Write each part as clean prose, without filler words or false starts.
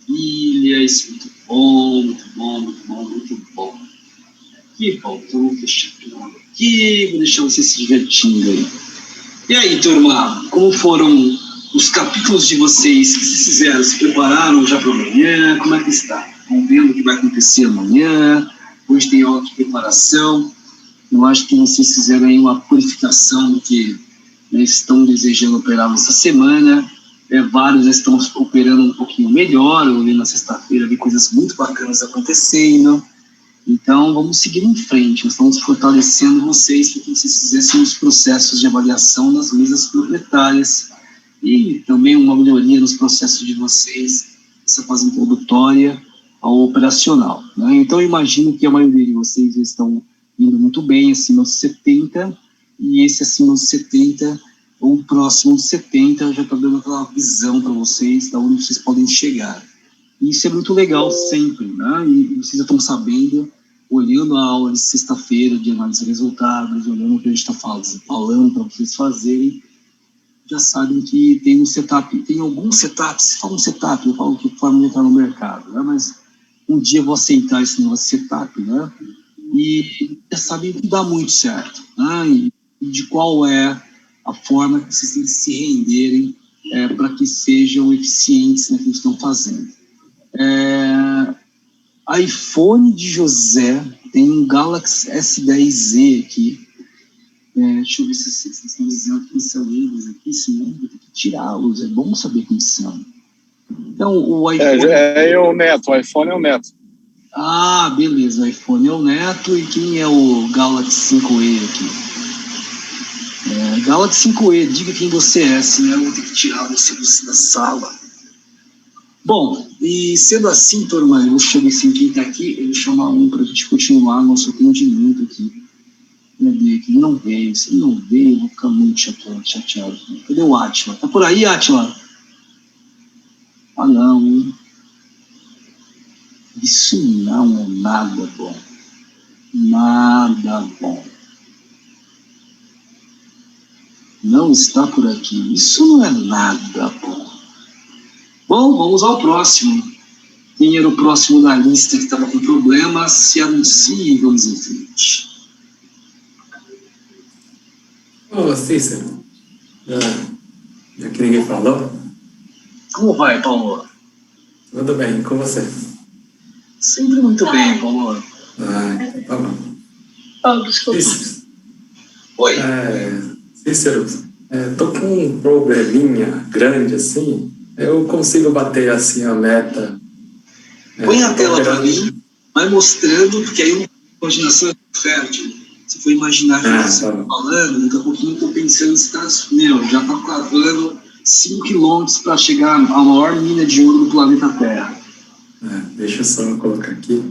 maravilhas, muito bom, muito bom, muito bom, muito bom. Que bom, então vou fechar aqui, vou deixar você se divertindo aí. E aí, turma, como foram os capítulos de vocês que vocês fizeram? Se prepararam já para amanhã? Como é que está? Estão vendo o que vai acontecer amanhã? Hoje tem aula de preparação. Eu acho que vocês fizeram aí uma purificação do que, né, estão desejando operar nessa semana. Vários estão operando um pouquinho melhor. Eu vi na sexta-feira, vi coisas muito bacanas acontecendo. Então, vamos seguir em frente. Nós estamos fortalecendo vocês para que vocês fizessem os processos de avaliação nas mesas proprietárias e também uma melhoria nos processos de vocês, essa fase introdutória ao operacional, né? Então, eu imagino que a maioria de vocês estão indo muito bem, acima dos 70, e esse acima dos 70, ou próximo dos 70, já está dando aquela visão para vocês, de onde vocês podem chegar. Isso é muito legal sempre, né? E vocês já estão sabendo, olhando a aula de sexta-feira, de análise de resultados, olhando o que a gente está falando para vocês fazerem, já sabem que tem um setup, tem alguns setups, se fala um setup, eu falo que forma de entrar no mercado, né? Mas um dia eu vou aceitar esse negócio de setup, né? E já sabem que dá muito certo, né? E de qual é a forma que vocês têm que se renderem para que sejam eficientes naquilo que estão fazendo. iPhone de José, tem um Galaxy S10Z aqui. Deixa eu ver se vocês estão dizendo que são eles aqui, senão vou ter que tirá-los. É bom saber quem são. Então, o iPhone... o Neto, o iPhone é o Neto. Ah, beleza, o iPhone é o Neto. E quem é o Galaxy 5e aqui? Galaxy 5e, diga quem você é, senão eu vou ter que tirar você da sala. Bom, e sendo assim, turma, eu vou chamar assim, quem está aqui, eu vou chamar um para a gente continuar nosso atendimento aqui. Cadê? Que não veio. Se ele não veio, eu vou ficar muito chateado. Cadê o Átila? Tá por aí, Átila? Ah, não, hein? Isso não é nada bom. Nada bom. Não está por aqui. Isso não é nada bom. Bom, vamos ao próximo. Quem era o próximo da lista que estava com problemas, se anuncie e vamos em frente. Ô, Cícero, já que ninguém falou. Como vai, Paulo? Tudo bem, com você? Sempre muito bem, Paulo. Então tá bom. Desculpa. Cícero. Oi. Cícero, tô com um probleminha grande assim. Eu consigo bater assim a meta. Põe a tela para mim, vai mostrando, porque aí a imaginação é fértil. Se for imaginar que você está falando, daqui a pouquinho eu estou pensando se está, já está cavando 5 quilômetros para chegar à maior mina de ouro do planeta Terra. Deixa eu só colocar aqui.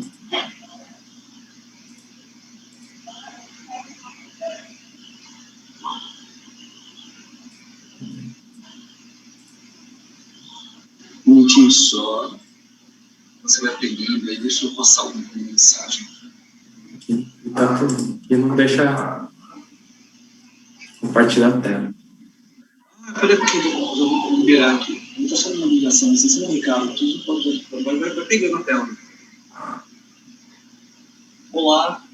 Um minutinho só. Você vai pegando aí, deixa eu passar uma mensagem aqui. Tá tudo. E não deixa compartilhar a tela. Peraí, porque eu vou liberar aqui. Não estou só numa ligação, mas isso é um recado. Tudo vai pegando a tela. Olá.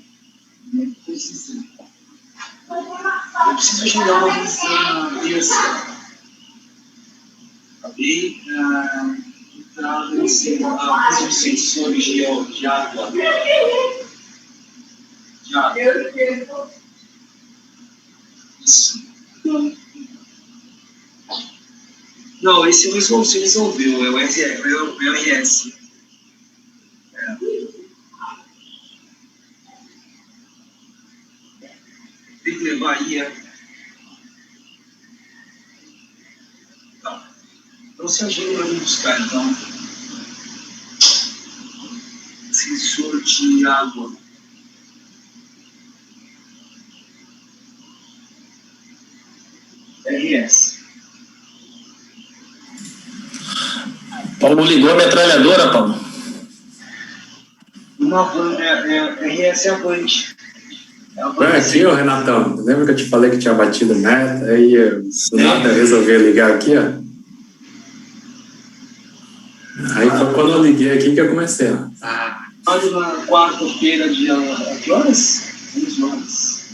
Eu preciso agendar uma visita na terça. Acabei entrada em sensores de água. Isso. Não, esse não se resolveu, é o RS. Tem que levar aí, Tá. Então se ajuda para me buscar, então. Sensor de água. RS. Paulo ligou a metralhadora, Paulo. Uma van, RS é Avante. Aqui, ô Renatão, lembra que eu te falei que tinha batido meta? Aí, do nada, eu resolvi ligar aqui, ó. Aí foi quando eu liguei aqui que eu comecei, ó. Olha na quarta-feira, dia... Que horas? 11 horas.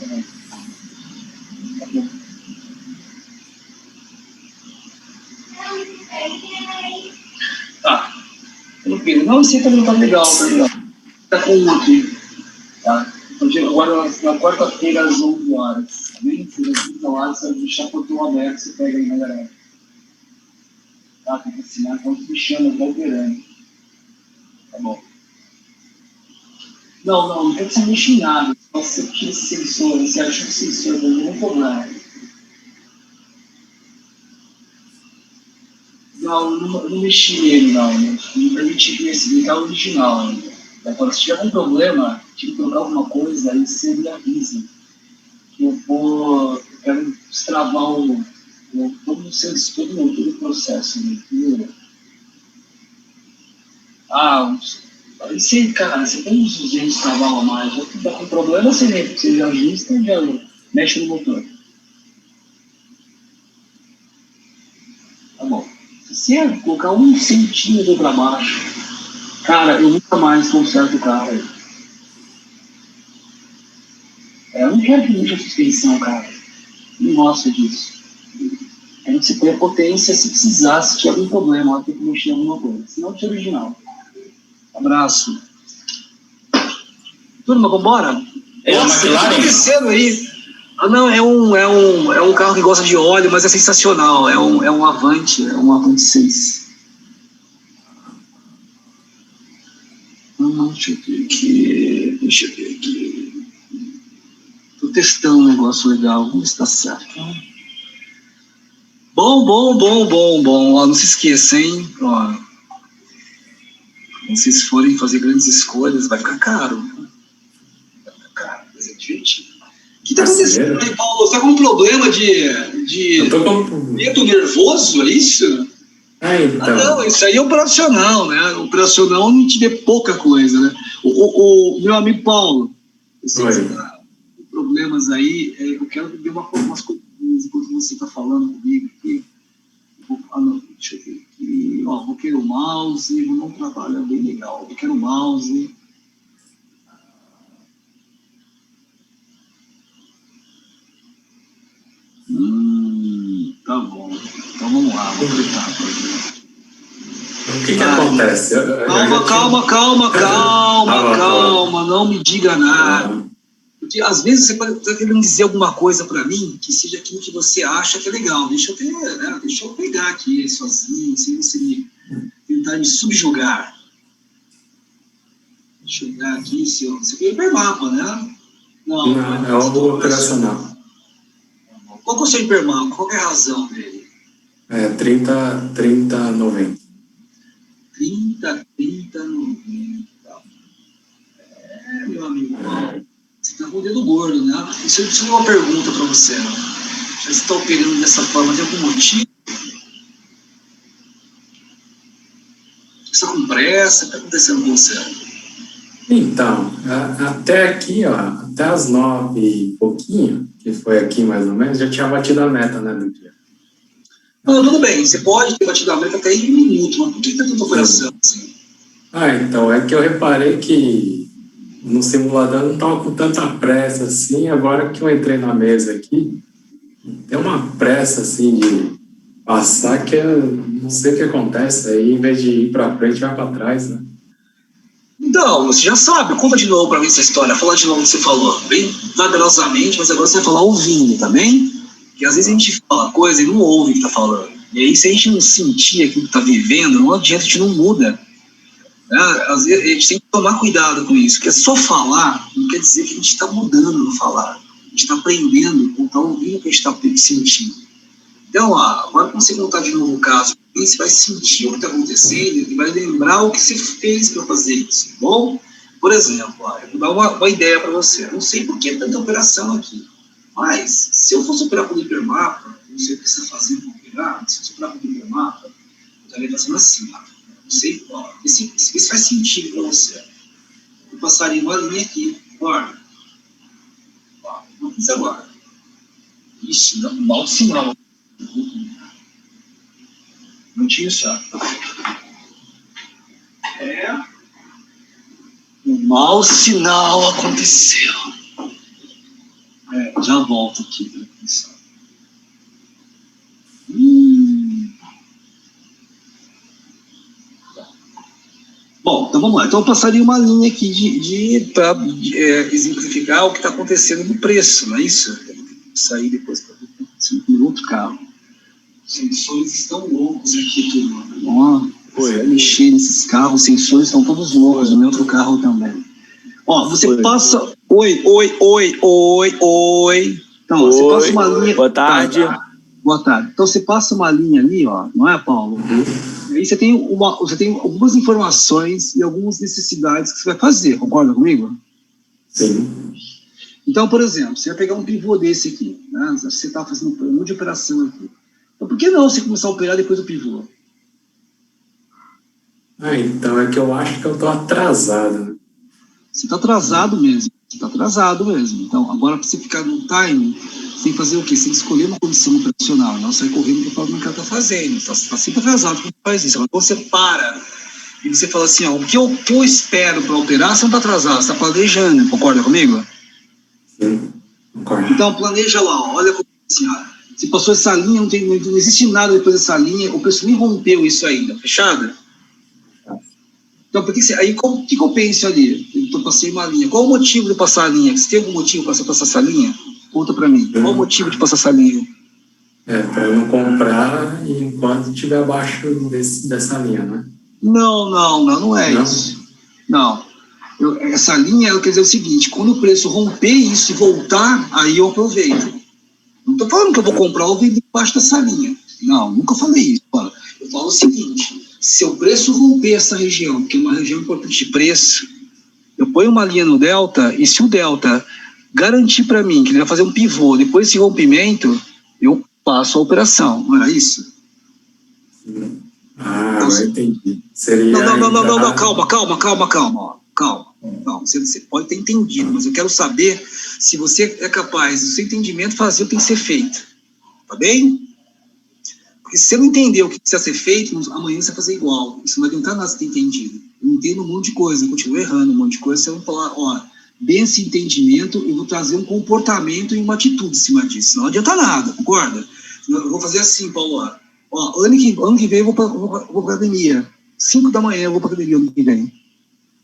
Tá. Tranquilo. Não, esse também tá legal, tá legal. Tá com um aqui. Tá? Agora, na quarta-feira, às 11 horas. Tá bem? Se você não lá, você vai deixar o portão aberto, você pega aí na galera. Tá? Tem que assinar, então me chama, tá operando. Tá bom. Não tem que ser mexer em nada. Só você tira esse sensor, você acha que o sensor não tem nenhum problema. Não mexi nele, não. Não permiti que esse ligar o original ainda. Agora, se tiver algum problema, tive que trocar alguma coisa, aí você me avisa. Que eu quero destravar todo o processo. Né? Você, cara, você tem uns 200 cavalos a mais. Já que dá com problema, você já ajusta e já mexe no motor. Tá bom. Se você colocar 1 centímetro para baixo, cara, eu nunca mais conserto o carro. Eu não quero que mexa a suspensão, cara. Não gosto disso. A gente se tem potência se precisar, se tiver algum problema, ela tem que mexer em alguma coisa. Senão é original. Abraço. Turma, vambora? É a Nossa, o que tá McLaren? acontecendo aí? Não, é um carro que gosta de óleo, mas é sensacional. É um Avante 6. Deixa eu ver aqui. Tô testando um negócio legal, vamos ver se tá certo. Bom. Ó, não se esqueça, hein? Ó, quando vocês forem fazer grandes escolhas, vai ficar caro. Mas é divertido. O que tá acontecendo aí, Paulo? Você tá com um problema de Eu tô com... medo nervoso, é isso? então. Não, isso aí é operacional, né? Operacional não te vê pouca coisa, né? O meu amigo Paulo, eu sei que você tá com problemas aí, eu quero ver umas coisas enquanto você tá falando comigo aqui. Deixa eu ver aqui. Ó, vou querer o mouse, não trabalha bem legal. Eu quero o mouse. Tá bom. Então vamos lá, vamos tentar. O que acontece? Calma, não me diga nada. Porque às vezes você pode estar querendo dizer alguma coisa para mim que seja aquilo que você acha que é legal. Deixa eu pegar aqui sozinho, sem você tentar me subjugar. Deixa eu pegar aqui, você quer hipermapa, né? Não, é algo operacional. Qual que é o seu hipermapa? Qual que é a razão dele? 3090. 3090. Meu amigo, você tá com o dedo gordo, né? Deixa eu fazer uma pergunta para você. Já está operando dessa forma, tem algum motivo? Você está com pressa? O que está acontecendo com você? Então, até aqui, ó, até as 9 e pouquinho, que foi aqui mais ou menos, já tinha batido a meta, né, do dia. Não, tudo bem, você pode ter batido a meta até em 1 minuto, mas por que tá tanta operação assim? Então, é que eu reparei que no simulador eu não estava com tanta pressa assim, agora que eu entrei na mesa aqui, tem uma pressa assim de passar que eu não sei o que acontece, aí em vez de ir para frente, vai para trás, né? Então, você já sabe, conta de novo para mim essa história, fala de novo o que você falou, bem vagarosamente, mas agora você vai falar ouvindo, tá bem? Porque às vezes a gente fala coisa e não ouve o que tá falando. E aí, se a gente não sentir aquilo que tá vivendo, não adianta, a gente não muda. Né? Às vezes a gente tem que tomar cuidado com isso, porque só falar não quer dizer que a gente está mudando no falar. A gente está aprendendo, ou está ouvindo o que a gente está sentindo. Então, agora que você contar de novo o caso, você vai sentir o que está acontecendo e vai lembrar o que você fez para fazer isso, tá bom? Por exemplo, eu vou dar uma ideia para você. Eu não sei por que tanta operação aqui, mas se eu fosse operar com o hipermapa, não sei o que você está fazendo para operar, se eu fosse operar com o hipermapa, eu estaria fazendo assim, não sei, se faz sentido para você. Eu passaria uma linha aqui, agora. Vamos fazer agora. Isso, dá um mau sinal. Não tinha isso. Um mau sinal aconteceu. Já volto aqui para pensar. Bom, então vamos lá. Então eu passaria uma linha aqui para exemplificar o que está acontecendo no preço, não é isso? Eu vou ter que sair depois para ver o que está acontecendo no outro carro. Os sensores estão loucos aqui, turma. Ó, você vai mexer nesses carros, os sensores estão todos loucos, no meu outro carro também. Ó, você passa... Oi. Então, você passa uma linha... Boa tarde. Boa tarde. Então, você passa uma linha ali, ó, não é, Paulo? E aí você tem algumas informações e algumas necessidades que você vai fazer, concorda comigo? Sim. Então, por exemplo, você vai pegar um pivô desse aqui, né? Você está fazendo um monte de operação aqui. Então, por que não você começar a operar depois do pivô? Então é que eu acho que eu estou atrasado, né? Você está atrasado mesmo. Então, agora, para você ficar no time, você tem que fazer o quê? Você tem que escolher uma condição operacional, não sair correndo para o que o mercado está fazendo. Você está sempre atrasado quando faz isso. Agora, quando você para e você fala assim, ó, o que eu espero para operar, você não está atrasado, você está planejando, concorda comigo? Sim, concordo. Então, planeja lá, ó, olha como assim, ó, se passou essa linha, não existe nada depois dessa linha, o preço nem rompeu isso ainda, fechado? Então, aí, o que eu penso ali? Eu passei uma linha. Qual o motivo de eu passar a linha? Você tem algum motivo para você passar essa linha? Conta para mim. Qual o motivo de passar essa linha? Para eu não comprar enquanto estiver abaixo dessa linha, né? Não é isso. Não. Essa linha, ela quer dizer o seguinte, quando o preço romper isso e voltar, aí eu aproveito. Não estou falando que eu vou comprar ou vender embaixo dessa linha. Não, nunca falei isso. Eu falo o seguinte, se o preço romper essa região, que é uma região importante de preço, eu ponho uma linha no delta, e se o delta garantir para mim que ele vai fazer um pivô depois desse rompimento, eu passo a operação, não é isso? Sim. Eu entendi. Seria não, calma. Você pode ter entendido, mas eu quero saber se você é capaz, o seu entendimento fazer o que tem que ser feito. Tá bem? Porque se você não entender o que precisa ser feito, amanhã você vai fazer igual. Isso não vai adiantar nada você ter entendido. Eu entendo um monte de coisa, eu continuo errando um monte de coisa, você vai falar, ó, bem esse entendimento, eu vou trazer um comportamento e uma atitude em cima disso. Não adianta nada, concorda? Eu vou fazer assim, Paulo, ó, ano que vem eu vou pra academia. 5 da manhã eu vou pra academia ano que vem.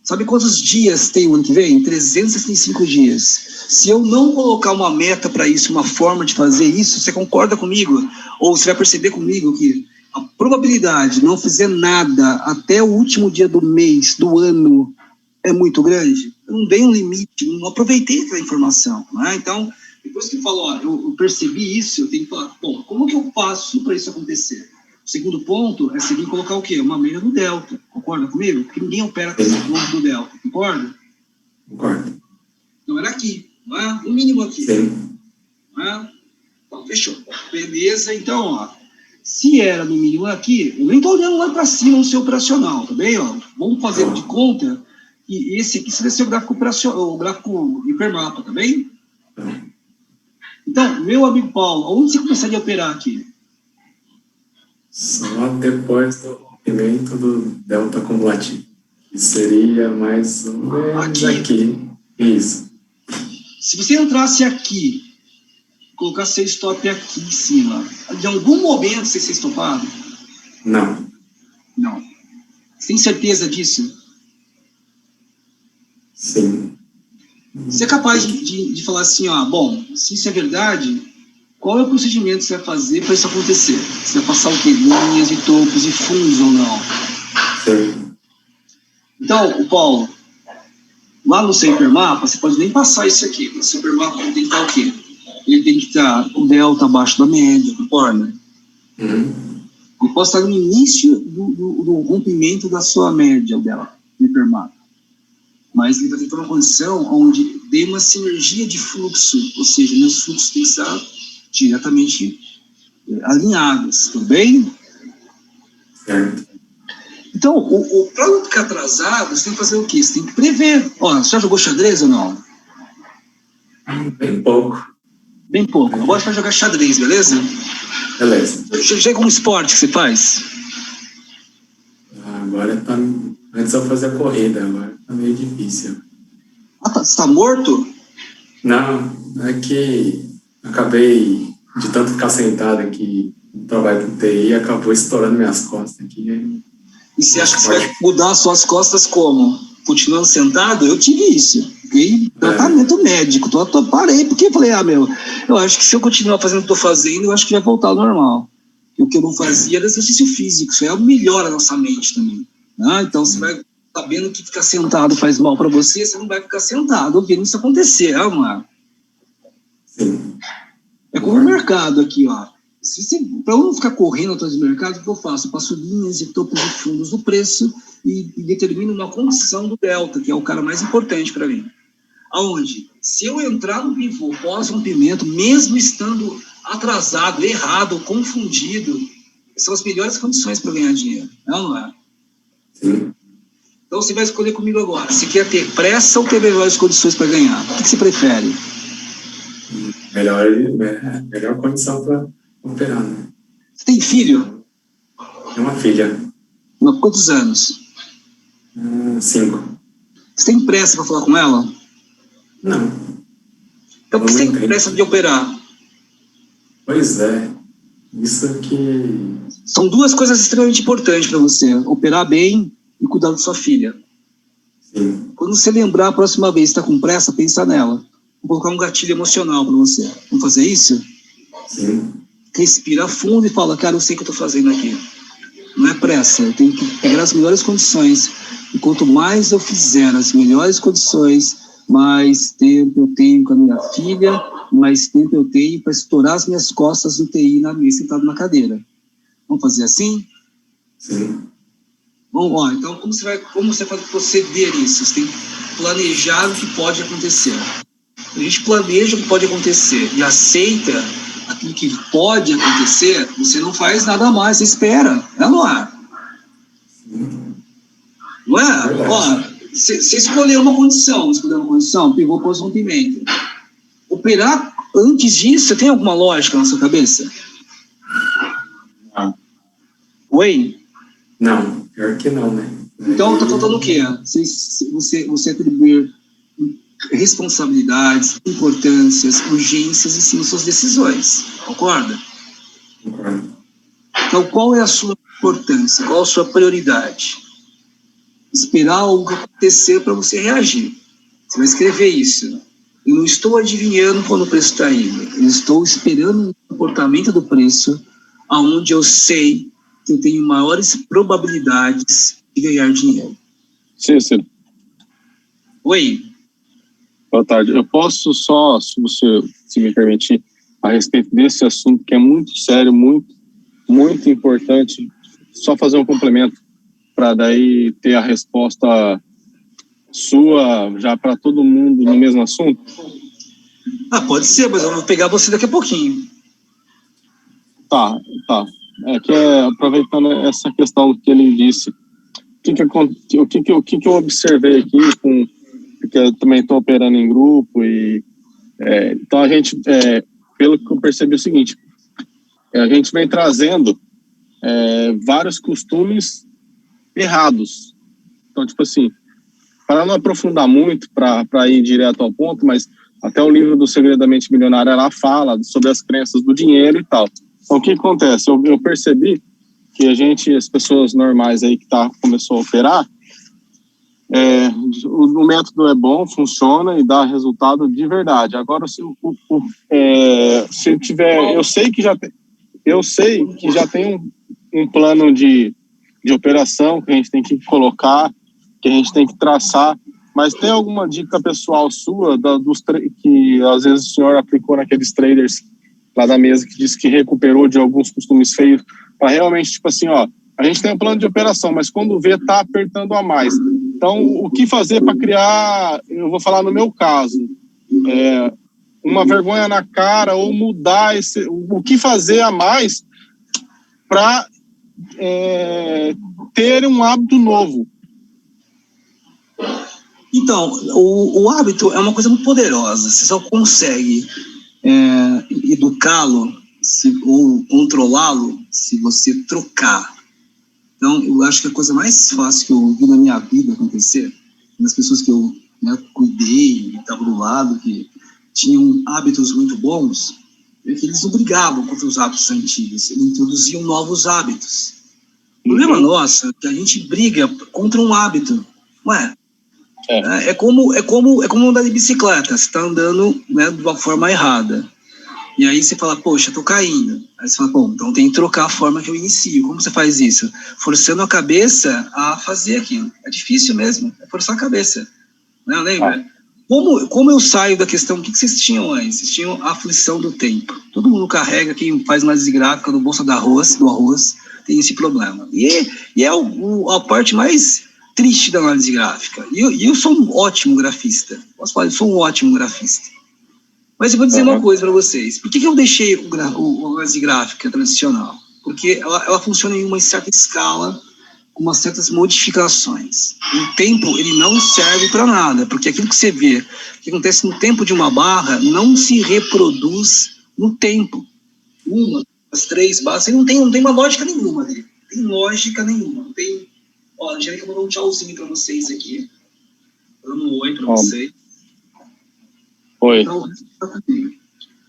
Sabe quantos dias tem o ano que vem? 365 dias. Se eu não colocar uma meta para isso, uma forma de fazer isso, você concorda comigo? Ou você vai perceber comigo que a probabilidade de não fazer nada até o último dia do mês, do ano, é muito grande? Eu não dei um limite, não aproveitei aquela informação. Né? Então, depois que eu falo, eu percebi isso, eu tenho que falar, bom, como que eu faço para isso acontecer? O segundo ponto é seguir colocar o quê? Uma média no delta. Concorda comigo? Porque ninguém opera com esse novo do delta. Concorda? Concordo. Então era aqui, não é? No mínimo aqui. Sim. Não é? Então, fechou. Beleza, então, ó. Se era no mínimo aqui, eu nem estou olhando lá para cima no seu operacional, tá bem? Ó? Vamos fazer de conta que esse aqui seria seu gráfico operacional, o gráfico hipermapa, tá bem? Então, meu amigo Paulo, onde você começaria a operar aqui? Só depois do rompimento do delta acumulativo, que seria mais ou menos aqui. Isso. Se você entrasse aqui, colocasse seu stop aqui em cima, de algum momento você ser estopado? Não. Você tem certeza disso? Sim. Você é capaz de falar assim, ó, bom, se isso é verdade, qual é o procedimento que você vai fazer para isso acontecer? Você vai passar o quê? Linhas e topos e fundos ou não? Sim. Então, o Paulo, lá no seu hipermapa, você pode nem passar isso aqui. O seu hipermapa tem que estar o quê? Ele tem que estar o delta abaixo da média, concorda? Ele pode estar no início do rompimento da sua média, o delta, no hipermapa. Mas ele vai ter que ter uma condição onde dê uma sinergia de fluxo, ou seja, meus fluxos têm que estar diretamente alinhados, tudo bem? Certo. Então, para não ficar atrasado, você tem que fazer o quê? Você tem que prever. Ó, você já jogou xadrez ou não? Bem pouco. Bem pouco. Agora você vai jogar xadrez, beleza? Beleza. Já é algum esporte que você faz? Agora tá Antes eu fazia corrida, agora tá meio difícil. Ah, tá, você tá morto? Não, é que acabei de tanto ficar sentado aqui no trabalho com TI, acabou estourando minhas costas aqui. E você acha que você vai mudar as suas costas como? Continuando sentado? Eu tive isso. E tratamento médico. Parei, porque eu falei, eu acho que se eu continuar fazendo o que estou fazendo, eu acho que vai voltar ao normal. E o que eu não fazia era exercício físico. Isso aí melhora a nossa mente também. Né? Então, você vai sabendo que ficar sentado faz mal para você, você não vai ficar sentado vendo isso acontecer, Marco? Sim. É como o mercado aqui, ó. Para eu não ficar correndo atrás do mercado, o que eu faço? Eu passo linhas e topos e fundos do preço e determino uma condição do delta, que é o cara mais importante para mim. Aonde, se eu entrar no pivô pós-rompimento, mesmo estando atrasado, errado, confundido, são as melhores condições para ganhar dinheiro, não é? Sim. Então você vai escolher comigo agora. Você quer ter pressa ou ter melhores condições para ganhar? O que você prefere? Melhor condição para operar, né? Você tem filho? É uma filha. Quantos anos? 5. Você tem pressa para falar com ela? Não. Então por que você tem pressa de operar? Pois é. Isso que... São duas coisas extremamente importantes para você. Operar bem e cuidar da sua filha. Sim. Quando você lembrar a próxima vez que está com pressa, pensa nela. Vou colocar um gatilho emocional para você. Vamos fazer isso? Sim. Respira fundo e fala, cara, eu sei o que eu estou fazendo aqui. Não é pressa, eu tenho que pegar as melhores condições. E quanto mais eu fizer as melhores condições, mais tempo eu tenho com a minha filha, mais tempo eu tenho para estourar as minhas costas no TI, sentado na cadeira. Vamos fazer assim? Sim. Bom, ó, então como você vai proceder isso? Você tem que planejar o que pode acontecer. A gente planeja o que pode acontecer e aceita aquilo que pode acontecer, você não faz nada mais, você espera. Não é? Não é? Ó, você escolheu uma condição, pivô pós-rompimento. Operar antes disso, você tem alguma lógica na sua cabeça? Não. Oi? Não, pior que não, né? Então, tá faltando o quê? Você atribuir responsabilidades, importâncias, urgências em cima das suas decisões. Concorda? Concordo. Então, qual é a sua importância? Qual a sua prioridade? Esperar algo acontecer para você reagir. Você vai escrever isso. Eu não estou adivinhando quando o preço está indo. Eu estou esperando o comportamento do preço, aonde eu sei que eu tenho maiores probabilidades de ganhar dinheiro. Cícero. Oi? Boa tarde. Eu posso só, se você se me permitir, a respeito desse assunto que é muito sério, muito, muito importante, só fazer um complemento para daí ter a resposta sua já para todo mundo no mesmo assunto? Pode ser, mas eu vou pegar você daqui a pouquinho. Tá. Aproveitando essa questão que ele disse, o que eu observei aqui, porque eu também estou operando em grupo, então a gente, pelo que eu percebi, é o seguinte, a gente vem trazendo vários costumes errados. Então, tipo assim, para não aprofundar muito, para ir direto ao ponto, mas até o livro do Segredamente Milionário, ela fala sobre as crenças do dinheiro e tal. Então, o que acontece? Eu percebi que as pessoas normais aí que começou a operar, o método é bom, funciona e dá resultado de verdade. Agora, se tiver, eu sei que já tem um plano de operação que a gente tem que colocar, que a gente tem que traçar, mas tem alguma dica pessoal sua que às vezes o senhor aplicou naqueles traders lá da mesa que disse que recuperou de alguns costumes feios, para realmente, tipo assim, ó, a gente tem um plano de operação, mas quando vê, tá apertando a mais. Então, o que fazer para criar, eu vou falar no meu caso, uma vergonha na cara ou mudar o que fazer a mais para ter um hábito novo? Então, o hábito é uma coisa muito poderosa. Você só consegue educá-lo ou controlá-lo se você trocar Então, eu acho que a coisa mais fácil que eu vi na minha vida acontecer, nas pessoas que eu, né, cuidei, estava do lado, que tinham hábitos muito bons, é que eles não brigavam contra os hábitos antigos, eles introduziam novos hábitos. O problema nosso é que a gente briga contra um hábito, não é? É como andar de bicicleta, você está andando, né, de uma forma errada. E aí você fala, poxa, tô caindo. Aí você fala, bom, então tem que trocar a forma que eu inicio. Como você faz isso? Forçando a cabeça a fazer aquilo. É difícil mesmo, é forçar a cabeça. Não, lembra? Como eu saio da questão, o que vocês tinham antes? Vocês tinham a aflição do tempo. Todo mundo carrega, quem faz análise gráfica no bolsa do arroz, tem esse problema. E é a parte mais triste da análise gráfica. E eu sou um ótimo grafista. Posso falar, eu sou um ótimo grafista. Mas eu vou dizer uma coisa para vocês. Por que eu deixei a análise gráfica tradicional? Porque ela funciona em uma certa escala, com umas certas modificações. O tempo, ele não serve para nada, porque aquilo que você vê, que acontece no tempo de uma barra, não se reproduz no tempo. Uma, as 3 barras, não tem uma lógica nenhuma dele. Não tem lógica nenhuma. Não tem... Ó, a Angélica mandou um tchauzinho para vocês aqui. Dando um oi para vocês. Oi. Então,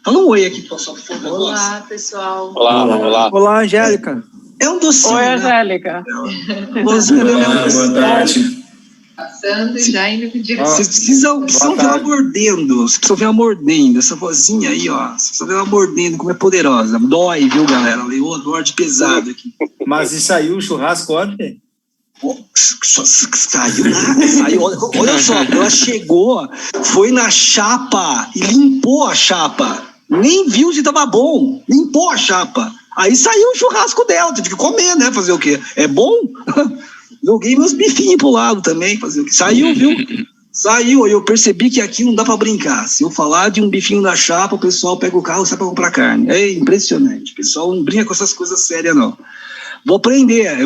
fala um oi aqui, pessoal, por favor. Olá, pessoal. Olá. Olá, Angélica. É um docinho. Oi, né? Angélica. Você é um Boa tarde. Passando e já indo pedir. Vocês precisam ver ela mordendo. Vocês precisam ver ela mordendo. Essa vozinha aí, ó. Vocês precisam ver ela mordendo, como é poderosa. Dói, viu, galera? Leou morde pesado aqui. Mas e saiu o churrasco ontem? Saiu, olha só, ela chegou, foi na chapa e limpou a chapa. Nem viu se tava bom. Limpou a chapa. Aí saiu o churrasco dela. Tive que comer, né? Fazer o quê? É bom? Joguei meus bifinhos pro lado também. Fazer o quê? Saiu, viu? Saiu. Aí eu percebi que aqui não dá pra brincar. Se eu falar de um bifinho na chapa, o pessoal pega o carro e sai pra comprar carne. É impressionante. O pessoal não brinca com essas coisas sérias, não. Eu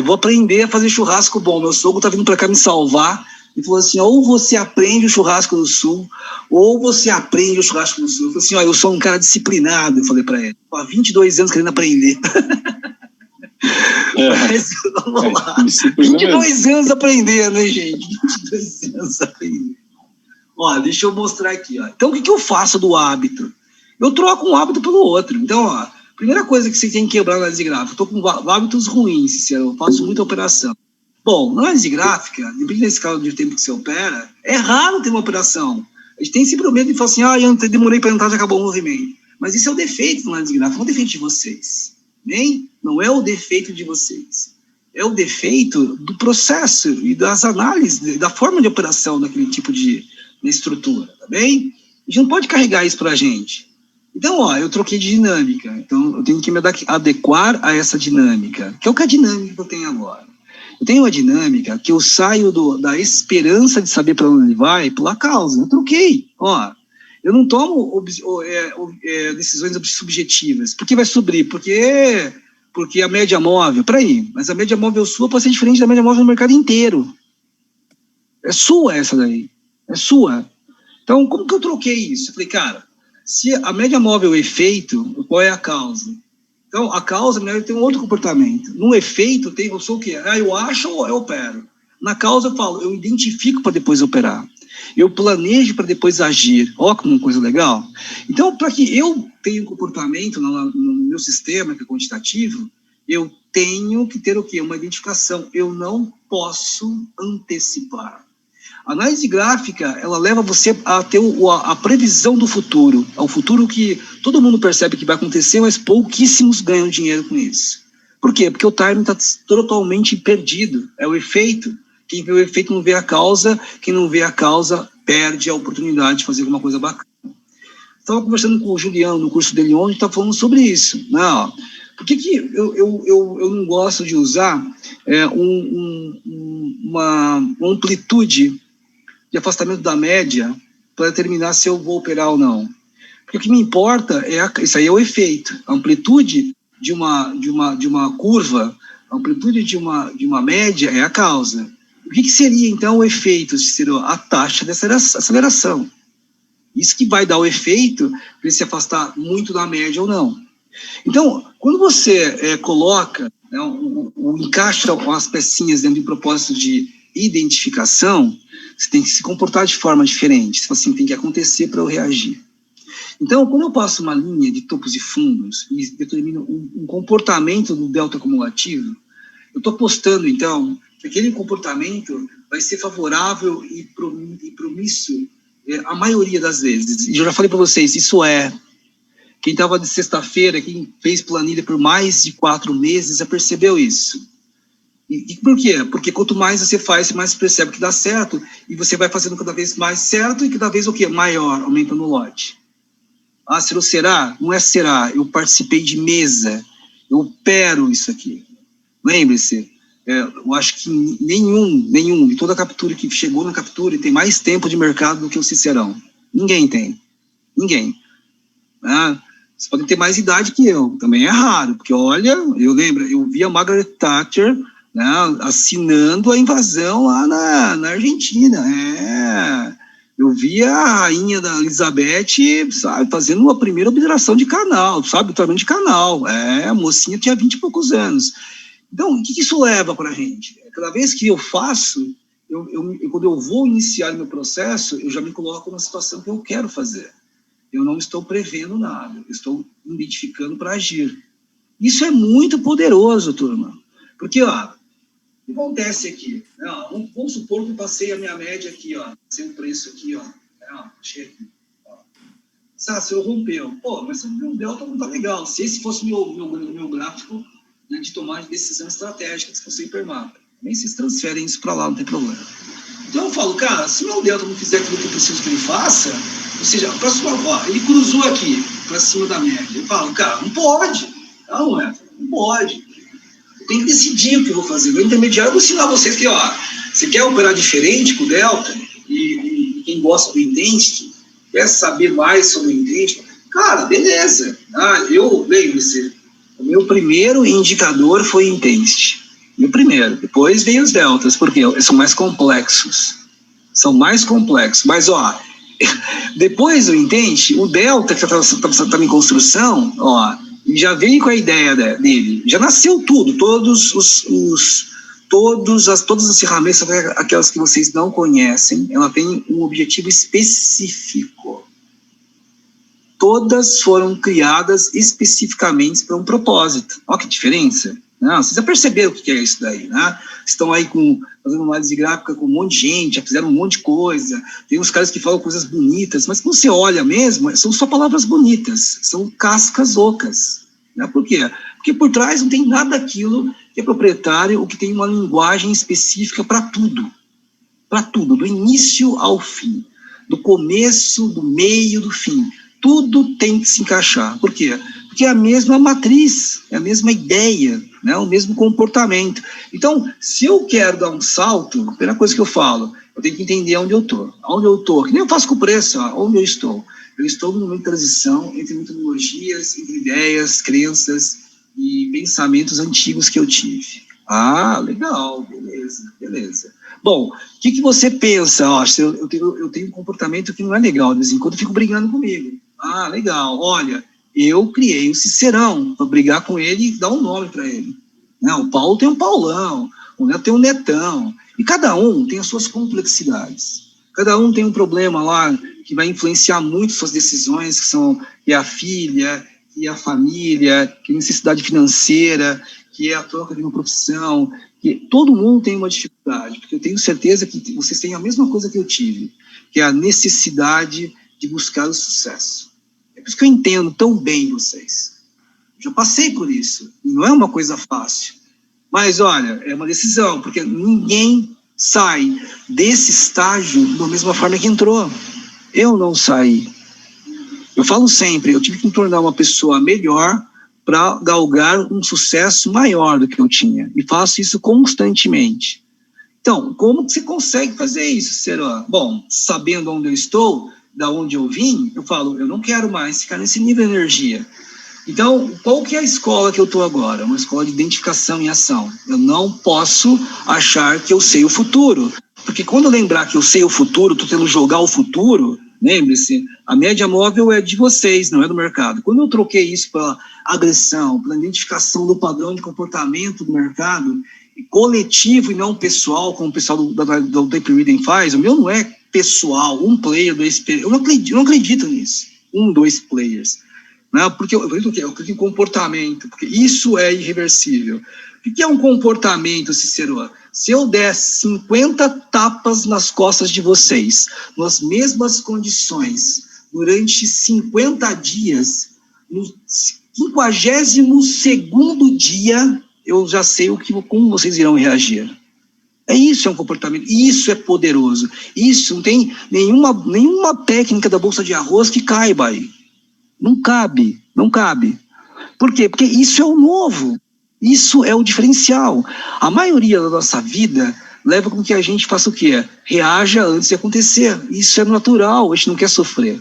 vou aprender a fazer churrasco bom. Meu sogro tá vindo pra cá me salvar e falou assim, ou você aprende o churrasco do sul, ou você aprende o churrasco do sul. Eu falei assim, ó, eu sou um cara disciplinado, eu falei pra ele. Há 22 anos querendo aprender. Mas vamos lá. 22 anos aprendendo, né, gente? 22 anos aprendendo. Ó, deixa eu mostrar aqui, ó. Então, o que eu faço do hábito? Eu troco um hábito pelo outro. Então, ó, primeira coisa que você tem que quebrar na análise gráfica, eu tô com hábitos ruins, sincero, eu faço muita operação. Bom, na análise gráfica, dependendo da escala de tempo que você opera, é raro ter uma operação. A gente tem sempre o medo de falar assim, eu demorei para entrar, já acabou o movimento. Mas isso é o defeito da análise gráfica, não é o defeito de vocês. Não é o defeito de vocês. É o defeito do processo e das análises, da forma de operação daquele tipo de estrutura, tá bem? A gente não pode carregar isso para a gente. Então, ó, eu troquei de dinâmica. Então, eu tenho que me adequar a essa dinâmica, que é a dinâmica que eu tenho agora. Eu tenho uma dinâmica que eu saio da esperança de saber para onde ele vai pela causa. Eu troquei. Ó, eu não tomo decisões subjetivas. Por que vai subir? Porque a média móvel... Peraí, mas a média móvel sua pode ser diferente da média móvel no mercado inteiro. É sua essa daí. É sua. Então, como que eu troquei isso? Eu falei, cara, se a média móvel é efeito, qual é a causa? Então, a causa tem um outro comportamento. No efeito, eu sou o quê? Eu acho ou eu opero? Na causa, eu falo, eu identifico para depois operar. Eu planejo para depois agir. Ó, como coisa legal. Então, para que eu tenha um comportamento no meu sistema, que é quantitativo, eu tenho que ter o quê? Uma identificação. Eu não posso antecipar. A análise gráfica, ela leva você a ter a previsão do futuro. É o futuro que todo mundo percebe que vai acontecer, mas pouquíssimos ganham dinheiro com isso. Por quê? Porque o timing está totalmente perdido. É o efeito. Quem vê o efeito não vê a causa. Quem não vê a causa perde a oportunidade de fazer alguma coisa bacana. Estava conversando com o Juliano no curso dele ontem, está falando sobre isso. Não, por que eu não gosto de usar uma amplitude de afastamento da média para determinar se eu vou operar ou não? Porque o que me importa isso aí é o efeito. A amplitude de uma curva, a amplitude de uma média é a causa. O que seria, então, o efeito? Seria a taxa de aceleração. Isso que vai dar o efeito para ele se afastar muito da média ou não. Então, quando você coloca né, o encaixe com as pecinhas dentro de um propósito de identificação, você tem que se comportar de forma diferente. Você assim, tem que acontecer para eu reagir. Então, quando eu passo uma linha de topos e fundos e determino um comportamento do delta acumulativo, eu estou apostando, então, que aquele comportamento vai ser favorável e promíssorio a maioria das vezes. E eu já falei para vocês, isso quem estava de sexta-feira, quem fez planilha por mais de 4 meses, já percebeu isso. E por quê? Porque quanto mais você faz, você mais percebe que dá certo, e você vai fazendo cada vez mais certo, e cada vez o quê? Maior, aumentando o lote. Ah, será? Não é será, eu participei de mesa, eu opero isso aqui. Lembre-se, eu acho que nenhum de toda a captura que chegou na captura tem mais tempo de mercado do que o Cicerão. Ninguém tem. Ninguém. Ah, vocês podem ter mais idade que eu, também é raro, porque olha, eu vi a Margaret Thatcher, né, assinando a invasão lá na Argentina. Eu vi a rainha da Elizabeth, sabe, fazendo a primeira obturação de canal, sabe, obturamento de canal. A mocinha tinha 20 e poucos anos. Então, o que isso leva para a gente? Cada vez que eu faço, quando eu vou iniciar o meu processo, eu já me coloco numa situação que eu quero fazer. Eu não estou prevendo nada, eu estou identificando para agir. Isso é muito poderoso, turma. Porque, ó, o que acontece aqui? Vamos supor que eu passei a minha média aqui, ó, sem o preço aqui, ó. Achei aqui. Se eu rompeu. Pô, mas o meu delta não tá legal. Se esse fosse meu gráfico, né, de tomar de decisão estratégica, se fosse hipermapa. Nem vocês transferem isso para lá, não tem problema. Então eu falo, cara, se o meu delta não fizer aquilo que eu preciso que ele faça, ou seja, ele cruzou aqui, para cima da média. Eu falo, cara, não pode. Não pode. Eu tenho que decidir o que eu vou fazer. No intermediário, eu vou ensinar vocês que, ó, você quer operar diferente com o delta, e quem gosta do Intensity, quer saber mais sobre o Intensity, cara, beleza. Lembre-se, o meu primeiro indicador foi Intensity. Meu primeiro. Depois veio os deltas, porque são mais complexos. Mas, ó, depois do Intensity, o delta que está em construção, ó, já veio com a ideia dele. Já nasceu tudo. Todas as ferramentas, aquelas que vocês não conhecem, ela tem um objetivo específico. Todas foram criadas especificamente para um propósito. Olha que diferença. Não, vocês já perceberam o que é isso daí, né? Estão aí fazendo análise gráfica com um monte de gente, já fizeram um monte de coisa. Tem uns caras que falam coisas bonitas, mas quando você olha mesmo, são só palavras bonitas, são cascas ocas. Né? Por quê? Porque por trás não tem nada daquilo que é proprietário ou que tem uma linguagem específica para tudo. Para tudo, do início ao fim. Do começo, do meio, do fim. Tudo tem que se encaixar. Por quê? Porque é a mesma matriz, é a mesma ideia, né? O mesmo comportamento. Então, se eu quero dar um salto, a primeira coisa que eu falo, eu tenho que entender onde eu estou. Onde eu estou, que nem eu faço com o preço, onde eu estou. Eu estou num momento de transição entre metodologias, entre ideias, crenças e pensamentos antigos que eu tive. Ah, legal, beleza. Bom, o que você pensa? Eu tenho um comportamento que não é legal, de vez em quando eu fico brigando comigo. Ah, legal, olha, eu criei um Cicerão para brigar com ele e dar um nome para ele. Não, o Paulo tem um Paulão, o Neto tem um Netão, e cada um tem as suas complexidades. Cada um tem um problema lá que vai influenciar muito suas decisões, que é a filha, que é a família, que é a necessidade financeira, que é a troca de uma profissão, que todo mundo tem uma dificuldade, porque eu tenho certeza que vocês têm a mesma coisa que eu tive, que é a necessidade de buscar o sucesso. É por isso que eu entendo tão bem vocês. Eu já passei por isso, não é uma coisa fácil. Mas, olha, é uma decisão, porque ninguém sai desse estágio da mesma forma que entrou. Eu não saí. Eu falo sempre, eu tive que me tornar uma pessoa melhor para galgar um sucesso maior do que eu tinha. E faço isso constantemente. Então, como que você consegue fazer isso, Será? Bom, sabendo onde eu estou, da onde eu vim, eu falo, eu não quero mais ficar nesse nível de energia. Então, qual que é a escola que eu estou agora? Uma escola de identificação e ação. Eu não posso achar que eu sei o futuro. Porque quando eu lembrar que eu sei o futuro, estou tendo que jogar o futuro, Lembre-se, a média móvel é de vocês, não é do mercado. Quando eu troquei isso pela agressão, pela identificação do padrão de comportamento do mercado, coletivo e não pessoal, como o pessoal do Tape Reading faz, o meu não é pessoal, um player, dois players. Eu não acredito nisso. 2 players. Né? Porque eu acredito em comportamento, porque isso é irreversível. O que é um comportamento, Cicero? Se eu der 50 tapas nas costas de vocês, nas mesmas condições, durante 50 dias, no 52º dia, eu já sei como vocês irão reagir. Isso é um comportamento, isso é poderoso. Isso não tem nenhuma técnica da bolsa de arroz que caiba aí. Não cabe. Por quê? Porque isso é o novo. Isso é o diferencial. A maioria da nossa vida leva com que a gente faça o quê? Reaja antes de acontecer. Isso é natural, a gente não quer sofrer.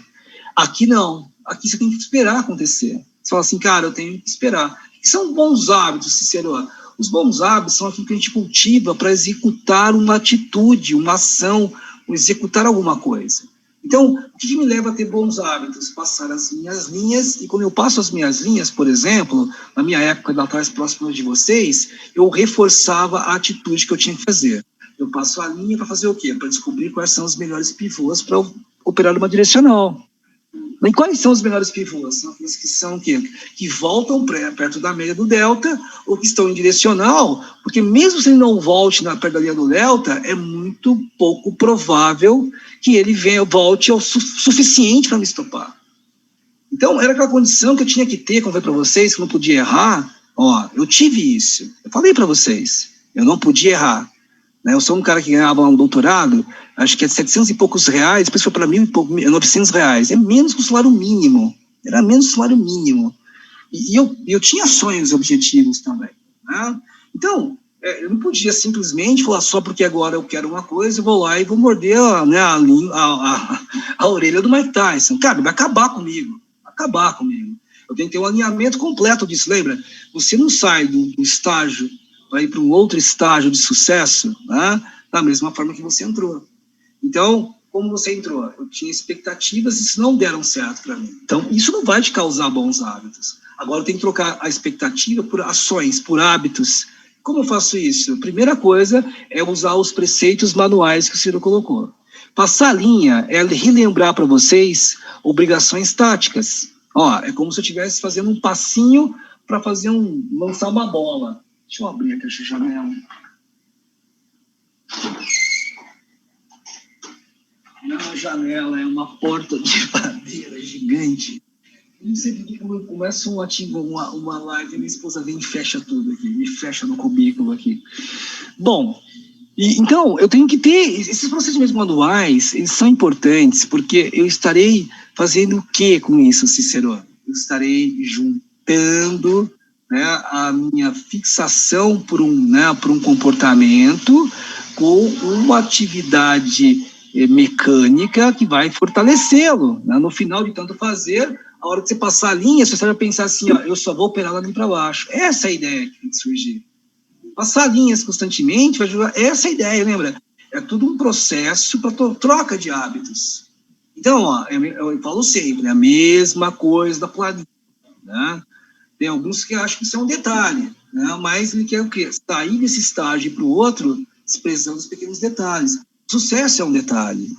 Aqui não. Aqui você tem que esperar acontecer. Você fala assim, cara, eu tenho que esperar. O que são bons hábitos, Cicero? Os bons hábitos são aquilo que a gente cultiva para executar uma atitude, uma ação, executar alguma coisa. Então, o que me leva a ter bons hábitos? Passar as minhas linhas, e quando eu passo as minhas linhas, por exemplo, na minha época de atrás próxima de vocês, eu reforçava a atitude que eu tinha que fazer. Eu passo a linha para fazer o quê? Para descobrir quais são os melhores pivôs para operar uma direcional. E quais são os melhores pivôs? São aqueles que são que voltam perto da média do delta ou que estão em direcional, porque mesmo se ele não volte perto da linha do delta, é muito pouco provável que ele volte ao suficiente para me estopar. Então, era aquela condição que eu tinha que ter, como eu falei para vocês, que eu não podia errar. Eu tive isso. Eu falei para vocês, eu não podia errar. Eu sou um cara que ganhava um doutorado, acho que é 700 e poucos reais, depois foi para 900 reais. É menos que o salário mínimo. Era menos que o salário mínimo. E eu tinha sonhos e objetivos também. Né? Então, eu não podia simplesmente falar só porque agora eu quero uma coisa, eu vou lá e vou morder a orelha do Mike Tyson. Cara, vai acabar comigo. Eu tenho que ter um alinhamento completo disso, lembra? Você não sai do estágio para ir para um outro estágio de sucesso, né, da mesma forma que você entrou. Então, como você entrou? Eu tinha expectativas e isso não deram certo para mim. Então, isso não vai te causar bons hábitos. Agora eu tenho que trocar a expectativa por ações, por hábitos. Como eu faço isso? A primeira coisa é usar os preceitos manuais que o Ciro colocou. Passar a linha é relembrar para vocês obrigações táticas. É como se eu estivesse fazendo um passinho para lançar uma bola. Deixa eu abrir aqui essa janela. Não é uma janela, é uma porta de madeira gigante. Eu não sei porque quando eu começo uma live, minha esposa vem e fecha tudo aqui, me fecha no cubículo aqui. Bom, então eu tenho que ter esses procedimentos manuais, eles são importantes, porque eu estarei fazendo o que com isso, Cicero? Eu estarei juntando a minha fixação por um comportamento com uma atividade mecânica que vai fortalecê-lo. No final de tanto fazer, a hora que você passar a linha, você vai pensar assim, eu só vou operar lá para baixo. Essa é a ideia que tem que surgir. Passar linhas constantemente vai ajudar. Essa é a ideia, lembra? É tudo um processo para troca de hábitos. Então, eu falo sempre, a mesma coisa da planilha, né? Tem alguns que acham que isso é um detalhe, né? Mas ele quer o quê? Sair desse estágio para o outro, desprezando os pequenos detalhes. Sucesso é um detalhe.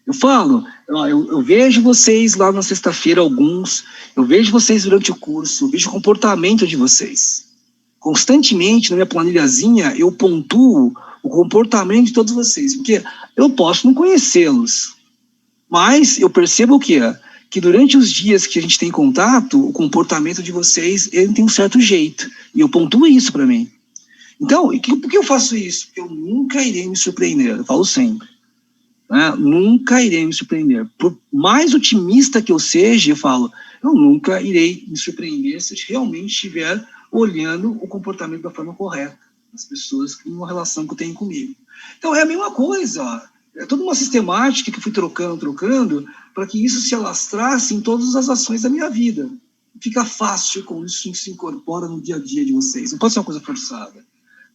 Eu falo, eu vejo vocês lá na sexta-feira, eu vejo vocês durante o curso, eu vejo o comportamento de vocês. Constantemente, na minha planilhazinha, eu pontuo o comportamento de todos vocês, porque eu posso não conhecê-los, mas eu percebo o quê? Que durante os dias que a gente tem contato, o comportamento de vocês, ele tem um certo jeito. E eu pontuo isso para mim. Então, por que eu faço isso? Porque eu nunca irei me surpreender. Eu falo sempre. Né? Nunca irei me surpreender. Por mais otimista que eu seja, eu falo, eu nunca irei me surpreender se eu realmente estiver olhando o comportamento da forma correta das pessoas que uma relação que eu tenho comigo. Então, é a mesma coisa, É toda uma sistemática que eu fui trocando, para que isso se alastrasse em todas as ações da minha vida. Fica fácil quando isso se incorpora no dia a dia de vocês. Não pode ser uma coisa forçada.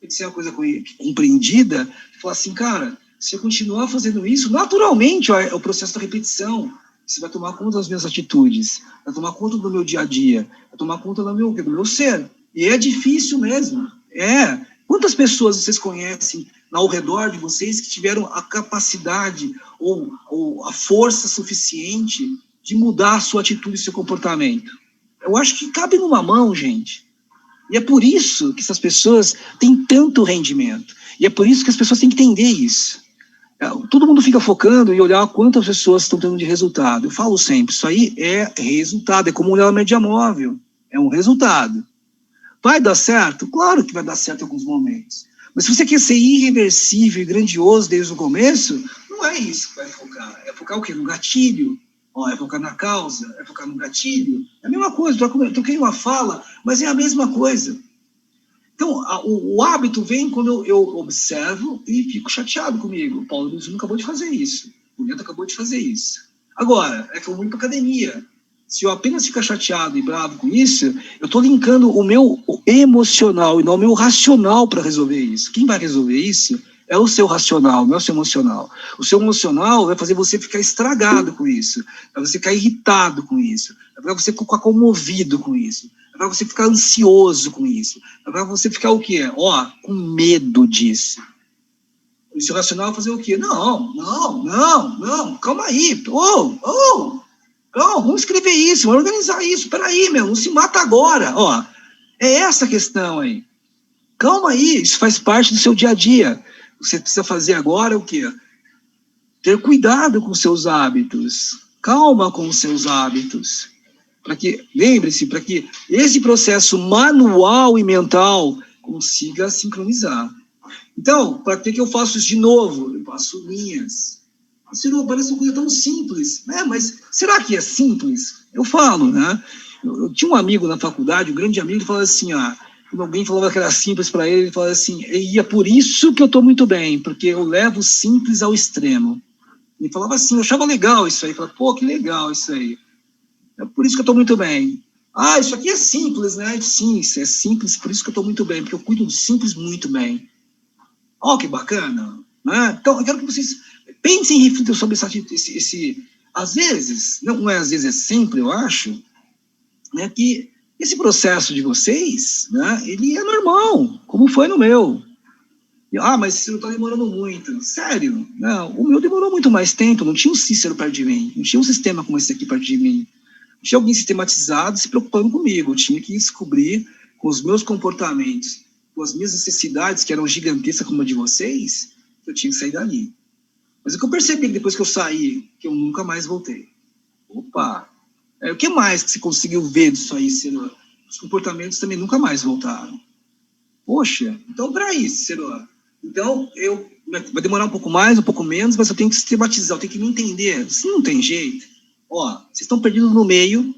Tem que ser uma coisa compreendida. Falar assim, cara, você continuar fazendo isso, naturalmente, ó, é o processo da repetição. Você vai tomar conta das minhas atitudes, vai tomar conta do meu dia a dia, vai tomar conta do meu ser. E é difícil mesmo. Quantas pessoas vocês conhecem ao redor de vocês que tiveram a capacidade ou a força suficiente de mudar a sua atitude e seu comportamento? Eu acho que cabe numa mão, gente. E é por isso que essas pessoas têm tanto rendimento. E é por isso que as pessoas têm que entender isso. Todo mundo fica focando em olhar quantas pessoas estão tendo de resultado. Eu falo sempre, isso aí é resultado, é como olhar a média móvel. É um resultado. Vai dar certo? Claro que vai dar certo em alguns momentos. Mas se você quer ser irreversível e grandioso desde o começo, não é isso que vai focar. É focar o quê? No gatilho. É focar na causa, é focar no gatilho. É a mesma coisa, troquei uma fala, mas é a mesma coisa. Então, o hábito vem quando eu observo e fico chateado comigo. O Paulo Luiz nunca acabou de fazer isso. O Neto acabou de fazer isso. Agora, é que eu vou ir para academia. Se eu apenas ficar chateado e bravo com isso, eu estou linkando o meu emocional e não o meu racional para resolver isso. Quem vai resolver isso é o seu racional, não é o seu emocional. O seu emocional vai fazer você ficar estragado com isso, vai você ficar irritado com isso, vai você ficar comovido com isso, vai você ficar ansioso com isso, vai você ficar o quê? Com medo disso. O seu racional vai fazer o quê? Não, calma aí. Não, vamos escrever isso, vamos organizar isso. Peraí, não se mata agora. É essa a questão aí. Calma aí, isso faz parte do seu dia a dia. Você precisa fazer agora o quê? Ter cuidado com seus hábitos. Calma com os seus hábitos. Lembre-se, para que esse processo manual e mental consiga sincronizar. Então, para que eu faço isso de novo? Eu faço linhas. Parece uma coisa tão simples, né? Mas será que é simples? Eu falo, né? Eu tinha um amigo na faculdade, um grande amigo, que falava assim, quando alguém falava que era simples para ele falava assim, e é por isso que eu estou muito bem, porque eu levo o simples ao extremo. Ele falava assim, eu achava legal isso aí, eu falava, pô, que legal isso aí. É por isso que eu estou muito bem. Isso aqui é simples, né? Sim, isso é simples, por isso que eu estou muito bem, porque eu cuido do simples muito bem. Que bacana, né? Então, eu quero que vocês pensem e reflitam sobre esse às vezes, não é às vezes, é sempre, eu acho, né, que esse processo de vocês, né, ele é normal, como foi no meu. Mas você não está demorando muito. Sério, não, o meu demorou muito mais tempo, não tinha um Cícero perto de mim, não tinha um sistema como esse aqui perto de mim. Não tinha alguém sistematizado se preocupando comigo, eu tinha que descobrir com os meus comportamentos, com as minhas necessidades, que eram gigantescas como a de vocês, eu tinha que sair dali. Mas o que eu percebi depois que eu saí, que eu nunca mais voltei. Opa! O que mais que você conseguiu ver disso aí, Ciro? Os comportamentos também nunca mais voltaram. Poxa, então peraí, Ciro. Então, vai demorar um pouco mais, um pouco menos, mas eu tenho que sistematizar, eu tenho que me entender. Assim não tem jeito. Vocês estão perdidos no meio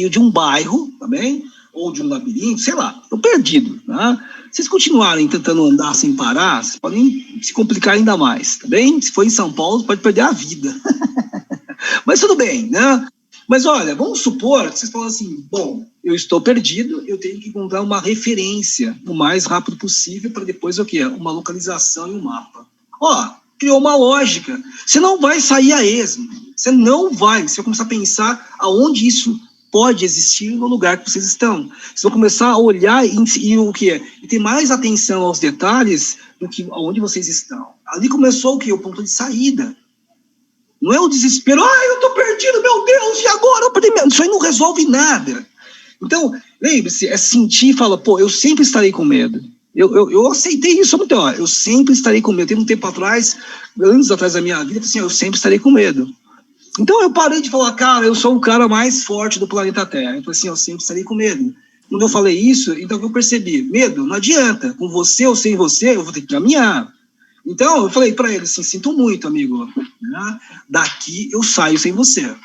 de um bairro, tá bem? Ou de um labirinto, sei lá, estão perdidos, né? Se vocês continuarem tentando andar sem parar, vocês podem se complicar ainda mais, tá bem? Se for em São Paulo, pode perder a vida. Mas tudo bem, né? Mas olha, vamos supor que vocês falam assim, bom, eu estou perdido, eu tenho que encontrar uma referência o mais rápido possível para depois o quê? Uma localização e um mapa. Criou uma lógica. Você não vai sair a esmo. Você vai começar a pensar aonde isso pode existir no lugar que vocês estão. Vocês vão começar a olhar e o que é? E ter mais atenção aos detalhes do que aonde vocês estão. Ali começou o que? O ponto de saída. Não é o desespero, eu tô perdido, meu Deus, e agora? Isso aí não resolve nada. Então, lembre-se, é sentir e falar, eu sempre estarei com medo. Eu aceitei isso muito, eu sempre estarei com medo. Teve um tempo atrás, anos atrás da minha vida, assim, eu sempre estarei com medo. Então eu parei de falar, cara, eu sou o cara mais forte do planeta Terra. Eu falei assim, eu sempre estarei com medo. Quando eu falei isso, então eu percebi, medo, não adianta, com você ou sem você, eu vou ter que caminhar. Então eu falei para ele assim, sinto muito, amigo, né? Daqui eu saio sem você.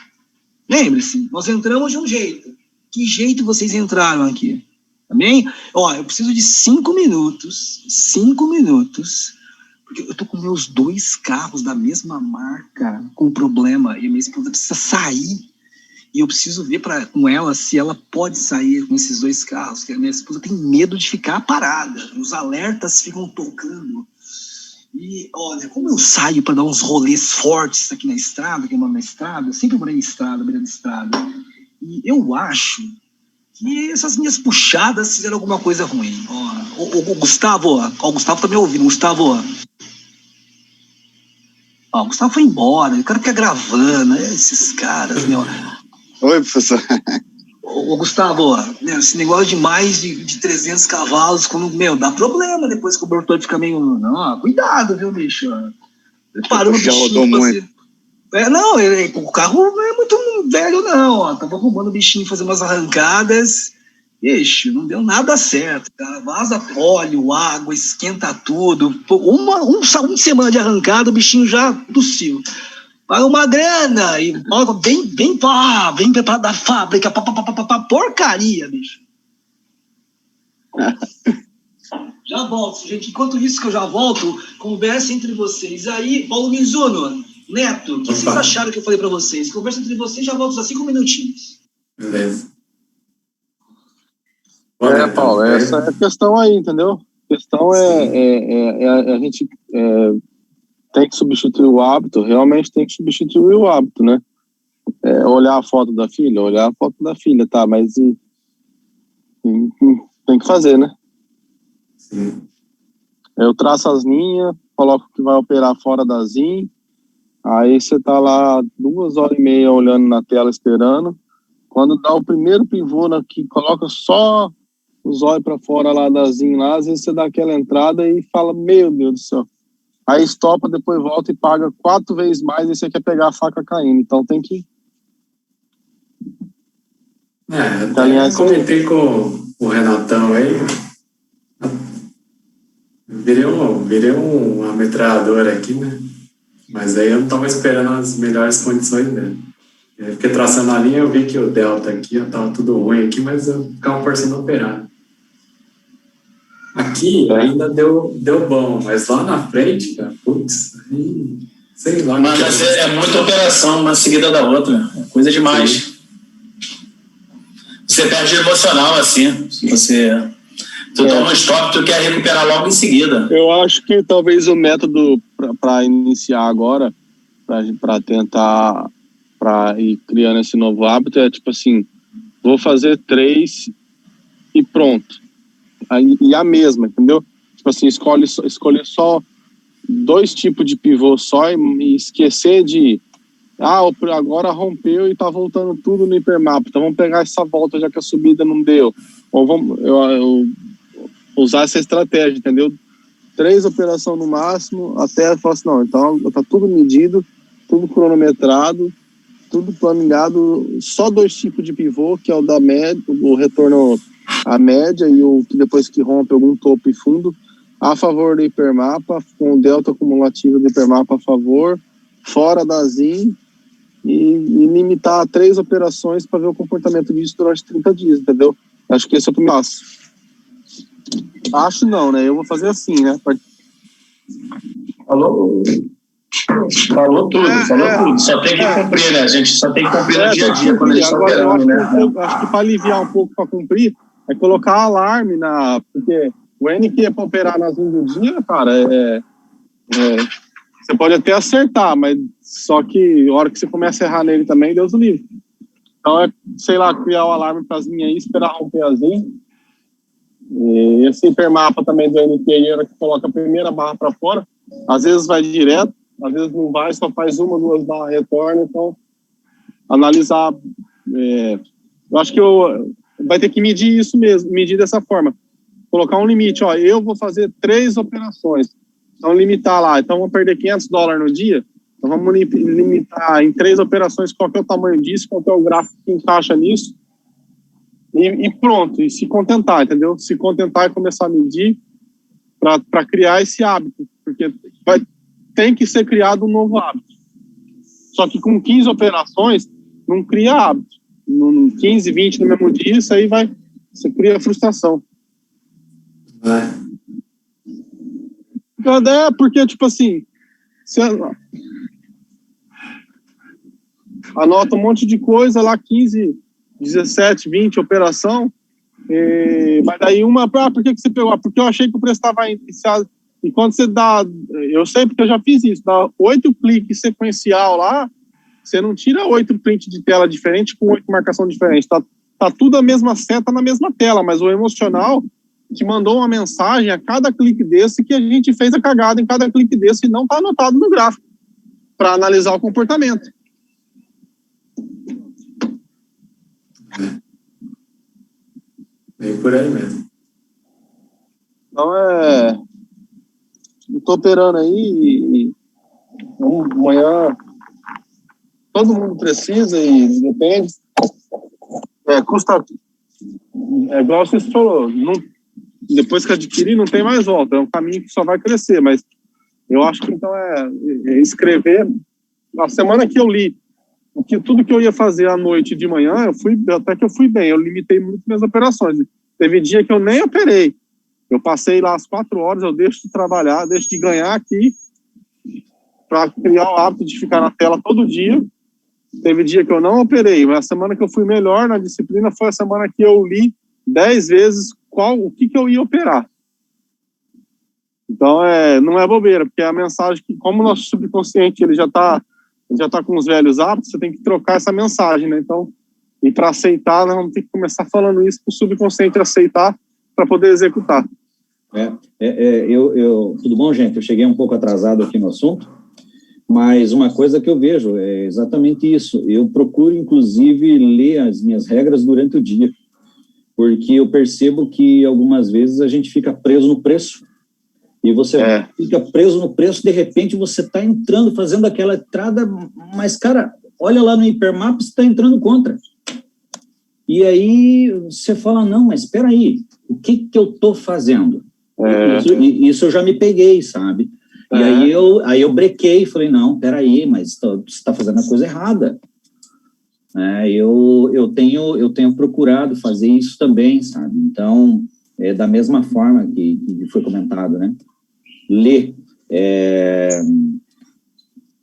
Lembre-se, nós entramos de um jeito. Que jeito vocês entraram aqui? Amém? Eu preciso de 5 minutos, porque eu tô com meus 2 carros da mesma marca com problema e a minha esposa precisa sair. E eu preciso ver com ela se ela pode sair com esses 2 carros, que a minha esposa tem medo de ficar parada. Os alertas ficam tocando. E, olha, como eu saio para dar uns rolês fortes aqui na estrada, que eu moro na estrada, eu sempre morei em estrada, beira de estrada. E eu acho que essas minhas puxadas fizeram alguma coisa ruim. Ó, o Gustavo, o Gustavo tá me ouvindo, Gustavo. Ó, o Gustavo foi embora, o cara fica gravando, esses caras, meu. Oi, professor. Ô Gustavo, meu, esse negócio de mais de 300 cavalos, quando, dá problema depois que o motor fica meio... Não, cuidado, viu, bicho? Parando o bichinho pra fazer... Não, o carro não é muito velho, não. Ó. Tava arrumando o bichinho fazer umas arrancadas. Bicho, não deu nada certo, cara. Vaza óleo, água, esquenta tudo. Uma semana de arrancada, o bichinho já tossiu. Paga uma grana e vem pra da fábrica, porcaria, bicho. Já volto, gente. Enquanto isso que eu já volto, conversa entre vocês. Aí, Paulo Mizuno, Neto, o que vocês acharam que eu falei pra vocês? Conversa entre vocês, já volto só 5 minutinhos. Beleza. Paulo, essa é a questão aí, entendeu? A questão a gente tem que substituir o hábito, realmente tem que substituir o hábito, né? Olhar a foto da filha, tá, mas tem que fazer, né? Sim. Eu traço as linhas, coloco que vai operar fora da ZIN, aí você tá lá 2h30 olhando na tela, esperando. Quando dá o primeiro pivô que coloca só os olhos para fora lá da ZIN lá, às vezes você dá aquela entrada e fala, meu Deus do céu. Aí estopa, depois volta e paga 4 vezes mais e você quer pegar a faca caindo. Então tem que... Até comentei com o Renatão aí. Virei uma metralhadora aqui, né? Mas aí eu não estava esperando as melhores condições dele. Porque traçando a linha eu vi que o delta aqui, tava tudo ruim aqui, mas eu ficava parecendo operado. Aqui ainda deu bom, mas lá na frente, cara, putz, aí, sei lá. Mas é muita operação, uma seguida da outra, é coisa demais. Sim. Você perde emocional, assim, se você... Tu toma um stop, tu quer recuperar logo em seguida. Eu acho que talvez o método para iniciar agora, para tentar, para ir criando esse novo hábito, é tipo assim, vou fazer 3 e pronto. E a mesma, entendeu? Tipo assim, escolher só 2 tipos de pivô só e esquecer de agora rompeu e tá voltando tudo no hipermapa, então vamos pegar essa volta já que a subida não deu, ou vamos usar essa estratégia, entendeu? 3 operações no máximo, até falar assim, não, então tá tudo medido, tudo cronometrado, tudo planilhado, só 2 tipos de pivô, que é o da média, o retorno à média e o que depois que rompe algum topo e fundo, a favor do hipermapa, com o delta acumulativo do hipermapa a favor, fora da ZIN, e limitar a 3 operações para ver o comportamento disso durante 30 dias, entendeu? Acho que esse é o primeiro passo. Acho não, né? Eu vou fazer assim, né? Falou tudo. Só tem que cumprir, né? A gente só tem que cumprir no dia a dia quando a gente está operando, né? Acho que para aliviar um pouco, para cumprir, é colocar alarme porque o NQ para operar nas 1 do dia, cara, você pode até acertar, mas só que a hora que você começa a errar nele também, Deus o livre. Então sei lá, criar o alarme para as minhas aí, esperar romper a ZIN. E esse hipermapa também do NQ, que coloca a primeira barra para fora, às vezes vai direto, às vezes não vai, só faz 1 ou 2 barras, retorna. Então, analisar. Eu acho que vai ter que medir isso mesmo, medir dessa forma. Colocar um limite, eu vou fazer 3 operações. Então, limitar lá. Então, vamos perder $500 no dia. Então, vamos limitar em 3 operações qual que é o tamanho disso, qual que é o gráfico que encaixa nisso. E pronto, e se contentar, entendeu? Se contentar e começar a medir para criar esse hábito, porque tem que ser criado um novo hábito. Só que com 15 operações, não cria hábito. 15, 20 no mesmo dia, isso aí você cria frustração. Porque, tipo assim, anota um monte de coisa lá, 15, 17, 20 operação, mas daí por que você pegou? Porque eu achei que o preço estava iniciado, e quando você dá, eu sei porque eu já fiz isso, dá 8 cliques sequencial lá, você não tira 8 prints de tela diferente com 8 marcação diferente, tá tudo a mesma seta na mesma tela, mas o emocional te mandou uma mensagem a cada clique desse que a gente fez a cagada em cada clique desse e não está anotado no gráfico, para analisar o comportamento. Bem por aí mesmo. Então eu tô operando aí e amanhã todo mundo precisa e depende. Custa, igual você falou, depois que adquirir não tem mais volta, é um caminho que só vai crescer, mas eu acho que então escrever. Na semana que eu li tudo que eu ia fazer à noite e de manhã, até que eu fui bem, eu limitei muito minhas operações. Teve dia que eu nem operei, eu passei lá as 4 horas, eu deixo de trabalhar, deixo de ganhar aqui para criar o hábito de ficar na tela todo dia. Teve dia que eu não operei, mas a semana que eu fui melhor na disciplina foi a semana que eu li 10 vezes o que eu ia operar. Então, não é bobeira, porque é a mensagem que, como o nosso subconsciente ele já tá com os velhos hábitos, você tem que trocar essa mensagem, né? Então, e para aceitar, nós vamos ter que começar falando isso para o subconsciente aceitar para poder executar. Tudo bom, gente? Eu cheguei um pouco atrasado aqui no assunto, mas uma coisa que eu vejo é exatamente isso. Eu procuro, inclusive, ler as minhas regras durante o dia, porque eu percebo que algumas vezes a gente fica preso no preço, e você fica preso no preço, de repente você está entrando, fazendo aquela entrada, mas, cara, olha lá no Hipermap, você está entrando contra. E aí você fala, não, mas espera aí, o que eu estou fazendo? Isso eu já me peguei, sabe? E aí eu brequei, falei, não, peraí, mas você está fazendo a coisa errada. Eu tenho procurado fazer isso também, sabe? Então, da mesma forma que foi comentado, né? Ler.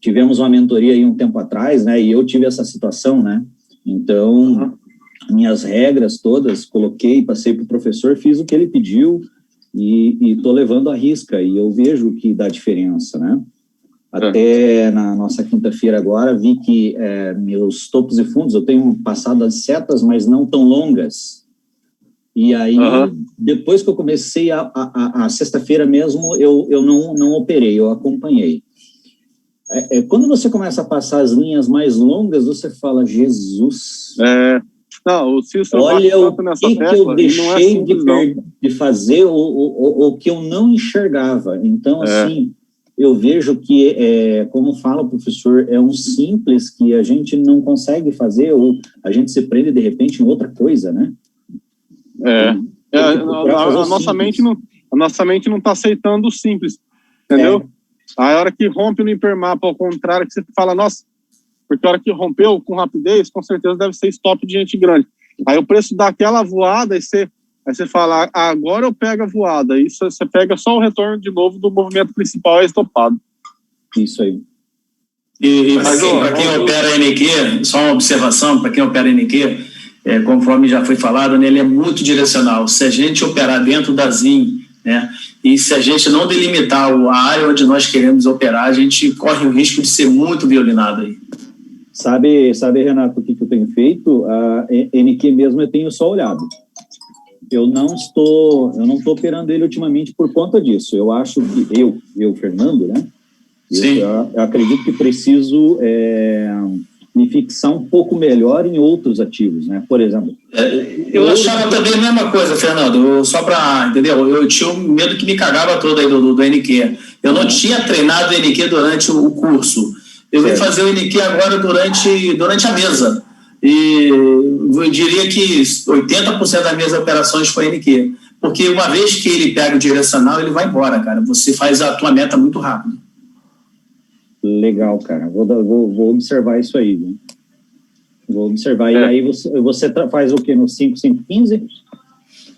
Tivemos uma mentoria aí um tempo atrás, né? E eu tive essa situação, né? Então, minhas regras todas, coloquei, passei para o professor, fiz o que ele pediu, e estou levando à risca, e eu vejo que dá diferença, né? Até na nossa quinta-feira agora, vi que meus topos e fundos, eu tenho passado as setas, mas não tão longas. E aí, depois que eu comecei a sexta-feira mesmo, eu não operei, eu acompanhei. Quando você começa a passar as linhas mais longas, você fala, Jesus... Não, o Cícero olha o que eu deixei de fazer o que eu não enxergava. Então, assim, eu vejo que, como fala o professor, é um simples que a gente não consegue fazer, ou a gente se prende, de repente, em outra coisa, né? A nossa mente não está aceitando o simples, entendeu? A hora que rompe no hipermapa, ao contrário, que você fala, nossa, porque a hora que rompeu com rapidez, com certeza deve ser stop de gente grande. Aí o preço dá aquela voada, aí você fala, agora eu pego a voada, aí você pega só o retorno de novo do movimento principal estopado. Isso aí. E para quem opera NQ, só uma observação, para quem opera NQ, conforme já foi falado, né, ele é muito direcional. Se a gente operar dentro da ZIN, né, e se a gente não delimitar a área onde nós queremos operar, a gente corre o risco de ser muito violinado aí. Sabe, Renato, o que eu tenho feito? A NQ mesmo eu tenho só olhado. Eu não estou operando ele ultimamente por conta disso. Eu acho que eu Fernando, né? Eu acredito que preciso me fixar um pouco melhor em outros ativos, né? Por exemplo... eu achava também a mesma coisa, Fernando. Só para... Entendeu? Eu tinha um medo que me cagava todo aí do NQ. Eu não tinha treinado o NQ durante o curso. Eu vim fazer o NQ agora durante a mesa. E eu diria que 80% das minhas operações foi NQ. Porque uma vez que ele pega o direcional, ele vai embora, cara. Você faz a tua meta muito rápido. Legal, cara. Vou observar isso aí. Viu? Vou observar. E aí você faz o quê? No 5515?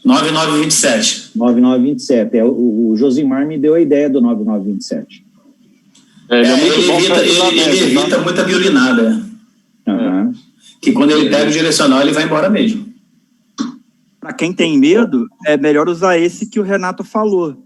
9927. 9927. O Josimar me deu a ideia do 9927. Ele evita muita violinada. Aham. Que quando ele pega o direcional, ele vai embora mesmo. Para quem tem medo, é melhor usar esse que o Renato falou.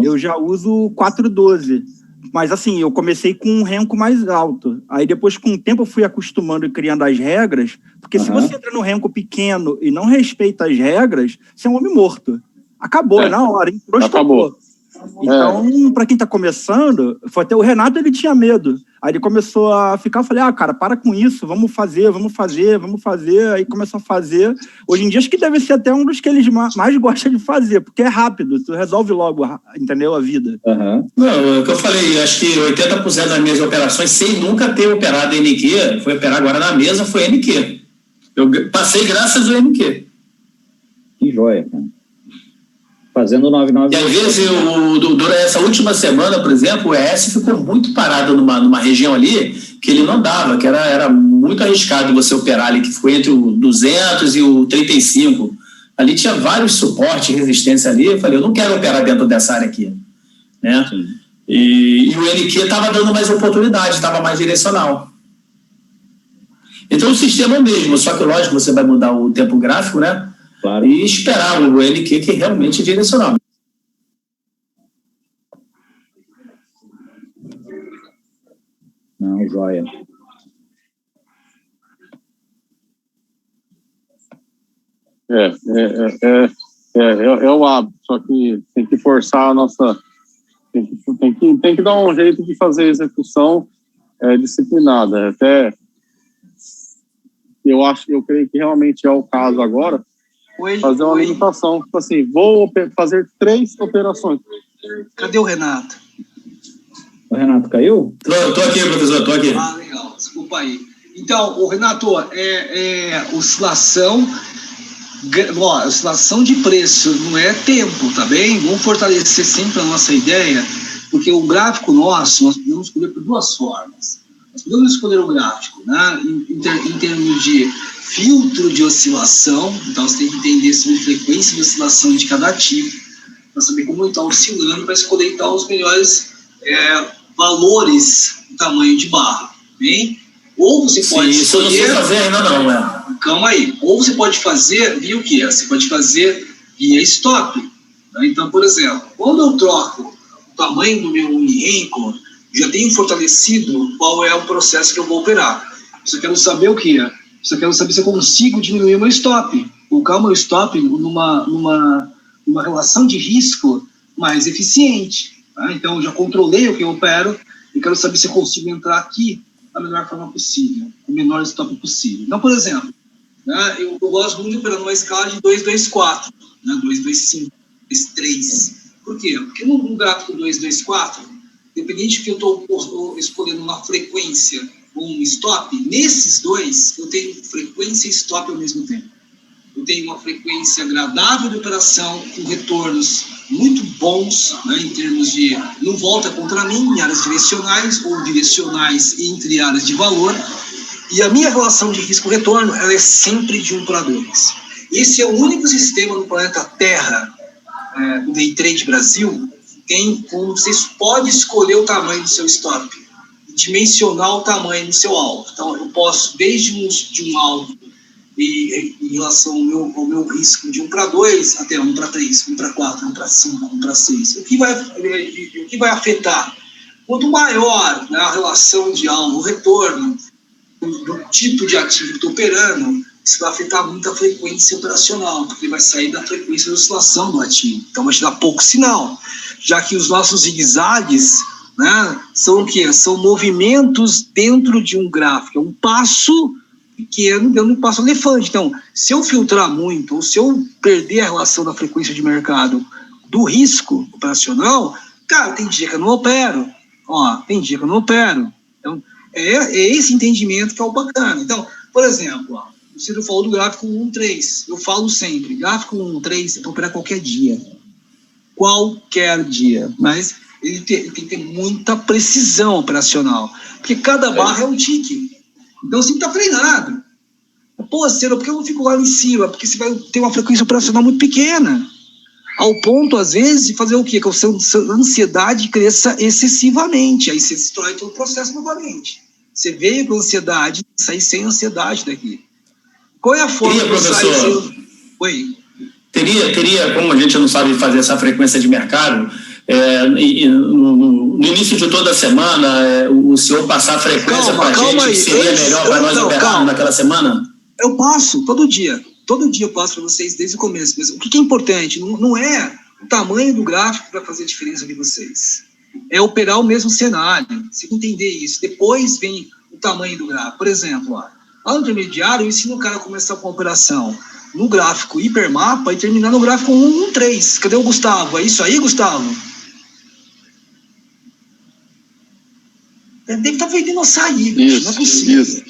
Eu já uso o 412. Mas assim, eu comecei com um renco mais alto. Aí depois, com o tempo, eu fui acostumando e criando as regras. Porque se você entra no renco pequeno e não respeita as regras, você é um homem morto. Acabou, na hora. Entrou, Acabou. Então, para quem tá começando, foi até o Renato, ele tinha medo. Aí ele começou a ficar, eu falei, cara, para com isso, vamos fazer. Aí começou a fazer. Hoje em dia, acho que deve ser até um dos que eles mais gostam de fazer, porque é rápido, tu resolve logo, entendeu, a vida. Não, é o que eu falei, acho que 80% das minhas operações, sem nunca ter operado NQ, foi operar agora na mesa, foi NQ. Eu passei graças ao NQ. Que joia, cara. Fazendo 99. E às vezes, durante essa última semana, por exemplo, o ES ficou muito parado numa região ali que ele não dava, que era muito arriscado você operar ali, que foi entre o 200 e o 35. Ali tinha vários suportes e resistência ali. Eu falei, eu não quero operar dentro dessa área aqui. Né? E o NQ estava dando mais oportunidade, estava mais direcional. Então o sistema é o mesmo, só que lógico, você vai mudar o tempo gráfico, né? Claro. E esperar o NQ que realmente é direcional. Não, joia. É o hábito, só que tem que forçar a nossa... Tem que dar um jeito de fazer a execução disciplinada. Até eu creio que realmente é o caso agora, fazer uma limitação, tipo assim, vou fazer 3 operações. Cadê o Renato? O Renato caiu? Tô aqui, professor, tô aqui. Ah, legal, desculpa aí. Então, o Renato, oscilação de preço, não é tempo, tá bem? Vamos fortalecer sempre a nossa ideia, porque o gráfico nosso, nós podemos escolher por 2 formas. Nós podemos escolher o gráfico, né, em termos de filtro de oscilação, então você tem que entender sobre frequência de oscilação de cada ativo, para saber como está oscilando, para escolher então, os melhores valores do tamanho de barra, bem? Ou você pode escolher... Isso eu não sei fazer ainda não, né? Calma aí. Ou você pode fazer via o quê? Você pode fazer via stop. Né? Então, por exemplo, quando eu troco o tamanho do meu Unirenco, já tenho fortalecido qual é o processo que eu vou operar. Só quero saber o quê? Só quero saber se eu consigo diminuir o meu stop. Colocar o meu stop numa relação de risco mais eficiente. Tá? Então, eu já controlei o que eu opero e quero saber se eu consigo entrar aqui da melhor forma possível, com o menor stop possível. Então, por exemplo, né, eu gosto muito de operar numa escala de 224, né, 225, 23. Por quê? Porque no gráfico 224, independente de que eu estou escolhendo uma frequência ou um stop, nesses dois eu tenho frequência e stop ao mesmo tempo. Eu tenho uma frequência agradável de operação, com retornos muito bons, né, em termos de não volta contra mim em áreas direcionais ou direcionais entre áreas de valor. E a minha relação de risco-retorno ela é sempre de 1:2. Esse é o único sistema no planeta Terra, do Day Trade Brasil, onde vocês podem escolher o tamanho do seu stop, dimensionar o tamanho do seu alvo. Então, eu posso, desde um alvo em relação ao meu risco de 1:2 até 1:3, 1:4, 1:5, 1:6. O que vai afetar? Quanto maior, né, a relação de alvo-retorno, do tipo de ativo que estou operando, isso vai afetar muito a frequência operacional, porque ele vai sair da frequência de oscilação do ativo. Então vai te dar pouco sinal, já que os nossos zigue-zagues, né, são o quê? São movimentos dentro de um gráfico, é um passo pequeno dentro de um passo elefante. Então, se eu filtrar muito, ou se eu perder a relação da frequência de mercado do risco operacional, cara, tem dia que eu não opero. Tem dia que eu não opero. Então, é esse entendimento que é o bacana. Então, por exemplo, o Ciro falou do gráfico 1-3. Eu falo sempre, gráfico 1-3 é para operar qualquer dia. Qualquer dia. Mas ele tem que ter muita precisão operacional. Porque cada barra é um tique. Então você tem que estar treinado. Pô, Ciro, por que eu não fico lá em cima? Porque você vai ter uma frequência operacional muito pequena. Ao ponto, às vezes, de fazer o quê? Que a sua ansiedade cresça excessivamente. Aí você destrói todo o processo novamente. Você veio com ansiedade, sai sem ansiedade daqui. Qual é a forma de sair sem... Oi. Teria, como a gente não sabe fazer essa frequência de mercado, no início de toda a semana, o senhor passar a frequência para a gente, que seria melhor para nós operarmos naquela semana? Eu passo, todo dia eu passo para vocês desde o começo. Mas o que é importante não é o tamanho do gráfico que vai fazer a diferença de vocês. É operar o mesmo cenário, você entender isso. Depois vem o tamanho do gráfico. Por exemplo, lá no intermediário, eu ensino o cara a começar com a operação no gráfico hipermapa e terminar no gráfico 113. Cadê o Gustavo? É isso aí, Gustavo? Deve estar vendendo açaí, não é possível. Isso.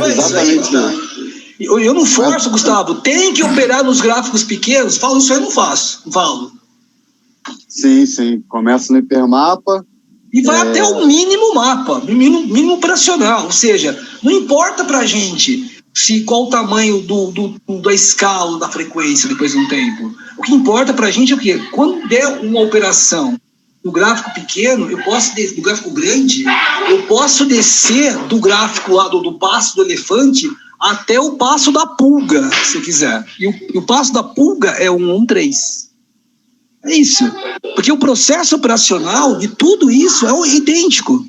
Exatamente isso. Eu não forço, Gustavo. Tem que operar nos gráficos pequenos. Falo, isso aí eu não faço. Não falo. Sim. Começa no hipermapa. E vai até o mínimo mapa, mínimo operacional. Ou seja, não importa pra gente qual o tamanho da escala, da frequência depois de um tempo. O que importa pra gente é o quê? Quando der uma operação no gráfico pequeno, do gráfico grande, eu posso descer do gráfico lá do passo do elefante até o passo da pulga, se quiser. E o passo da pulga é 113. É isso. Porque o processo operacional de tudo isso é idêntico.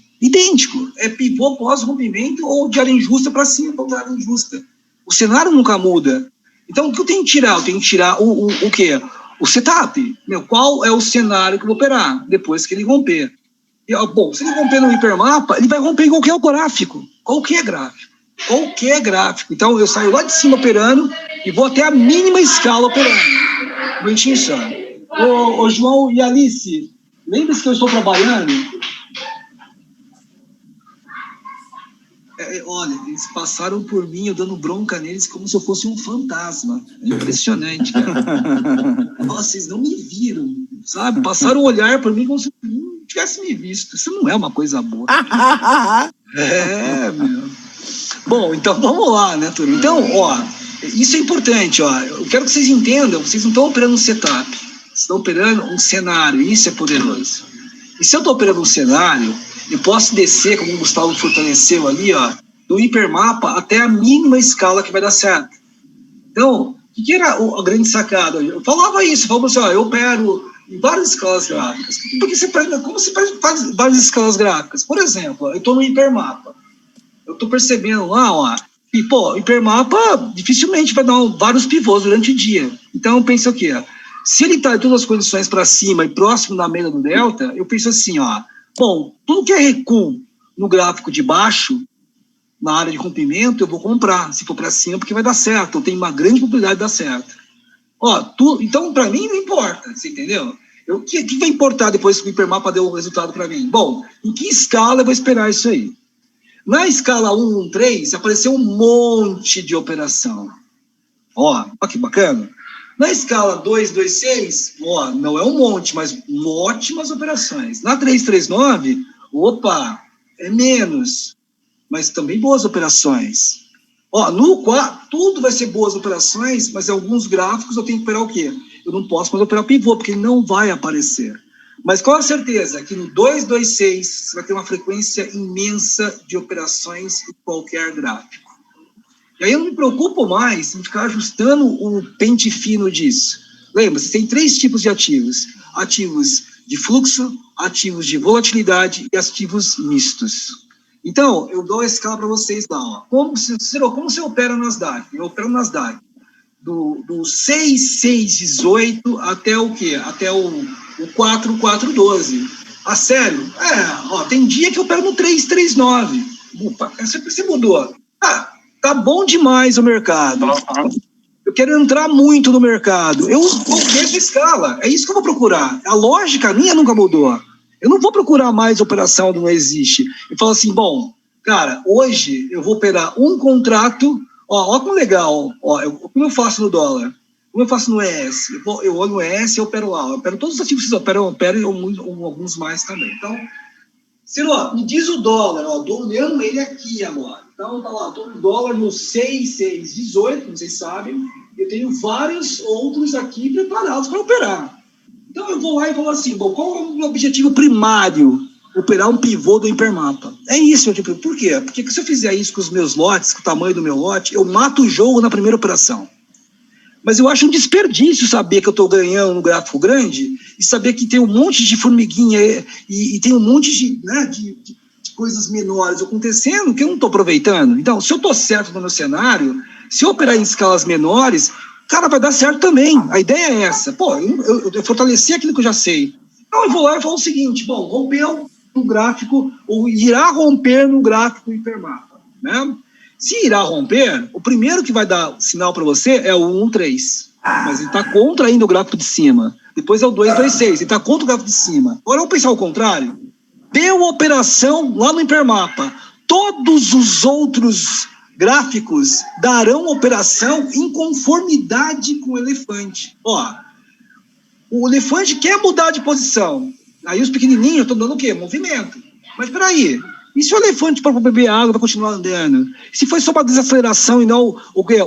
É pivô pós-rompimento ou de área injusta para cima, ou de área injusta. O cenário nunca muda. Então, o que eu tenho que tirar? Eu tenho que tirar o quê? O setup. Qual é o cenário que eu vou operar depois que ele romper? Bom, se ele romper no hipermapa, ele vai romper em qualquer gráfico. Qualquer gráfico. Então, eu saio lá de cima operando e vou até a mínima escala operando. Bonitinho só. Ô, João e Alice, lembre-se que eu estou trabalhando. Olha, eles passaram por mim, eu dando bronca neles como se eu fosse um fantasma. É impressionante, cara. Nossa, vocês não me viram, sabe? Passaram o olhar por mim como se eu não tivesse me visto. Isso não é uma coisa boa. Meu. Bom, então vamos lá, né, turma? Então, isso é importante, Eu quero que vocês entendam, vocês não estão operando um setup, vocês estão operando um cenário, isso é poderoso. E se eu estou operando um cenário, eu posso descer, como o Gustavo fortaleceu ali, do hipermapa até a mínima escala que vai dar certo. Então, o que era a grande sacada? Eu falava assim, eu opero em várias escalas gráficas. Como você faz várias escalas gráficas? Por exemplo, eu estou no hipermapa. Eu estou percebendo lá, e, hipermapa dificilmente vai dar vários pivôs durante o dia. Então, eu penso o quê? Se ele está em todas as condições para cima e próximo da média do delta, eu penso assim, bom, tudo que é recuo no gráfico de baixo, na área de rompimento, eu vou comprar, se for para cima, porque vai dar certo, eu tenho uma grande probabilidade de dar certo. Então, para mim, não importa, você entendeu? O que vai importar depois que o hipermapa deu o resultado para mim? Bom, em que escala eu vou esperar isso aí? Na escala 113, apareceu um monte de operação. Olha que bacana. Na escala 226, não é um monte, mas ótimas operações. Na 339, é menos, mas também boas operações. No 4, tudo vai ser boas operações, mas em alguns gráficos eu tenho que operar o quê? Eu não posso mais operar pivô, porque ele não vai aparecer. Mas com a certeza que no 226 você vai ter uma frequência imensa de operações em qualquer gráfico. E aí eu não me preocupo mais em ficar ajustando o pente fino disso. Lembra, você tem 3 tipos de ativos. Ativos de fluxo, ativos de volatilidade e ativos mistos. Então, eu dou a escala para vocês lá. Como você opera no Nasdaq? Eu opero no Nasdaq. Do 6,618 até o quê? Até o 4,412. Sério? Tem dia que eu opero no 3,39. Você mudou. Tá bom demais o mercado. Eu quero entrar muito no mercado. Eu vou ver essa escala. É isso que eu vou procurar. A lógica minha nunca mudou. Eu não vou procurar mais operação onde não existe. Eu falo assim, bom, cara, hoje eu vou operar um contrato. Ó como legal. Como eu faço no dólar? Como eu faço no ES? Eu olho no ES e opero lá. Eu opero todos os ativos que vocês operam, alguns mais também. Então, Ciro, me diz o dólar. Estou olhando ele aqui agora. Então, tá lá, estou no dólar no 6,618, como vocês sabem. Eu tenho vários outros aqui preparados para operar. Então, eu vou lá e falo assim, bom, qual é o meu objetivo primário operar um pivô do hipermapa. É isso, tipo, por quê? Porque se eu fizer isso com os meus lotes, com o tamanho do meu lote, eu mato o jogo na primeira operação. Mas eu acho um desperdício saber que eu estou ganhando um gráfico grande e saber que tem um monte de formiguinha e tem um monte de coisas menores acontecendo que eu não estou aproveitando. Então, se eu estou certo no meu cenário, se eu operar em escalas menores, cara, vai dar certo também. A ideia é essa. Pô, eu fortaleci aquilo que eu já sei. Então, eu vou lá e falo o seguinte, bom, rompeu no gráfico, ou irá romper no gráfico hipermapa, né? Se irá romper, o primeiro que vai dar sinal para você é o 113, mas ele está contra ainda o gráfico de cima. Depois é o 226, ele está contra o gráfico de cima. Agora vamos pensar o contrário. Deu operação lá no hipermapa. Todos os outros gráficos darão operação em conformidade com o elefante. Ó, o elefante quer mudar de posição. Aí os pequenininhos estão dando o quê? Movimento. Mas peraí, e se o elefante para beber água vai continuar andando? Se foi só uma desaceleração e não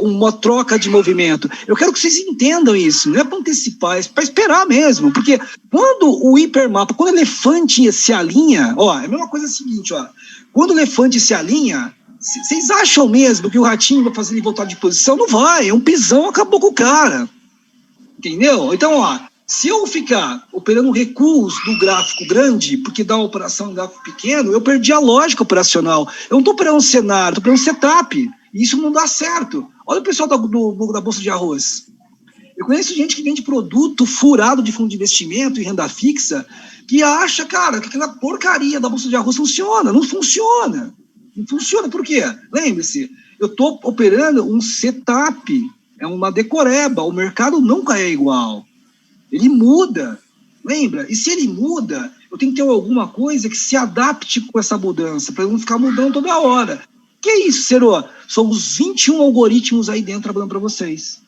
uma troca de movimento? Eu quero que vocês entendam isso. Não é para antecipar, é para esperar mesmo. Porque quando o hipermapa, quando o elefante se alinha, ó, é a mesma coisa seguinte, ó. Quando o elefante se alinha, vocês acham mesmo que o ratinho vai fazer ele voltar de posição? Não vai, é um pisão, acabou com o cara. Entendeu? Então, ó, se eu ficar operando recuos do gráfico grande, porque dá uma operação no gráfico pequeno, eu perdi a lógica operacional. Eu não estou operando um cenário, estou operando um setup. E isso não dá certo. Olha o pessoal da Bolsa de Arroz. Eu conheço gente que vende produto furado de fundo de investimento e renda fixa, que acha, cara, que aquela porcaria da Bolsa de Arroz funciona. Não funciona. Não funciona. Por quê? Lembre-se, eu estou operando um setup. É uma decoreba. O mercado nunca é igual. Ele muda, lembra? E se ele muda, eu tenho que ter alguma coisa que se adapte com essa mudança, para não ficar mudando toda hora. Que é isso, Cero? São os 21 algoritmos aí dentro trabalhando para vocês.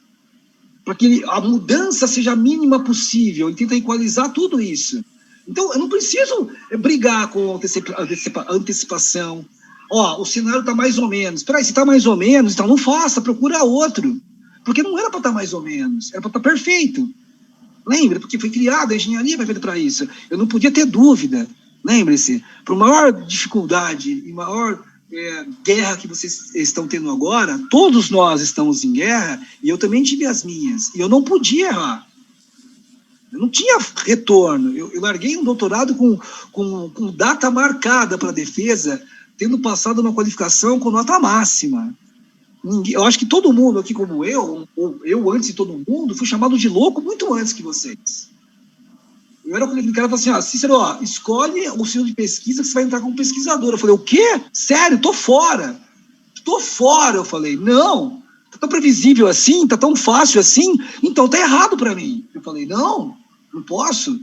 Para que a mudança seja a mínima possível, ele tenta equalizar tudo isso. Então, eu não preciso brigar com antecipação. Ó, o cenário está mais ou menos. Peraí, se está mais ou menos, então não faça, procura outro. Porque não era para estar mais ou menos, era para estar perfeito. Lembra? Porque foi criada, a engenharia foi feita para isso. Eu não podia ter dúvida. Lembre-se, por maior dificuldade e maior guerra que vocês estão tendo agora, todos nós estamos em guerra, e eu também tive as minhas. E eu não podia errar. Eu não tinha retorno. Eu larguei um doutorado com data marcada para a defesa, tendo passado uma qualificação com nota máxima. Eu acho que todo mundo aqui, como eu, ou eu antes de todo mundo, fui chamado de louco muito antes que vocês. Eu era aquele cara que falava assim, Cícero, ó, escolhe o centro de pesquisa que você vai entrar como pesquisador. Eu falei, o quê? Sério? Tô fora. Eu falei, não, tá tão previsível assim, tá tão fácil assim, então tá errado para mim. Eu falei, não posso.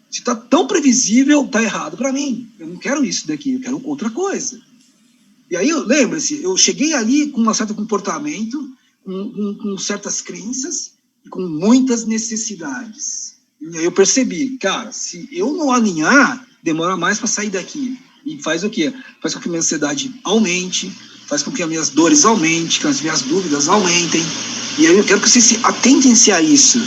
Se tá tão previsível, tá errado para mim. Eu não quero isso daqui, eu quero outra coisa. E aí, lembra-se, eu cheguei ali com um certo comportamento, com certas crenças e com muitas necessidades. E aí eu percebi, cara, se eu não alinhar, demora mais para sair daqui. E faz o quê? Faz com que a minha ansiedade aumente, faz com que as minhas dores aumentem, que as minhas dúvidas aumentem. E aí eu quero que vocês se atentem-se a isso.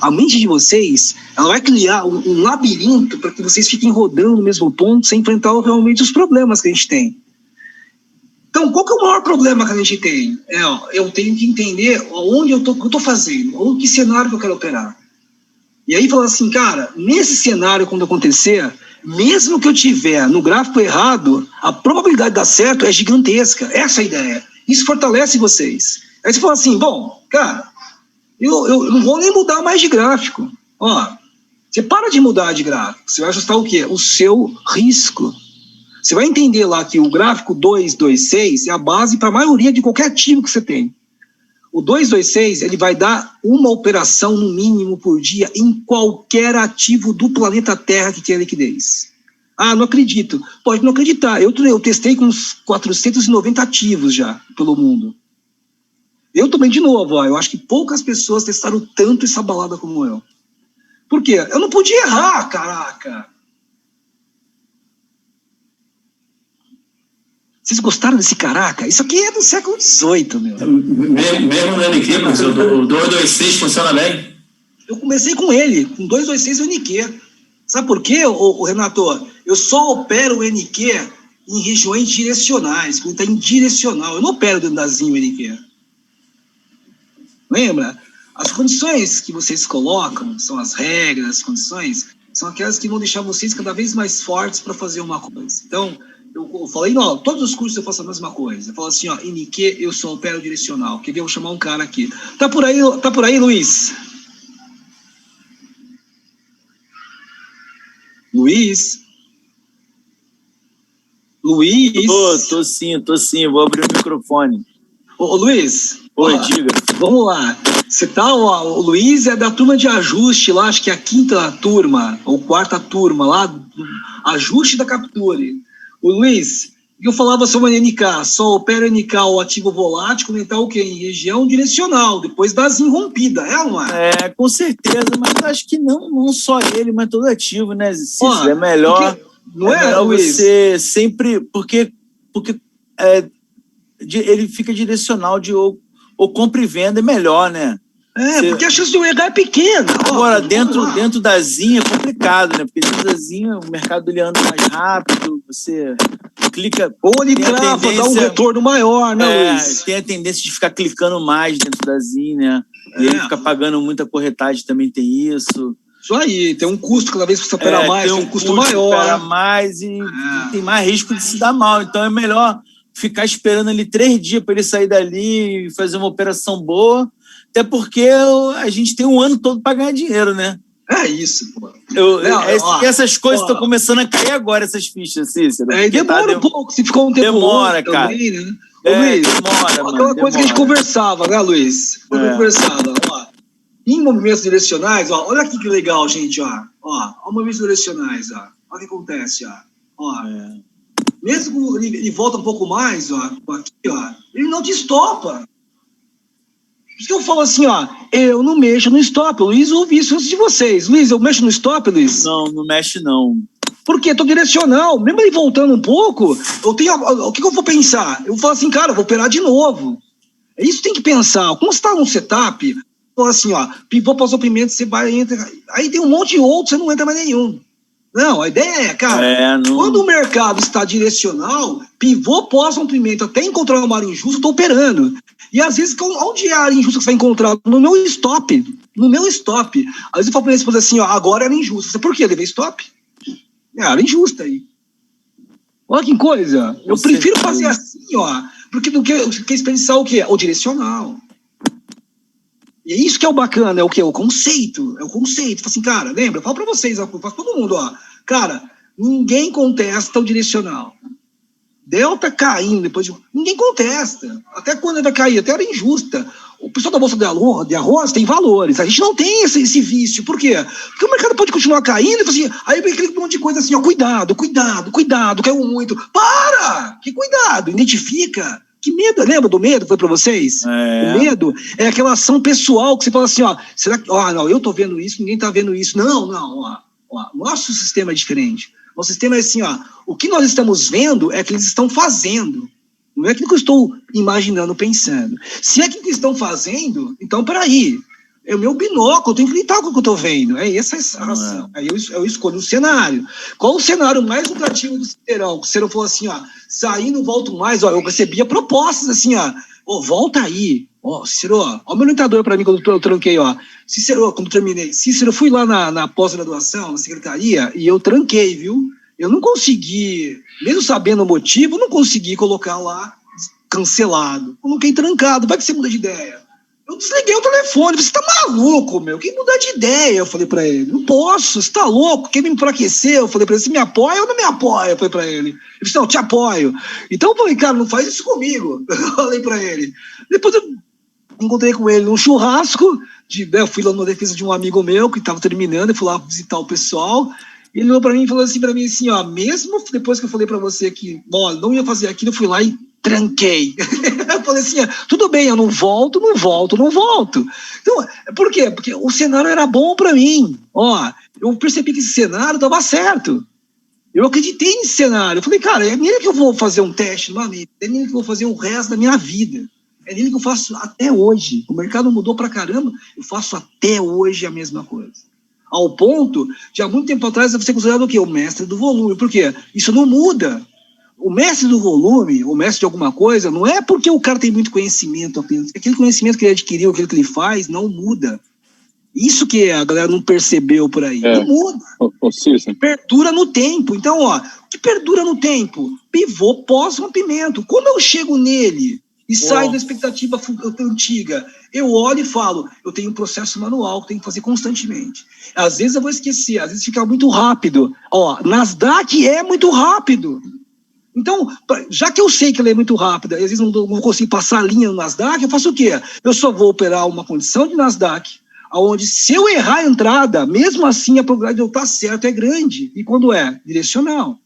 A mente de vocês, ela vai criar um labirinto para que vocês fiquem rodando no mesmo ponto sem enfrentar realmente os problemas que a gente tem. Então, qual que é o maior problema que a gente tem? Eu tenho que entender onde eu estou fazendo, ou que cenário que eu quero operar. E aí falar assim, cara, nesse cenário, quando acontecer, mesmo que eu tiver no gráfico errado, a probabilidade de dar certo é gigantesca. Essa é a ideia. Isso fortalece vocês. Aí você fala assim, bom, cara, eu não vou nem mudar mais de gráfico. Ó, você para de mudar de gráfico, você vai ajustar o quê? O seu risco. Você vai entender lá que o gráfico 226 é a base para a maioria de qualquer ativo que você tem. O 226, ele vai dar uma operação no mínimo por dia em qualquer ativo do planeta Terra que tenha liquidez. Ah, não acredito. Pode não acreditar. Eu testei com uns 490 ativos já pelo mundo. Eu também, de novo, eu acho que poucas pessoas testaram tanto essa balada como eu. Por quê? Eu não podia errar, caraca. Vocês gostaram desse caraca? Isso aqui é do século XVIII, meu. Mesmo no NQ, professor, o 226 funciona bem? Eu comecei com ele, com 226 o NQ. Sabe por quê, Renato? eu só opero o NQ em regiões direcionais, quando está em direcional. Eu não opero dentro da ZIN o NQ. Lembra? As condições que vocês colocam, são as regras, as condições, são aquelas que vão deixar vocês cada vez mais fortes para fazer uma coisa. Então, eu falei, não, todos os cursos eu faço a mesma coisa. Eu falo assim, ó, NQ, eu só opero direcional. Quer ver? Eu vou chamar um cara aqui. Tá por aí, Luiz? Luiz? Tô sim, vou abrir o microfone. Ô Luiz. Oi, diga. Vamos lá. Você tá, ó, o Luiz é da turma de ajuste lá, acho que é a 5ª turma, ou 4ª turma lá, ajuste da Capture. O Luiz, eu falava sobre o NK, só opera NK, o ativo volátil, quando está o quê? Em região direcional, depois das irrompidas, é uma? É, com certeza, mas eu acho que não só ele, mas todo ativo, né, Cícero? É melhor... Porque, não é, melhor Luiz? Você sempre... Porque ele fica direcional de ou compra e venda é melhor, né? Porque a chance de eu errar é pequena. Agora, dentro da ZIN é complicado, né? Porque dentro da ZIN o mercado ele anda mais rápido, você clica... Ou ele trava, dá um retorno maior, né, Luiz? Tem a tendência de ficar clicando mais dentro da ZIN, né? E ele fica pagando muita corretagem, também tem isso. Isso aí, tem um custo cada vez que você opera mais, tem um custo maior. Opera mais e tem mais risco de se dar mal. Então é melhor ficar esperando ali 3 dias para ele sair dali e fazer uma operação boa, até porque a gente tem um ano todo para ganhar dinheiro, né? É isso, pô. Essas coisas estão começando a cair agora, essas fichas, Cícero. Demora um pouco, se ficou um tempo demora, cara. Também, né? Luiz, demora, aquela coisa que a gente conversava, né, Luiz? Conversava, ó. Em movimentos direcionais, ó, olha aqui que legal, gente, ó. Ó, movimentos direcionais, ó. Olha o que acontece, ó. Mesmo que ele volta um pouco mais, ó, aqui, ó, ele não te estopa. Por isso que eu falo assim, ó, eu não mexo no stop. O Luiz ouvi isso antes de vocês. Luiz, eu mexo no stop, Luiz? Não mexe não. Por quê? Tô direcional. Mesmo ele voltando um pouco, eu tenho, o que eu vou pensar? Eu falo assim, cara, eu vou operar de novo. É isso que tem que pensar. Como você tá no setup, fala assim, ó, pivô pós-oprimento, você vai, entra. Aí tem um monte de outros, você não entra mais nenhum. Não, a ideia é, cara, quando o mercado está direcional, pivô pós-rompimento, até encontrar uma área injusta, eu estou operando. E às vezes, onde é a área injusta que você vai encontrar? No meu stop. Às vezes eu falo para minha esposa assim, ó, agora era injusta. Por quê? Eu levei stop. É área injusta aí. Olha que coisa. Eu prefiro fazer assim, ó, porque do que desperdiçar o quê? O direcional. E é isso que é o bacana, é o quê? O conceito. É o conceito. Fala assim, cara, lembra? Fala pra vocês, ó, pra todo mundo, ó. Cara, ninguém contesta o direcional. Delta caindo depois de... Ninguém contesta. Até quando ele vai cair? Até era injusta. O pessoal da Bolsa de Arroz tem valores. A gente não tem esse vício. Por quê? Porque o mercado pode continuar caindo. Assim, aí vem aquele monte de coisa assim, ó. Cuidado, caiu muito. Para! Que cuidado? Identifica. Que medo, lembra do medo que foi para vocês? O medo é aquela ação pessoal que você fala assim, ó, será que, não, eu tô vendo isso, ninguém tá vendo isso. Não, ó, nosso sistema é diferente. Nosso sistema é assim, ó, o que nós estamos vendo é que eles estão fazendo. Não é aquilo que eu estou imaginando, pensando. Se é aquilo que estão fazendo, então, peraí, é o meu binóculo, eu tenho que acreditar com o que eu estou vendo. É essa a ação. Aí eu escolho o cenário. Qual o cenário mais lucrativo do Cicerão? O Cicerão falou assim, ó, sair não volto mais, ó, eu recebia propostas assim, ó, volta aí. Ó, Cícero, ó, o meu orientador para mim quando eu tranquei, ó. Cícero, quando terminei. Cícero, eu fui lá na pós-graduação, na secretaria, e eu tranquei, viu? Eu não consegui, mesmo sabendo o motivo, eu não consegui colocar lá cancelado. Coloquei trancado, vai que você muda de ideia. Eu desliguei o telefone, você tá maluco, meu, quem mudar de ideia? Eu falei pra ele, não posso, você tá louco, quem me enfraqueceu? Eu falei pra ele, você me apoia ou não me apoia? Eu falei pra ele, ele disse, não, eu te apoio. Então eu falei, cara, não faz isso comigo. Eu falei pra ele. Depois eu encontrei com ele num churrasco, eu fui lá numa defesa de um amigo meu que tava terminando, eu fui lá visitar o pessoal, e ele olhou pra mim e falou assim pra mim, assim, ó, mesmo depois que eu falei pra você que, olha, não ia fazer aquilo, eu fui lá e tranquei. Eu falei assim, tudo bem, eu não volto. Então, por quê? Porque o cenário era bom para mim. Ó, eu percebi que esse cenário dava certo. Eu acreditei nesse cenário. Eu falei, cara, é nele que eu vou fazer um teste numa vida. É nele que eu vou fazer o resto da minha vida. É nele que eu faço até hoje. O mercado mudou pra caramba, eu faço até hoje a mesma coisa. ao ponto de, há muito tempo atrás, você considerado o quê? O mestre do volume. Por quê? Isso não muda. O mestre do volume, o mestre de alguma coisa, não é porque o cara tem muito conhecimento apenas. Aquele conhecimento que ele adquiriu, aquilo que ele faz, não muda. Isso que a galera não percebeu por aí. Não muda. Perdura no tempo. Então, ó, o que perdura no tempo? Pivô pós-rompimento. Como eu chego nele e saio da expectativa antiga? Eu olho e falo, eu tenho um processo manual que tenho que fazer constantemente. Às vezes eu vou esquecer, às vezes fica muito rápido. Ó, Nasdaq é muito rápido. Então, já que eu sei que ela é muito rápida, às vezes não consigo passar a linha no Nasdaq, eu faço o quê? Eu só vou operar uma condição de Nasdaq, onde se eu errar a entrada, mesmo assim a probabilidade de eu estar certo é grande. E quando é? Direcional.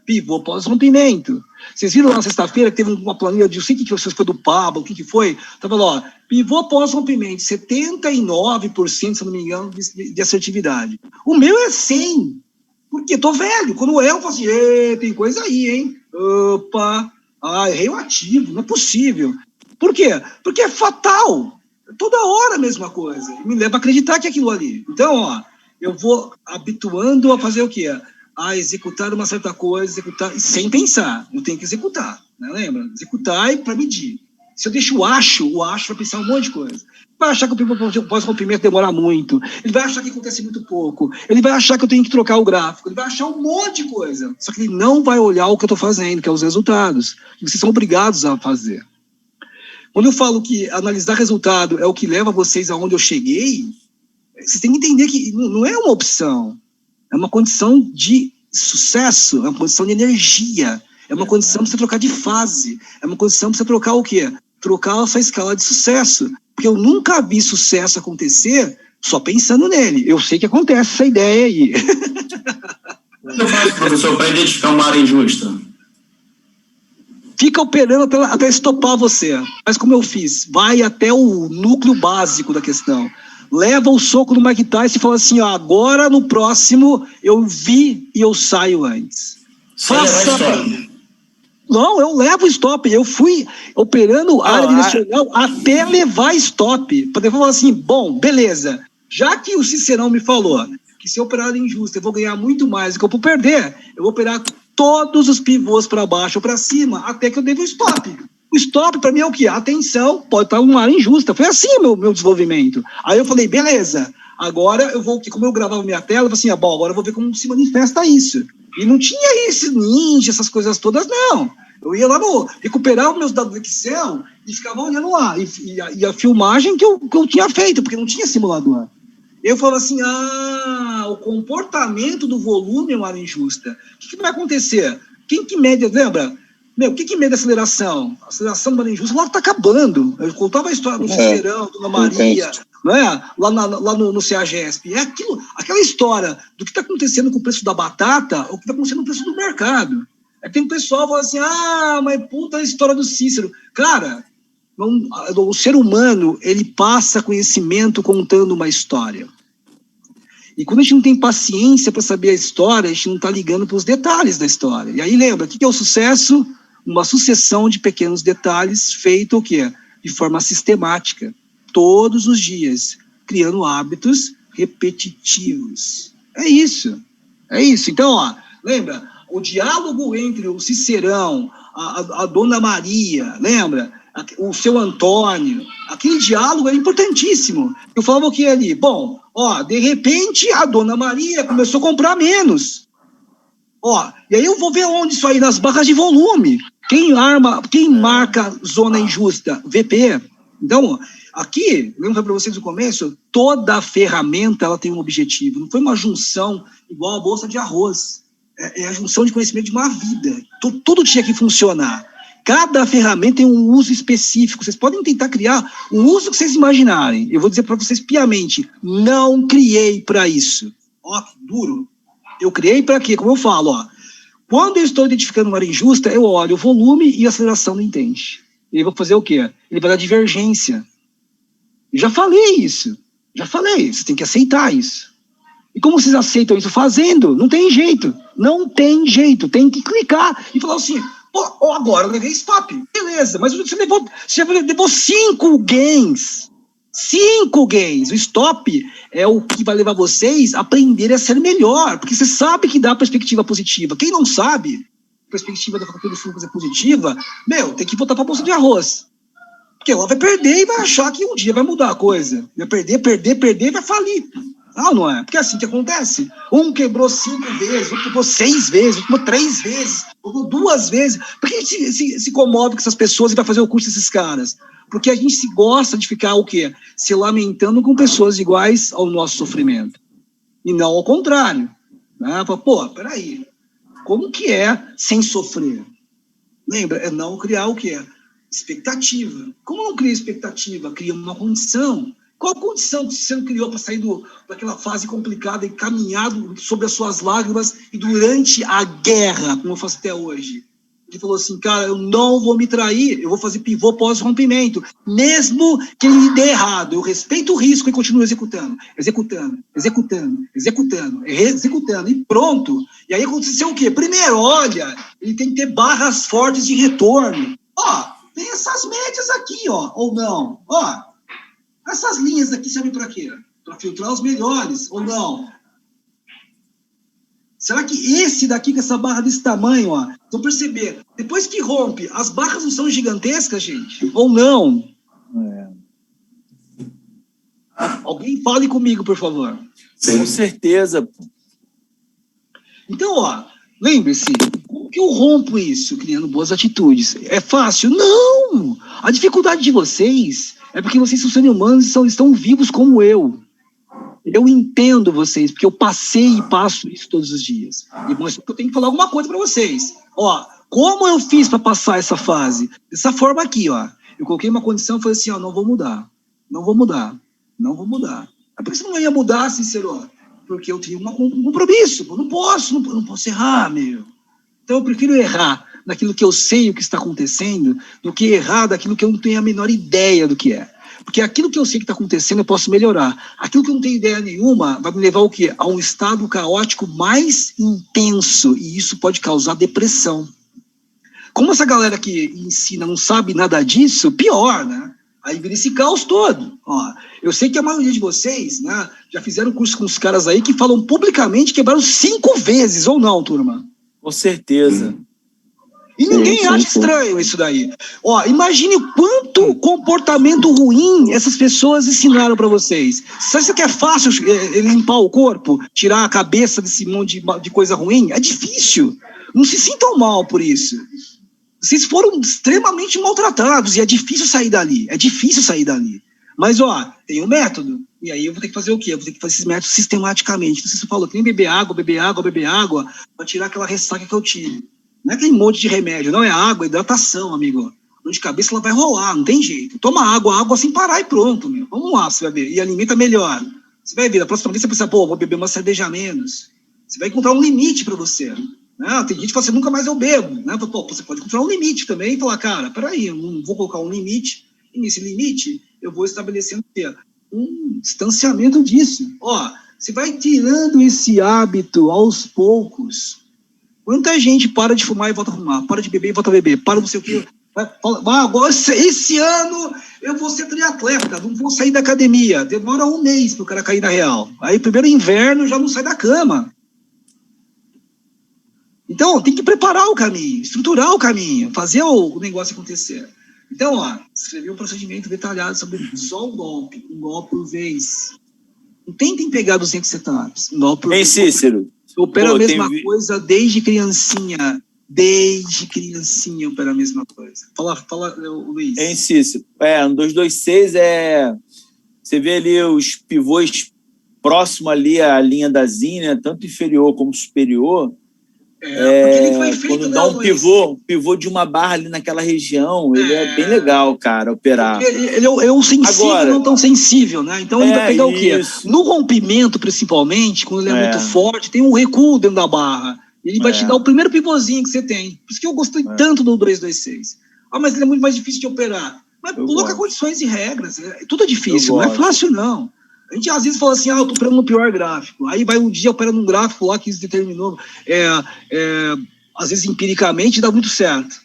Pivô pós-rompimento. Vocês viram lá na sexta-feira que teve uma planilha de, não sei o que vocês foi do Pablo, o que foi? Estava lá, ó, pivô pós-rompimento, 79%, se não me engano, de assertividade. O meu é 100%. Porque tô velho. Quando eu falo assim, tem coisa aí, hein? Opa, errei o ativo, não é possível. Por quê? Porque é fatal. Toda hora a mesma coisa. Me leva a acreditar que é aquilo ali. Então, ó, eu vou habituando a fazer o quê? A executar uma certa coisa, executar sem pensar. Eu tenho que executar, né? Lembra? Executar e para medir. Se eu deixo o acho vai pensar um monte de coisa. Vai achar que o pós-rompimento demora muito. Ele vai achar que acontece muito pouco. Ele vai achar que eu tenho que trocar o gráfico. Ele vai achar um monte de coisa. Só que ele não vai olhar o que eu estou fazendo, que é os resultados. Que vocês são obrigados a fazer. Quando eu falo que analisar resultado é o que leva vocês aonde eu cheguei, vocês têm que entender que não é uma opção. É uma condição de sucesso, é uma condição de energia, é uma condição para você trocar de fase, é uma condição para você trocar o quê? Trocar a sua escala de sucesso. Porque eu nunca vi sucesso acontecer só pensando nele. Eu sei que acontece essa ideia aí. Como eu faço, professor, para identificar uma área injusta? Fica operando até estopar você. Mas como eu fiz, vai até o núcleo básico da questão. Leva o soco no Mike Tyson e fala assim, ó, agora no próximo eu vi e eu saio antes. Não, eu levo stop. Eu fui operando área direcional até levar stop. Para depois falar assim, bom, beleza. Já que o Cicerão me falou que se eu operar área injusta eu vou ganhar muito mais do que eu vou perder, eu vou operar todos os pivôs para baixo ou para cima até que eu dei o stop. O stop para mim é o quê? Atenção, pode estar uma área injusta. Foi assim o meu desenvolvimento. Aí eu falei, beleza. Agora eu vou, como eu gravava minha tela, eu falei assim, bom, agora eu vou ver como se manifesta isso. E não tinha esse ninja, essas coisas todas, não. Eu ia lá recuperar os meus dados do Excel e ficava olhando lá. E a filmagem que eu tinha feito, porque não tinha simulador. Eu falava assim, o comportamento do volume é uma área injusta. O que vai acontecer? Quem que mede, lembra? O que mede a aceleração? A aceleração do área injusta lá está acabando. Eu contava a história do Cicerão, Dona Maria, não é? Lá no CEAGESP. É aquela história do que está acontecendo com o preço da batata ou o que está acontecendo com o preço do mercado. É que tem um pessoal que fala assim, mas puta a história do Cícero. Cara, o ser humano, ele passa conhecimento contando uma história. E quando a gente não tem paciência para saber a história, a gente não está ligando para os detalhes da história. E aí lembra, o que é o sucesso? Uma sucessão de pequenos detalhes feito o quê? De forma sistemática, todos os dias, criando hábitos repetitivos. É isso. Então, ó, lembra? O diálogo entre o Cicerão, a Dona Maria, lembra? O seu Antônio, aquele diálogo é importantíssimo. Eu falava o que ali? Bom, de repente a Dona Maria começou a comprar menos. E aí eu vou ver onde isso aí, nas barras de volume. Quem marca zona injusta? VP. Então, aqui, lembra para vocês no começo, toda ferramenta ela tem um objetivo. Não foi uma junção igual a bolsa de arroz. É a junção de conhecimento de uma vida. Tudo tinha que funcionar. Cada ferramenta tem um uso específico. Vocês podem tentar criar o uso que vocês imaginarem. Eu vou dizer para vocês piamente, não criei para isso. Que duro. Eu criei para quê? Como eu falo, quando eu estou identificando uma área injusta, eu olho o volume e a aceleração do intente. E eu vou fazer o quê? Ele vai dar divergência. Eu já falei isso. Vocês têm que aceitar isso. E como vocês aceitam isso? Fazendo. Não tem jeito. Tem que clicar e falar assim, agora eu levei stop. Beleza, mas você levou 5 gains. 5 gains. O stop é o que vai levar vocês a aprender a ser melhor, porque você sabe que dá perspectiva positiva. Quem não sabe, a perspectiva da faculdade de Lucas é positiva, tem que voltar para a bolsa de arroz. Porque ela vai perder e vai achar que um dia vai mudar a coisa. Vai perder e vai falir. Não é? Porque é assim que acontece. Um quebrou 5 vezes, outro quebrou 6 vezes, outro quebrou 3 vezes, outro 2 vezes. Por que a gente se comove com essas pessoas e vai fazer o curso desses caras? Porque a gente se gosta de ficar o quê? Se lamentando com pessoas iguais ao nosso sofrimento. E não ao contrário. Né? Peraí. Como que é sem sofrer? Lembra? É não criar o quê? Expectativa. Como não cria expectativa? Cria uma condição. Qual a condição que você não criou para sair daquela fase complicada e caminhado sobre as suas lágrimas e durante a guerra, como eu faço até hoje? Ele falou assim, cara, eu não vou me trair, eu vou fazer pivô pós-rompimento, mesmo que ele dê errado. Eu respeito o risco e continuo executando, e pronto. E aí aconteceu o quê? Primeiro, olha, ele tem que ter barras fortes de retorno. Tem essas médias aqui, ou não. Essas linhas aqui servem para quê? Para filtrar os melhores, ou não? Será que esse daqui, com essa barra desse tamanho, então perceber, depois que rompe, as barras não são gigantescas, gente? Ou não? Alguém fale comigo, por favor. Com certeza. Então, lembre-se, como que eu rompo isso? Criando boas atitudes. É fácil? Não! A dificuldade de vocês é porque vocês são seres humanos e estão vivos como eu. Eu entendo vocês, porque eu passei e passo isso todos os dias. E mas eu tenho que falar alguma coisa para vocês. Como eu fiz para passar essa fase? Dessa forma aqui, Eu coloquei uma condição e falei assim, não vou mudar. É por isso que não ia mudar, sincero. Porque eu tinha um compromisso. Eu não posso errar, meu. Então eu prefiro errar naquilo que eu sei o que está acontecendo do que errar daquilo que eu não tenho a menor ideia do que é. Porque aquilo que eu sei que está acontecendo eu posso melhorar. Aquilo que eu não tenho ideia nenhuma vai me levar ao quê? A um estado caótico mais intenso. E isso pode causar depressão. Como essa galera que ensina não sabe nada disso, pior, né? Aí vira esse caos todo. Eu sei que a maioria de vocês, né, já fizeram curso com os caras aí que falam publicamente que quebraram 5 vezes, ou não, turma? Com certeza. E ninguém acha estranho isso daí. Imagine quanto comportamento ruim essas pessoas ensinaram para vocês. Você acha que é fácil limpar o corpo, tirar a cabeça desse monte de coisa ruim? É difícil. Não se sintam mal por isso. Vocês foram extremamente maltratados e é difícil sair dali. Mas, tem um método. E aí eu vou ter que fazer o quê? Eu vou ter que fazer esses métodos sistematicamente. Você falou que nem beber água, para tirar aquela ressaca que eu tive. Não é aquele monte de remédio, não, é água, hidratação, amigo. Dor de cabeça ela vai rolar, não tem jeito. Toma água sem parar e pronto, meu. Vamos lá, você vai ver. E alimenta melhor. Você vai ver, a próxima vez você pensa, vou beber uma cerveja a menos. Você vai encontrar um limite para você. Né? Tem gente que fala assim, nunca mais eu bebo. Né? Você pode encontrar um limite também e falar, cara, peraí, eu não vou colocar um limite. E nesse limite, eu vou estabelecendo um distanciamento disso. Você vai tirando esse hábito aos poucos. Quanta gente para de fumar e volta a fumar, para de beber e volta a beber, para não sei o quê. Agora, esse ano eu vou ser triatleta, não vou sair da academia. Demora 1 mês para o cara cair na real. Aí, primeiro inverno, já não sai da cama. Então, tem que preparar o caminho, estruturar o caminho, fazer o negócio acontecer. Então, escrevi um procedimento detalhado sobre só um golpe por vez. Não tentem pegar 200 setups. Um golpe por vez. Cícero? Opera a mesma coisa desde criancinha. Opera a mesma coisa. Fala, Luiz. Cícero? No 226 você vê ali os pivôs próximo ali à linha da zinha, tanto inferior como superior. Porque ele foi feito, quando dá um pivô de uma barra ali naquela região, ele é bem legal, cara, operar. Ele é um sensível, agora, não tão sensível, né? Então ele vai pegar o quê? No rompimento, principalmente, quando ele é muito forte, tem um recuo dentro da barra. Ele vai te dar o primeiro pivôzinho que você tem. Por isso que eu gostei tanto do 226. Mas ele é muito mais difícil de operar. Mas coloca condições e regras. Tudo é difícil, não é fácil, não. A gente às vezes fala assim, eu tô operando no pior gráfico. Aí vai um dia operando um gráfico lá que isso determinou, às vezes empiricamente, dá muito certo.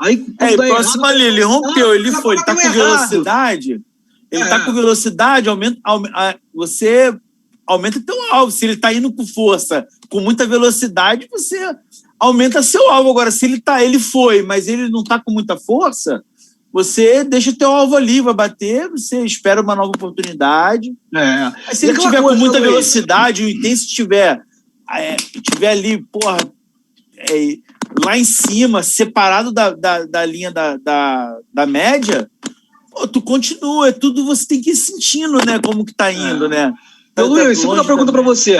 Aí, próximo ali, ele rompeu, ele tá com velocidade, Ele está com velocidade, você aumenta teu alvo. Se ele está indo com força, com muita velocidade, você aumenta seu alvo. Agora, se ele foi, mas ele não está com muita força, você deixa o teu alvo ali, vai bater, você espera uma nova oportunidade. Mas se ele tiver com muita velocidade, o intenso tiver ali, porra, lá em cima, separado da linha da média, pô, tu continua, tudo você tem que ir sentindo, né, como que tá indo, né? Então, Luiz, eu vou dar uma pergunta para você.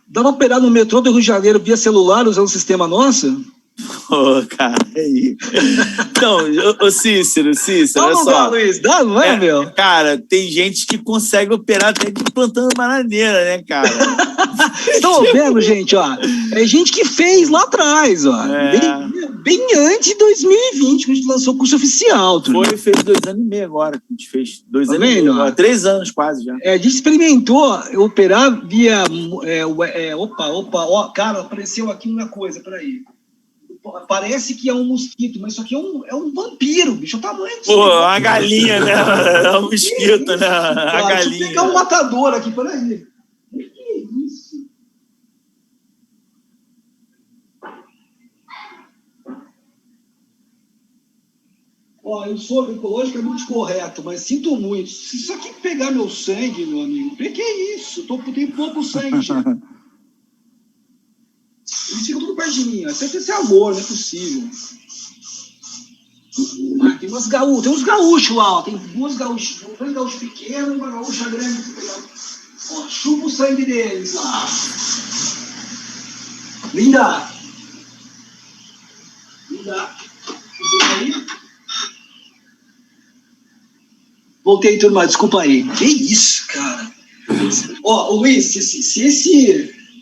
Dá uma operada no metrô do Rio de Janeiro via celular usando o sistema nosso? Cara, aí. Então, ô Cícero, olha só. Dá, Luiz, dá, não é, meu? Cara, tem gente que consegue operar até de plantando bananeira, né, cara? Estão vendo, gente, ó? É gente que fez lá atrás, ó. Bem antes de 2020, que a gente lançou o curso oficial. Fez 2 anos e meio agora, que a gente fez 2 anos e meio agora, 3 anos quase já. A gente experimentou operar via... cara, apareceu aqui uma coisa, peraí. Parece que é um mosquito, mas isso aqui é um vampiro, bicho. É o tamanho disso. Pô, uma galinha, né? É um mosquito, né? A galinha. Deixa eu pegar um matador aqui, peraí. O que é isso? Ó, eu sou ecologicamente correto, mas sinto muito. Se isso aqui pegar meu sangue, meu amigo, o que é isso? Tenho pouco sangue, gente. Eles ficam tudo perto de mim. Isso aqui é amor, não é possível. Tem uns gaúchos lá, ó. Tem 2 gaúchos. 2 gaúchos pequenos e uma gaúcha grande. Ó, chupa o sangue deles lá. Linda. Aí. Voltei, turma. Desculpa aí. Que isso, cara? Ó, Luiz,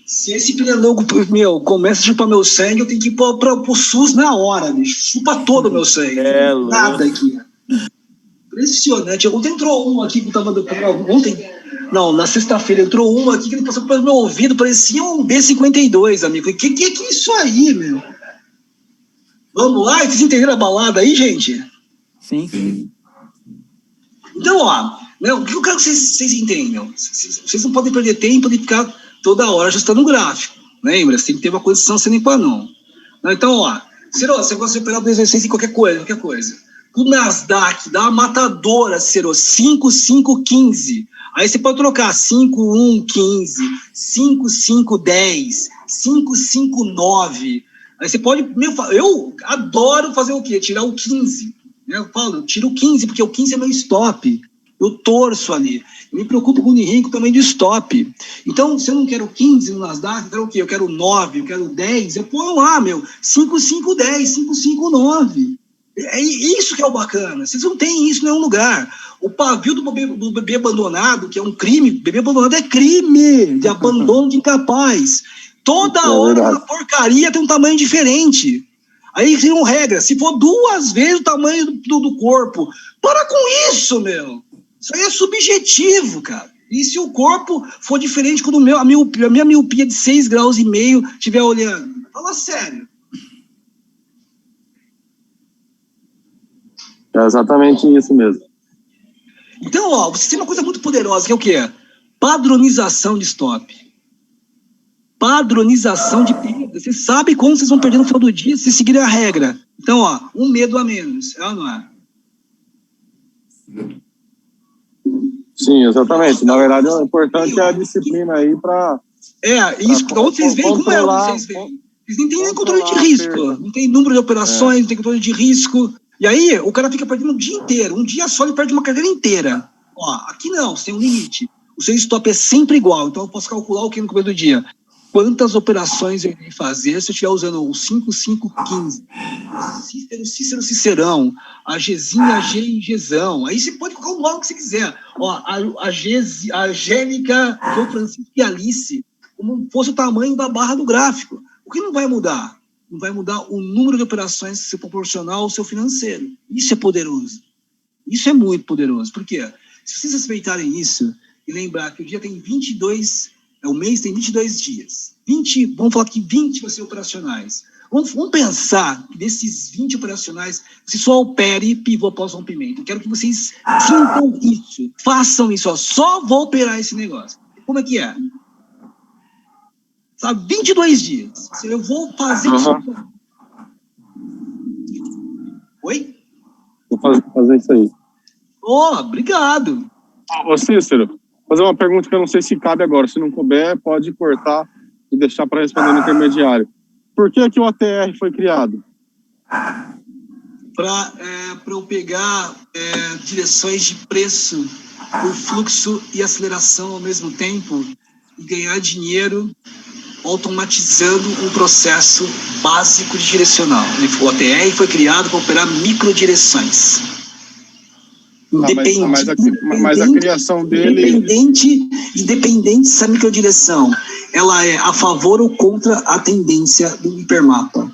se esse pernilongo, começa a chupar meu sangue, eu tenho que ir pro SUS na hora, bicho. Chupa todo o meu sangue. Nada aqui. Impressionante. Ontem entrou um aqui que tava... Não, na sexta-feira entrou um aqui que ele passou pelo meu ouvido, parecia um B-52, amigo. O que é isso aí, meu? Vamos lá? Vocês entenderam a balada aí, gente? Sim. Então, ó, né, o que eu quero que vocês entendam? Vocês não podem perder tempo de ficar toda hora ajustando o gráfico. Lembra? Você tem que ter uma condição sine qua non. Então, ó, Ciro, você gosta de operar o 16 em qualquer coisa. O Nasdaq dá uma matadora, Ciro, 5515. Aí você pode trocar 5115, 5510, 559. Aí você pode... Eu adoro fazer o quê? Tirar o 15. Eu falo, eu tiro o 15, porque o 15 é meu stop. Eu torço ali. Eu me preocupo com o Nirinco também de stop. Então, se eu não quero 15 no Nasdaq, eu quero o quê? Eu quero 9, eu quero 10, eu ponho lá, 5510, 559. É isso que é o bacana. Vocês não têm isso em nenhum lugar. O pavio do bebê abandonado, que é um crime, bebê abandonado é crime de abandono de incapaz. Toda hora uma porcaria tem um tamanho diferente. Aí tem regra, se for 2 vezes o tamanho do corpo, para com isso, meu. Isso aí é subjetivo, cara. E se o corpo for diferente quando a minha miopia de 6,5 graus estiver olhando? Fala sério. É exatamente isso mesmo. Então, ó, você tem uma coisa muito poderosa, que é o quê? Padronização de stop. Padronização de perda. Você sabe como vocês vão perder no final do dia se seguirem a regra. Então, ó, um medo a menos. É ou não é? Sim, exatamente. Na verdade, o importante é a disciplina aí para... isso, para onde vocês veem, como é onde vocês veem? Vocês nem têm nem controle de risco. Não tem número de operações, não tem controle de risco. E aí, o cara fica perdendo o dia inteiro. Um dia só ele perde uma carteira inteira. Ó, aqui não, você tem um limite. O seu stop é sempre igual. Então, eu posso calcular o que no começo do dia. Quantas operações eu irei fazer se eu estiver usando o 5515, Cícero Cicerão, a Gzinha, a G e Gzão. Aí você pode colocar o nome que você quiser. Ó, a Angélica, o Francisco e a Alice, como fosse o tamanho da barra do gráfico. O que não vai mudar? Não vai mudar o número de operações que você proporcionar ao seu financeiro. Isso é poderoso. Isso é muito poderoso. Por quê? Se vocês respeitarem isso e lembrar que o dia tem 22... O mês tem 22 dias. 20, vamos falar que 20 vão ser operacionais. Vamos pensar que desses 20 operacionais, você só opere pivô pós-rompimento. Eu quero que vocês sintam isso, façam isso. Ó. Só vou operar esse negócio. Como é que é? Sabe, 22 dias. Eu vou fazer isso. Oi? Vou fazer isso aí. Obrigado. Ô, Cícero, vou fazer uma pergunta que eu não sei se cabe agora. Se não couber, pode cortar e deixar para responder no intermediário. Por que o ATR foi criado? Para eu pegar direções de preço por fluxo e aceleração ao mesmo tempo e ganhar dinheiro automatizando um processo básico de direcional. O ATR foi criado para operar microdireções. Mas a criação dele... Independente se a microdireção ela é a favor ou contra a tendência do hipermapa.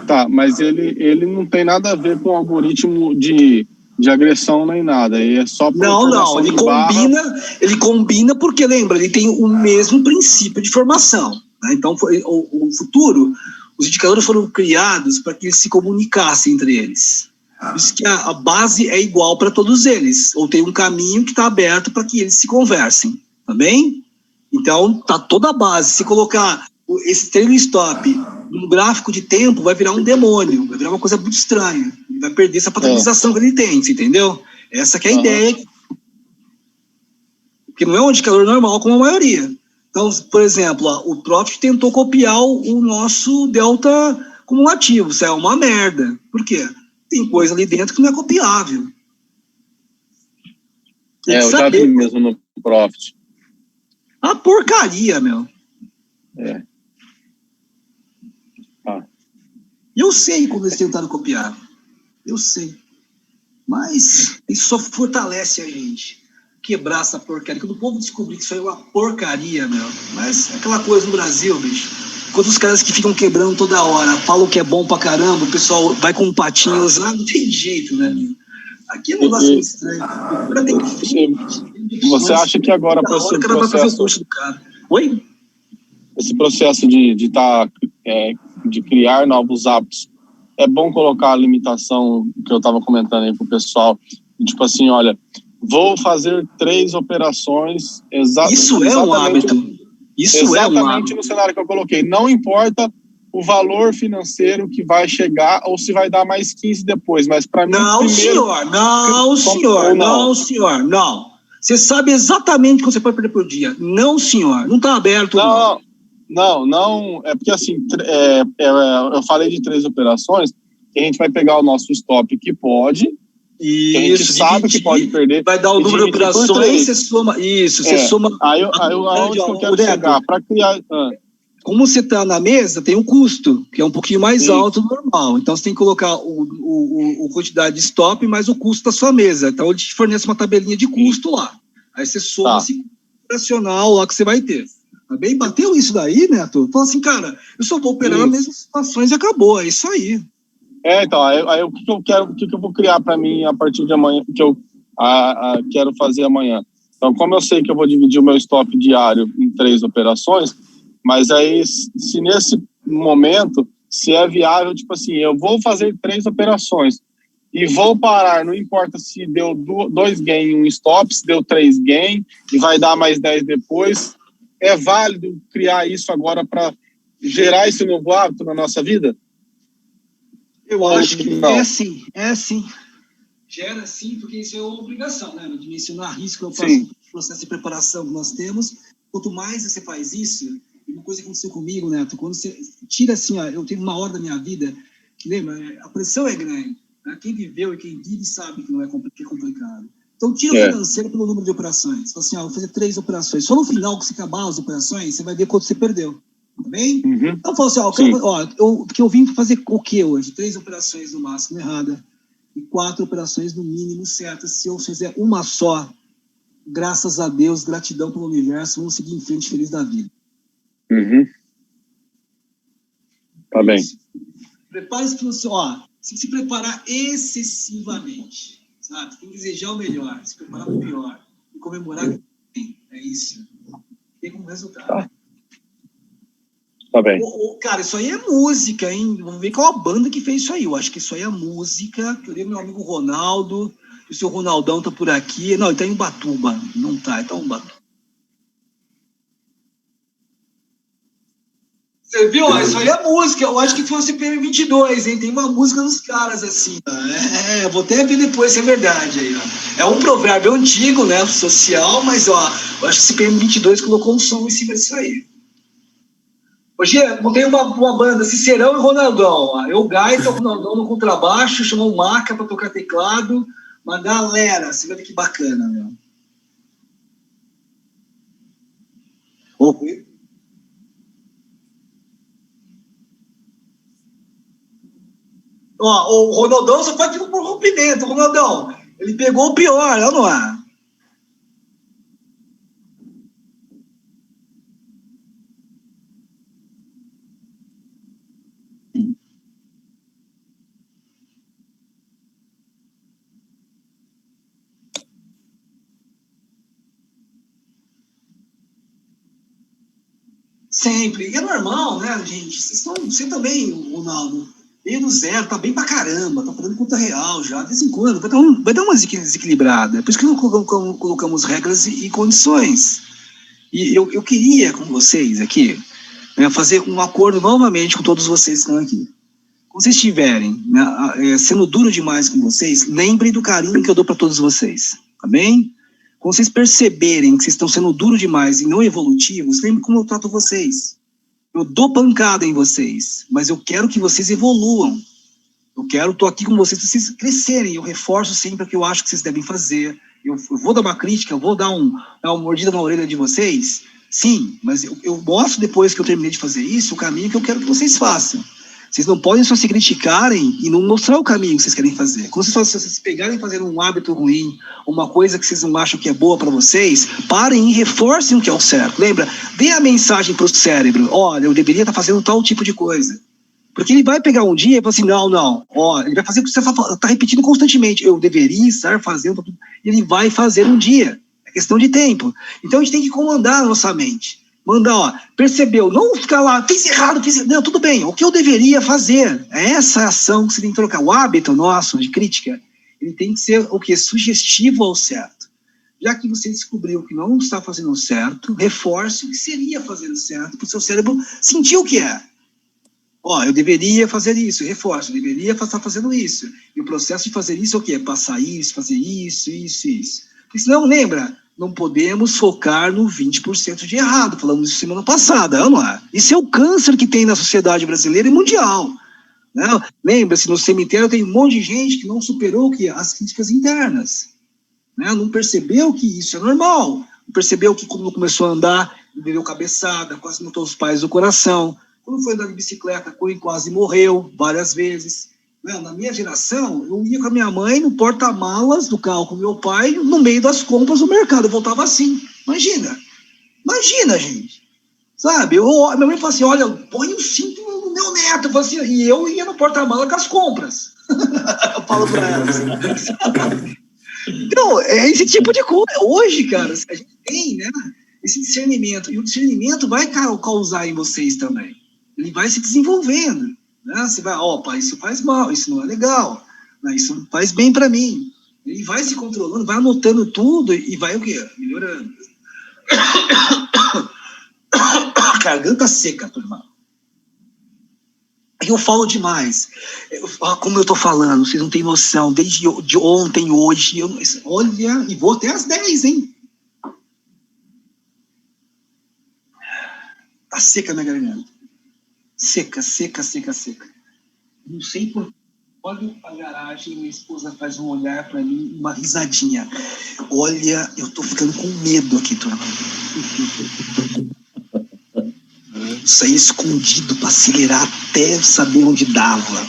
Tá, mas ele não tem nada a ver com o algoritmo de agressão nem nada. Ele é só Não, ele combina porque, lembra, ele tem o mesmo princípio de formação. Né? Então, o futuro, os indicadores foram criados para que eles se comunicassem entre eles. Por isso que a base é igual para todos eles, ou tem um caminho que está aberto para que eles se conversem, tá bem? Então, tá toda a base. Se colocar esse trailing stop num gráfico de tempo, vai virar um demônio, vai virar uma coisa muito estranha. Ele vai perder essa padronização que ele tem, você entendeu? Essa que é a ideia. Porque não é um indicador normal como a maioria. Então, por exemplo, o Profit tentou copiar o nosso delta cumulativo. Isso é uma merda. Por quê? Tem coisa ali dentro que não é copiável. Eu já vi mesmo no Profit. A porcaria, meu. Eu sei como eles tentaram copiar. Eu sei. Mas isso só fortalece a gente. Quebrar essa porcaria. Quando o povo descobrir que isso aí é uma porcaria, meu. Mas é aquela coisa no Brasil, bicho. Quando os caras que ficam quebrando toda hora falam que é bom pra caramba, o pessoal vai com um patinho usar, não tem jeito, né? Aqui é um negócio muito estranho. O cara tem que... Você acha que agora para esse processo... Oi? Esse processo de criar novos hábitos, é bom colocar a limitação que eu estava comentando aí pro pessoal, tipo assim, olha, vou fazer 3 operações Isso é um hábito. Exatamente no cenário que eu coloquei. Não importa o valor financeiro que vai chegar ou se vai dar mais 15 depois, mas para mim... Não, senhor. Você sabe exatamente quanto você pode perder por dia. Não, senhor. Não está aberto. Não. É porque assim, eu falei de 3 operações, que a gente vai pegar o nosso stop que pode... Isso, a gente sabe que pode perder. Vai dar o número de operações, você soma. Isso, você soma. Aonde eu quero chegar? Para criar. Como você está na mesa, tem um custo, que é um pouquinho mais alto do normal. Então você tem que colocar o quantidade de stop mais o custo da sua mesa. Então ele te fornece uma tabelinha de custo lá. Aí você soma esse operacional lá que você vai ter. Tá bem? Bateu isso daí, Neto? Fala assim, cara, eu só vou operar nas mesmas situações e acabou. É isso aí. Então, aí o que eu quero, o que eu vou criar para mim a partir de amanhã, que eu quero fazer amanhã. Então, como eu sei que eu vou dividir o meu stop diário em 3 operações, mas aí, se nesse momento, se é viável, tipo assim, eu vou fazer 3 operações e vou parar, não importa se deu 2 gain em um stop, se deu 3 gain e vai dar mais 10 depois, é válido criar isso agora para gerar esse novo hábito na nossa vida? Eu acho que não. É assim. Gera sim, porque isso é uma obrigação, né? Dimensionar risco é o processo de preparação que nós temos. Quanto mais você faz isso, uma coisa que aconteceu comigo, Neto, quando você tira assim, eu tive uma hora da minha vida, que lembra, a pressão é grande. Né? Quem viveu e quem vive sabe que não é complicado. Então tira o financeiro pelo número de operações. Fala assim, vou fazer 3 operações. Só no final que você acabar as operações, você vai ver quanto você perdeu. Tá bem? Então, fala assim, porque eu vim fazer o que hoje? 3 operações no máximo errada e 4 operações no mínimo certas. Se eu fizer uma só, graças a Deus, gratidão pelo universo, vamos seguir em frente feliz da vida. Tá bem. Prepare-se para você, se se preparar excessivamente, sabe? Tem que desejar o melhor, se preparar para o pior e comemorar que tem. É isso. Tem como resultado. Tá bem. Cara, isso aí é música, hein? Vamos ver qual a banda que fez isso aí. Eu acho que isso aí é música. Eu lembro meu amigo Ronaldo, o seu Ronaldão tá por aqui. Não, ele tá em Ubatuba. Não tá, ele tá em Ubatuba. Você viu? Isso aí é música. Eu acho que foi o CPM 22, hein? Tem uma música dos caras, assim. Vou até ver depois se é verdade aí, ó. É um provérbio antigo, né? Social, mas, ó, eu acho que o CPM 22 colocou um som em cima disso aí. Hoje montei uma banda, Cicerão e Ronaldão. Ó. Eu, gaita, o Ronaldão no contrabaixo, chamou o Maca pra tocar teclado. Uma galera, você vai ver que bacana, meu. Ó, o Ronaldão só pode ir por rompimento. Ronaldão, ele pegou o pior, olha lá. Sempre. E é normal, né, gente? Você também, Ronaldo, veio do zero, tá bem pra caramba, tá fazendo conta real já. De vez em quando, vai dar uma desequilibrada. Por isso que não colocamos regras e condições. E eu queria, com vocês aqui, né, fazer um acordo novamente com todos vocês que estão aqui. Quando vocês estiverem, né, sendo duro demais com vocês, lembrem do carinho que eu dou para todos vocês, tá bem? Quando vocês perceberem que vocês estão sendo duro demais e não evolutivos, lembrem como eu trato vocês. Eu dou pancada em vocês, mas eu quero que vocês evoluam. Tô aqui com vocês para vocês crescerem. Eu reforço sempre o que eu acho que vocês devem fazer. Eu vou dar uma crítica, eu vou dar uma mordida na orelha de vocês, sim, mas eu mostro depois que eu terminei de fazer isso, o caminho que eu quero que vocês façam. Vocês não podem só se criticarem e não mostrar o caminho que vocês querem fazer. Quando vocês pegarem e fazerem um hábito ruim, uma coisa que vocês não acham que é boa para vocês, parem e reforcem o que é o certo. Lembra? Dê a mensagem para o cérebro, olha, eu deveria estar fazendo tal tipo de coisa. Porque ele vai pegar um dia e falar assim, não, ó, ele vai fazer o que você está repetindo constantemente, eu deveria estar fazendo, ele vai fazer um dia, é questão de tempo. Então a gente tem que comandar a nossa mente, mandar, ó, percebeu, não ficar lá, fiz errado, não, tudo bem, o que eu deveria fazer, é essa ação que você tem que trocar, o hábito nosso de crítica, ele tem que ser o que? Sugestivo ao certo. Já que você descobriu que não está fazendo certo, reforce o que seria fazer certo, para o seu cérebro sentir o que é. Ó, eu deveria fazer isso, reforço, eu deveria estar fazendo isso. E o processo de fazer isso é o quê? Passar isso, fazer isso. Porque senão, lembra, não podemos focar no 20% de errado. Falamos isso semana passada, não é? Isso é o câncer que tem na sociedade brasileira e mundial. Né? Lembra-se, no cemitério tem um monte de gente que não superou as críticas internas. Né? Não percebeu que isso é normal. Não percebeu que quando começou a andar, deu cabeçada, quase matou os pais do coração. Quando foi andar de bicicleta, quase morreu várias vezes. Na minha geração, eu ia com a minha mãe no porta-malas do carro com meu pai, no meio das compras do mercado. Eu voltava assim. Imagina, gente. Sabe? Minha mãe falou assim, olha, põe o cinto no meu neto. Eu assim, e eu ia no porta-malas com as compras. Eu falo pra ela assim. Então, é esse tipo de coisa. Hoje, cara, a gente tem, né, esse discernimento. E o discernimento vai causar em vocês também. Ele vai se desenvolvendo, né? Você vai, opa, isso faz mal, isso não é legal, né? Isso não faz bem para mim. Ele vai se controlando, vai anotando tudo e vai o quê? Melhorando. Garganta seca, turma. Eu falo demais. Como eu tô falando, vocês não têm noção. Desde de ontem, hoje, olha, e vou até às 10, hein? Tá seca a minha garganta. Seca. Não sei por. Olho a garagem, minha esposa faz um olhar para mim, uma risadinha. Olha, eu tô ficando com medo aqui, turma. Saí escondido para acelerar até saber onde dava.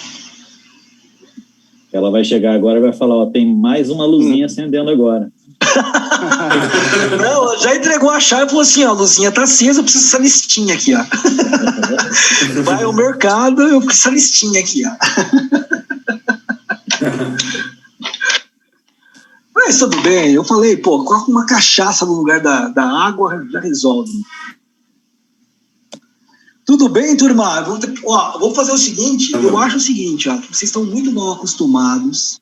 Ela vai chegar agora e vai falar, ó, tem mais uma luzinha acendendo agora. Não, já entregou a chave e falou assim, ó, a luzinha tá acesa, eu preciso dessa listinha aqui, ó. Vai ao mercado, eu preciso dessa listinha aqui, ó. Mas tudo bem, eu falei, pô, coloca uma cachaça no lugar da água, já resolve. Tudo bem, turma? Vou fazer o seguinte, eu acho o seguinte, ó, que vocês estão muito mal acostumados,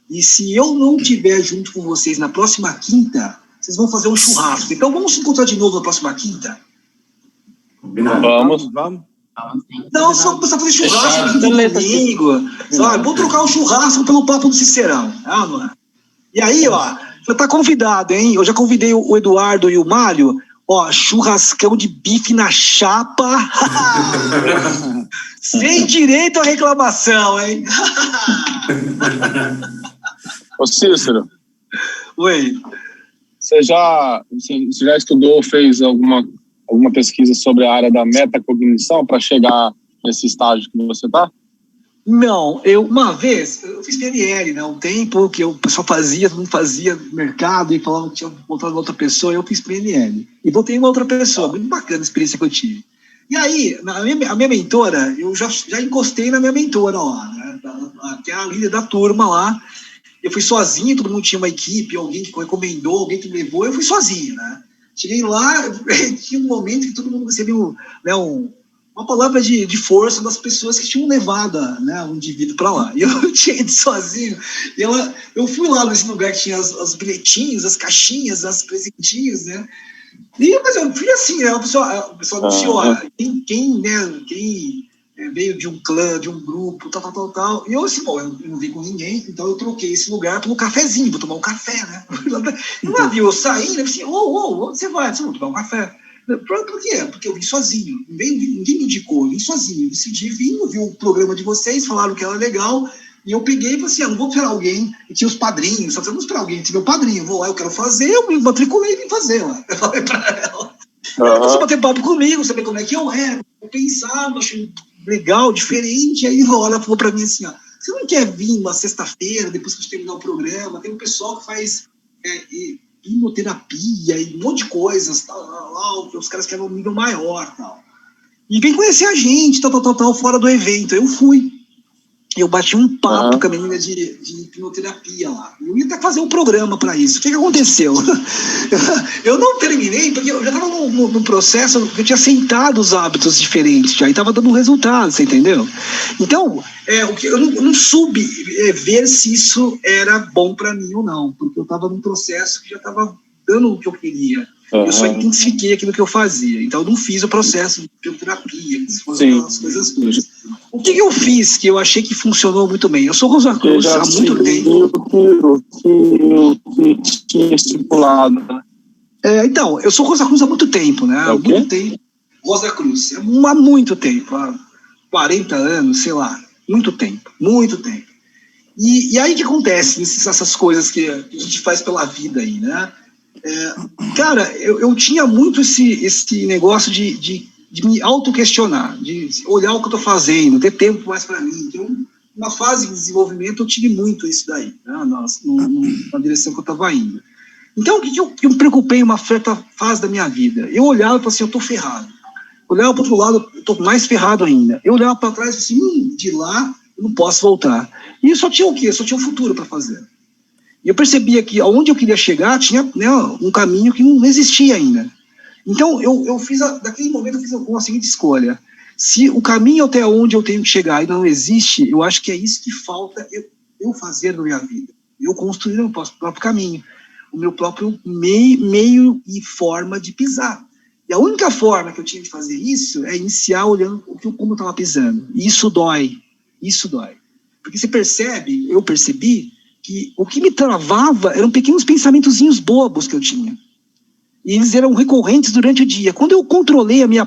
e se eu não estiver junto com vocês na próxima quinta, vocês vão fazer um churrasco. Então vamos se encontrar de novo na próxima quinta? Vamos. Não, só precisa fazer churrasco domingo. Vou trocar o churrasco pelo papo do Cicerão. Não é? E aí, ó, você tá convidado, hein? Eu já convidei o Eduardo e o Mário. Ó, churrascão de bife na chapa. Sem direito à reclamação, hein? Ô Cícero. Oi. Você já estudou, fez alguma pesquisa sobre a área da metacognição para chegar nesse estágio que você está? Não, uma vez, eu fiz PNL, né? Um tempo que o pessoal fazia, todo mundo fazia no mercado e falava que tinha voltado outra pessoa, eu fiz PNL. E voltei uma outra pessoa, muito bacana a experiência que eu tive. E aí, a minha mentora, eu já encostei na minha mentora lá, né? Que é a líder da turma lá. Eu fui sozinho, todo mundo tinha uma equipe, alguém que recomendou, alguém que me levou, eu fui sozinho, né? Cheguei lá, tinha um momento que todo mundo recebeu, né, uma palavra de força das pessoas que tinham levado, né, um indivíduo para lá. E eu tinha ido sozinho. E eu fui lá nesse lugar que tinha os bilhetinhos, as caixinhas, as presentinhos, né? Mas eu fui assim, né? O pessoal anunciou, quem veio de um clã, de um grupo, tal. E eu assim, eu não vi com ninguém, então eu troquei esse lugar pelo cafezinho, vou tomar um café, né? No navio, eu saí, né? Assim, onde você vai? Vou tomar um café. Por quê? Porque eu vim sozinho. Ninguém me indicou, eu vim sozinho. Eu decidi vir, vi o programa de vocês, falaram que era legal, e eu peguei e falei assim, não vou esperar alguém. E tinha os padrinhos, só não esperar alguém, tinha meu padrinho, vou lá, eu quero fazer, eu me matriculei e vim fazer lá. Eu falei pra ela. Ela começou a bater papo comigo, saber como é que eu era, eu pensava, achei legal, diferente. Aí ela falou pra mim assim, ó, você não quer vir uma sexta-feira, depois que a gente terminar o programa, tem um pessoal que faz hipnoterapia e um monte de coisas, tal, os caras querem um nível maior, tal. E vem conhecer a gente, tal, fora do evento. Eu fui. Eu bati um papo com a menina de hipnoterapia lá. Eu ia até fazer um programa para isso. O que aconteceu? Eu não terminei, porque eu já estava num processo que eu tinha aceitado os hábitos diferentes já, e estava dando resultado, você entendeu? Então, eu não soube ver se isso era bom para mim ou não, porque eu estava num processo que já estava dando o que eu queria. Eu só intensifiquei aquilo que eu fazia. Então, eu não fiz o processo de hipnoterapia, aquelas coisas todas. O que eu fiz que eu achei que funcionou muito bem? Eu sou Rosa Cruz há muito tempo. Que tinha estipulado, né? Então, eu sou Rosa Cruz há muito tempo, né? Há muito tempo. Rosa Cruz, há muito tempo, há 40 anos, sei lá. Muito tempo. E aí o que acontece nessas coisas que a gente faz pela vida aí, né? Cara, eu tinha muito esse negócio de me auto-questionar, de olhar o que eu estou fazendo, ter tempo mais para mim. Então, na fase de desenvolvimento, eu tive muito isso daí, né, na direção que eu estava indo. Então, o que eu me preocupei em uma certa fase da minha vida? Eu olhava e falava assim, eu estou ferrado. Olhava para o outro lado, eu estou mais ferrado ainda. Eu olhava para trás e falava assim, de lá eu não posso voltar. E eu só tinha o quê? Eu só tinha um futuro para fazer. E eu percebia que aonde eu queria chegar tinha, né, um caminho que não existia ainda. Então, eu fiz, naquele momento, eu fiz uma seguinte escolha. Se o caminho até onde eu tenho que chegar ainda não existe, eu acho que é isso que falta eu fazer na minha vida. Eu construir o meu próprio caminho, o meu próprio meio e forma de pisar. E a única forma que eu tinha de fazer isso é iniciar olhando como eu estava pisando. E isso dói. Porque eu percebi, que o que me travava eram pequenos pensamentozinhos bobos que eu tinha. E eles eram recorrentes durante o dia. Quando eu controlei a minha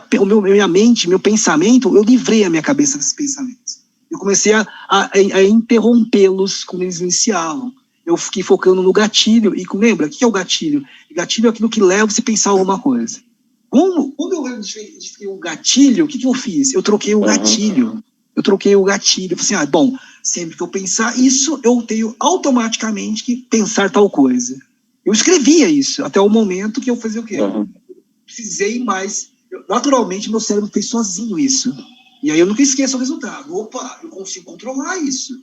mente, meu pensamento, eu livrei a minha cabeça desses pensamentos. Eu comecei a interrompê-los quando eles iniciavam. Eu fiquei focando no gatilho. E lembra, o que é o gatilho? O gatilho é aquilo que leva você a pensar alguma coisa. Quando eu identifiquei o gatilho, o que eu fiz? Eu troquei o gatilho. Eu falei assim, bom, sempre que eu pensar isso, eu tenho automaticamente que pensar tal coisa. Eu escrevia isso, até o momento que eu fazia o quê? Precisei mais. Naturalmente, meu cérebro fez sozinho isso. E aí eu nunca esqueço o resultado. Opa, eu consigo controlar isso.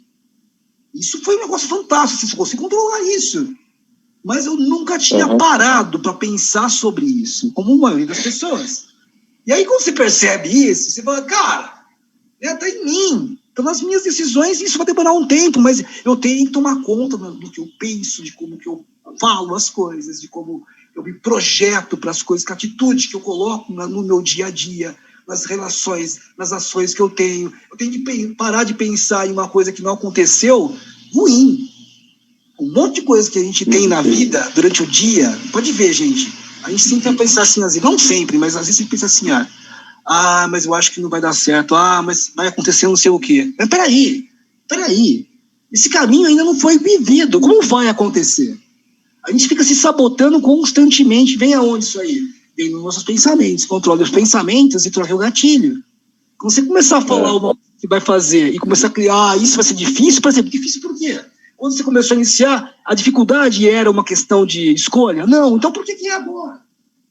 Isso foi um negócio fantástico, você consigo controlar isso. Mas eu nunca tinha parado para pensar sobre isso, como a maioria das pessoas. E aí, quando você percebe isso, você fala, cara, tá em mim. Então, nas minhas decisões, isso vai demorar um tempo, mas eu tenho que tomar conta do que eu penso, de como que eu falo as coisas, de como eu me projeto para as coisas, que a atitude que eu coloco no meu dia a dia, nas relações, nas ações que eu tenho. Eu tenho que parar de pensar em uma coisa que não aconteceu ruim. Um monte de coisa que a gente tem na vida, durante o dia, pode ver, gente, a gente sempre vai pensar assim, não sempre, mas às vezes a gente pensa assim, mas eu acho que não vai dar certo, mas vai acontecer não sei o quê. Mas peraí, esse caminho ainda não foi vivido, como vai acontecer? A gente fica se sabotando constantemente, vem aonde isso aí? Vem nos nossos pensamentos, controle os pensamentos e troca o gatilho. Quando você começar a falar uma coisa que vai fazer e começar a criar, isso vai ser difícil, por exemplo, difícil por quê? Quando você começou a iniciar, a dificuldade era uma questão de escolha? Não, então por que é agora?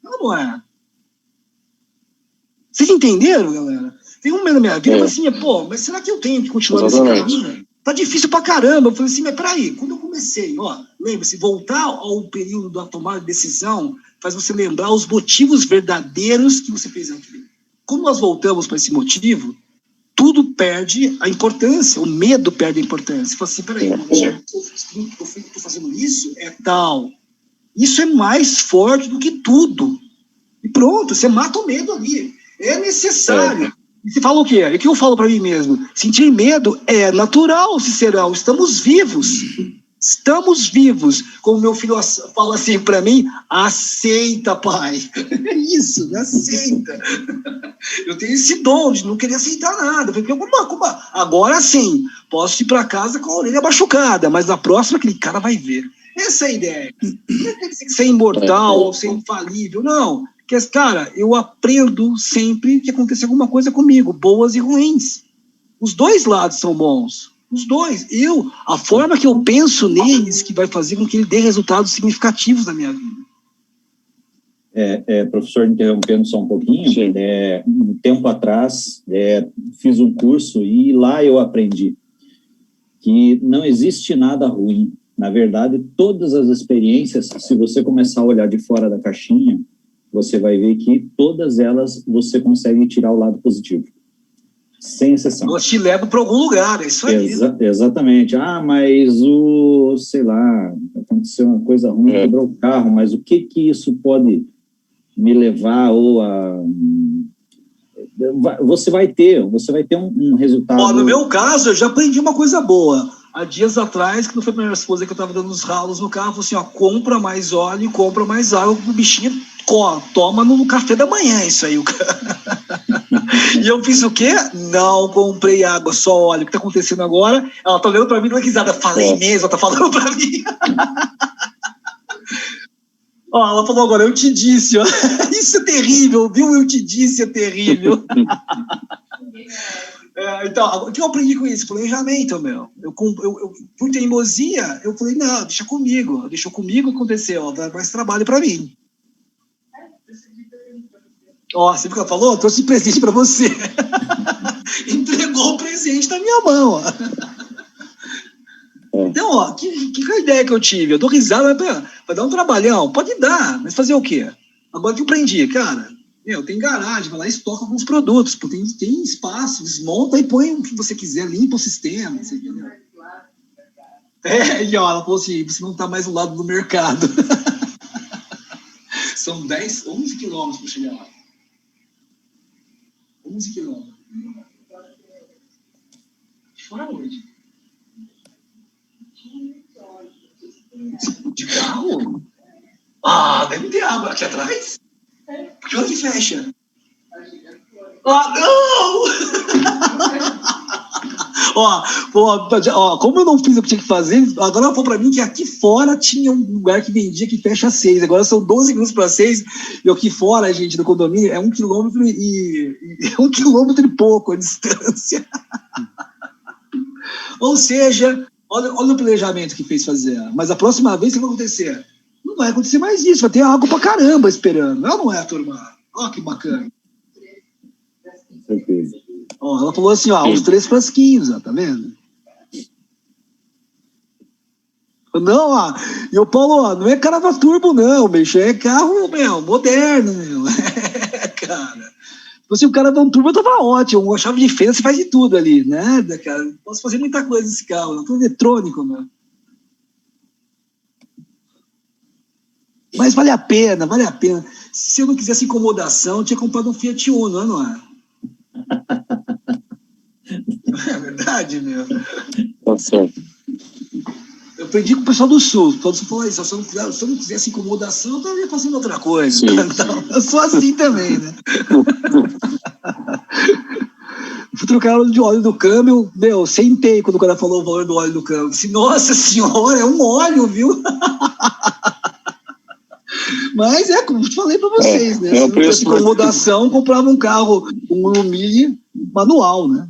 Não é. Vocês entenderam, galera? Tem um momento na minha vida, eu falei assim, mas será que eu tenho que continuar nesse caminho? Tá difícil pra caramba. Eu falei assim, mas peraí, quando eu comecei, lembre-se, voltar ao período da tomada de decisão faz você lembrar os motivos verdadeiros que você fez aquilo. Quando nós voltamos para esse motivo, tudo perde a importância, o medo perde a importância. Você fala assim, peraí, eu estou fazendo isso? É tal. Isso é mais forte do que tudo. E pronto, você mata o medo ali. É necessário. E você fala o quê? É que eu falo para mim mesmo. Sentir medo é natural, Cicerão. Estamos vivos. Estamos vivos. Como meu filho fala assim para mim, aceita, pai. É isso, aceita. Eu tenho esse dom de não querer aceitar nada. Eu falei, agora sim, posso ir para casa com a orelha machucada, mas na próxima aquele cara vai ver. Essa é a ideia. Não tem que ser imortal ou ser infalível, não. Porque, cara, eu aprendo sempre que acontece alguma coisa comigo, boas e ruins. Os dois lados são bons. Os dois. A forma que eu penso neles que vai fazer com que ele dê resultados significativos na minha vida. Professor, interrompendo só um pouquinho, um tempo atrás fiz um curso e lá eu aprendi que não existe nada ruim. Na verdade, todas as experiências, se você começar a olhar de fora da caixinha, você vai ver que todas elas você consegue tirar o lado positivo, sem exceção. Ela te leva para algum lugar, é isso aí. Exatamente. Mas sei lá, aconteceu uma coisa ruim, quebrou o carro, mas o que isso pode me levar você vai ter um resultado. No meu caso, eu já aprendi uma coisa boa. Há dias atrás, que não foi a minha esposa que eu estava dando os ralos no carro, falou assim, compra mais óleo e compra mais água, o bichinho toma no café da manhã, isso aí. E eu fiz o quê? Não comprei água, só óleo. O que está acontecendo agora? Ela está olhando para mim, não é risada. Falei mesmo, ela está falando para mim. Ela falou agora, eu te disse, isso é terrível, viu? Eu te disse, é terrível. Então, o que eu aprendi com isso? Planejamento, meu. Eu por teimosia, eu falei, não, deixa comigo. Deixou comigo, aconteceu, dá mais trabalho para mim. Você viu que ela falou? Trouxe presente para você. Entregou o presente na minha mão. Então, que ideia que eu tive? Eu dou risada, vai dar um trabalhão. Pode dar, mas fazer o quê? Agora que eu aprendi, cara, tem garagem, vai lá e estoca alguns produtos, porque tem espaço, desmonta e põe o que você quiser, limpa o sistema. Você entendeu? E ela falou assim, você não está mais do lado do mercado. São 11 quilômetros para chegar lá. 11 quilômetros. Fora hoje. De carro? Deve ter água aqui atrás. Que hora que fecha? Não! Como eu não fiz o que tinha que fazer, agora ela falou pra mim que aqui fora tinha um lugar que vendia que fecha às 6. Agora são 12 minutos para 6. E aqui fora, gente, do condomínio, é 1 quilômetro e 1 quilômetro e pouco a distância. Ou seja, olha o planejamento que fez fazer. Mas a próxima vez, o que vai acontecer? Não vai acontecer mais isso. Vai ter água pra caramba esperando. Não é, turma? Olha que bacana. Ela falou assim, uns 3 frasquinhos, tá vendo? Não, e o Paulo, não é Carava Turbo, não, bicho. É carro, moderno, meu. Cara. Você, o cara da turma tava ótimo, uma chave de fenda, você faz de tudo ali, né, cara? Posso fazer muita coisa nesse carro, não tudo eletrônico, meu. Mas vale a pena, vale a pena. Se eu não quisesse incomodação, eu tinha comprado um Fiat Uno, não é? É verdade, meu. Tá certo. Eu aprendi com o pessoal do Sul. O pessoal do Sul falou isso. Se eu não quisesse incomodação, eu estaria fazendo outra coisa. Sim. Então, eu sou assim também, né? Fui trocar de óleo do câmbio. Meu, sentei quando o cara falou o valor do óleo do câmbio. Disse, nossa senhora, é um óleo, viu? Mas é como eu te falei para vocês, né? Se não tivesse incomodação, comprava um carro, um Mille manual, né?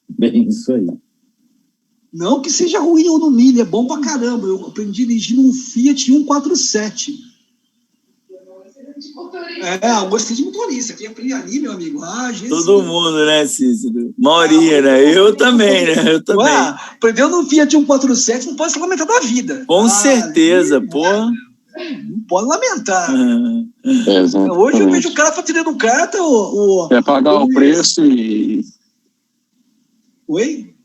Bem, isso aí. Não que seja ruim ou no Mille, é bom pra caramba. Eu aprendi a dirigir num Fiat 147. Eu gostei de motorista. Quem aprende ali, meu amigo? Jesus. Todo mundo, né, Cícero? Maioria, né? Eu também, né? Eu também. Aprendeu no Fiat 147, não pode se lamentar da vida. Com certeza, ali, porra. Não pode lamentar. Exatamente. Hoje eu vejo o cara tirando carta. É pagar o preço e. Oi?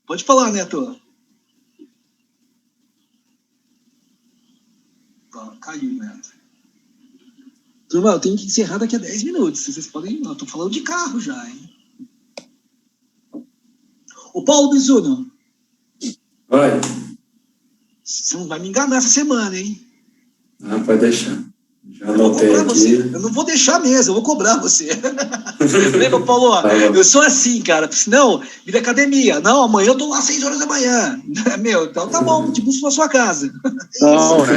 Pode falar, Neto. Caiu, Neto. Turma, eu tenho que encerrar daqui a 10 minutos. Vocês podem. Eu tô falando de carro já, hein? Ô, Paulo Bizuno. Oi. Você não vai me enganar essa semana, hein? Ah, pode deixar. Já Eu vou anotei cobrar aqui. você. Eu não vou deixar mesmo, eu vou cobrar você. Lembra, Paulo? Tá, eu sou assim, cara. Não, vida academia. Não, amanhã eu tô lá às 6 horas da manhã. Meu, então tá bom, te busco na sua casa. Não, é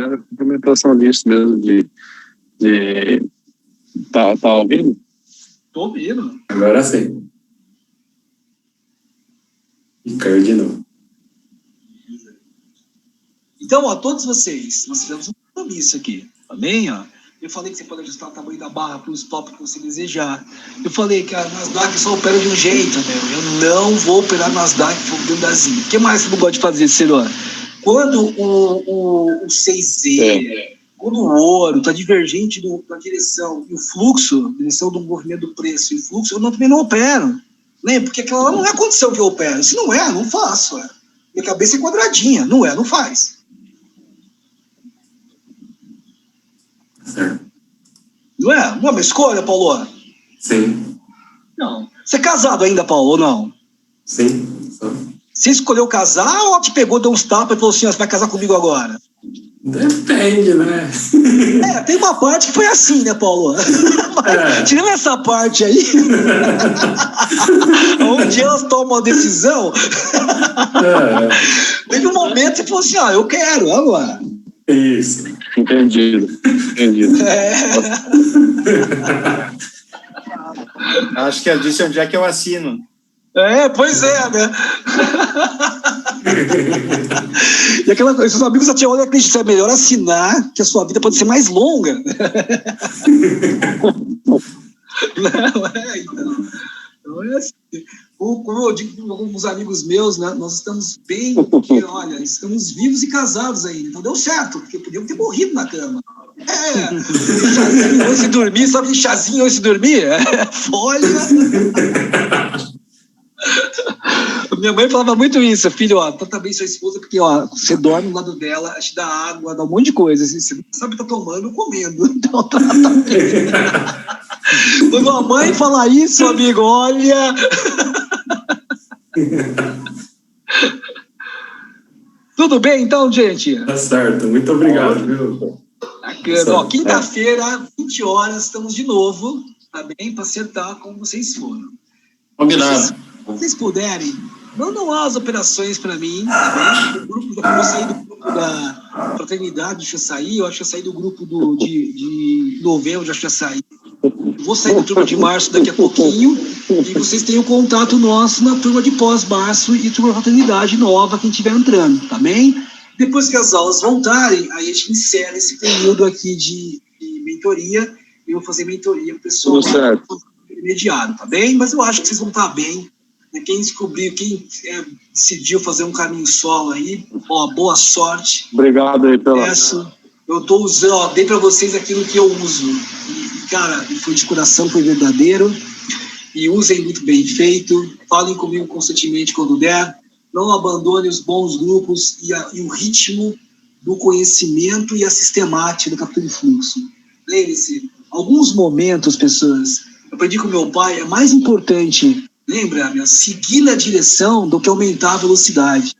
a implementação disso mesmo, Tá ouvindo? Tô ouvindo. Agora sim. E caiu de novo. Então, ó, todos vocês, nós fizemos um compromisso aqui, tá bem? Ó? Eu falei que você pode ajustar o tamanho da barra para os top que você desejar. Eu falei que a Nasdaq só opera de um jeito, meu. Eu não vou operar Nasdaq dentro da Zinha. O que mais você não gosta de fazer, Ciro? Quando o 6Z, quando o ouro está divergente da direção e o fluxo, direção do movimento do preço e o fluxo, eu também não opero. Né? Porque aquela lá não é a condição que eu opero. Se não é, não faço. Minha cabeça é quadradinha. Não é, não faz. Certo. Não é? Não é uma escolha, Paulo? Sim. Não. Você é casado ainda, Paulo, ou não? Sim. Só. Você escolheu casar ou te pegou, deu uns tapas e falou assim, você vai casar comigo agora? Depende, né? Tem uma parte que foi assim, né, Paulo? Tirando essa parte aí, onde elas tomam a decisão, teve um momento que você falou assim, eu quero, agora. Isso. Entendido. Acho que eu disse onde é que eu assino. Pois é, né? E aquela coisa, seus amigos até olham e acreditam, é melhor assinar, que a sua vida pode ser mais longa. Não é, então. Então é assim. Como eu digo com alguns amigos meus, né, nós estamos bem, porque, olha, estamos vivos e casados ainda. Então deu certo, porque podíamos ter morrido na cama. Chazinho antes de dormir, sabe de chazinho antes de dormir? Folha. Minha mãe falava muito isso, filho, trata bem sua esposa, porque você dorme do lado dela, te dá água, dá um monte de coisa. Assim, você não sabe o que tá tomando ou comendo. Então trata bem. Quando a mãe fala isso, amigo, olha. Tudo bem, então, gente? Tá certo, muito obrigado, viu? Bacana. Quinta-feira, 20 horas, estamos de novo, tá bem? Para acertar como vocês foram. Combinado. Se vocês puderem, mandam lá as operações para mim, tá bem? Eu vou sair do grupo da fraternidade, deixa eu sair. Eu acho que eu saí do grupo de novembro, já acho que eu saí. Vou sair da turma de março daqui a pouquinho. E vocês têm o contato nosso na turma de pós-março e turma de fraternidade nova, quem estiver entrando, tá bem? Depois que as aulas voltarem, aí a gente encerra esse período aqui de mentoria. Eu vou fazer mentoria pro pessoal imediato, tá bem? Mas eu acho que vocês vão estar bem. Quem descobriu, quem decidiu fazer um caminho solo aí, boa sorte. Obrigado aí pela... Eu tô usando, ó, dei para vocês aquilo que eu uso. E, cara, foi de coração, foi verdadeiro. E usem muito bem feito. Falem comigo constantemente quando der. Não abandone os bons grupos e o ritmo do conhecimento e a sistemática do captura de fluxo. Lembre-se, alguns momentos, pessoas, eu aprendi com meu pai, é mais importante, lembra, seguir na direção do que aumentar a velocidade.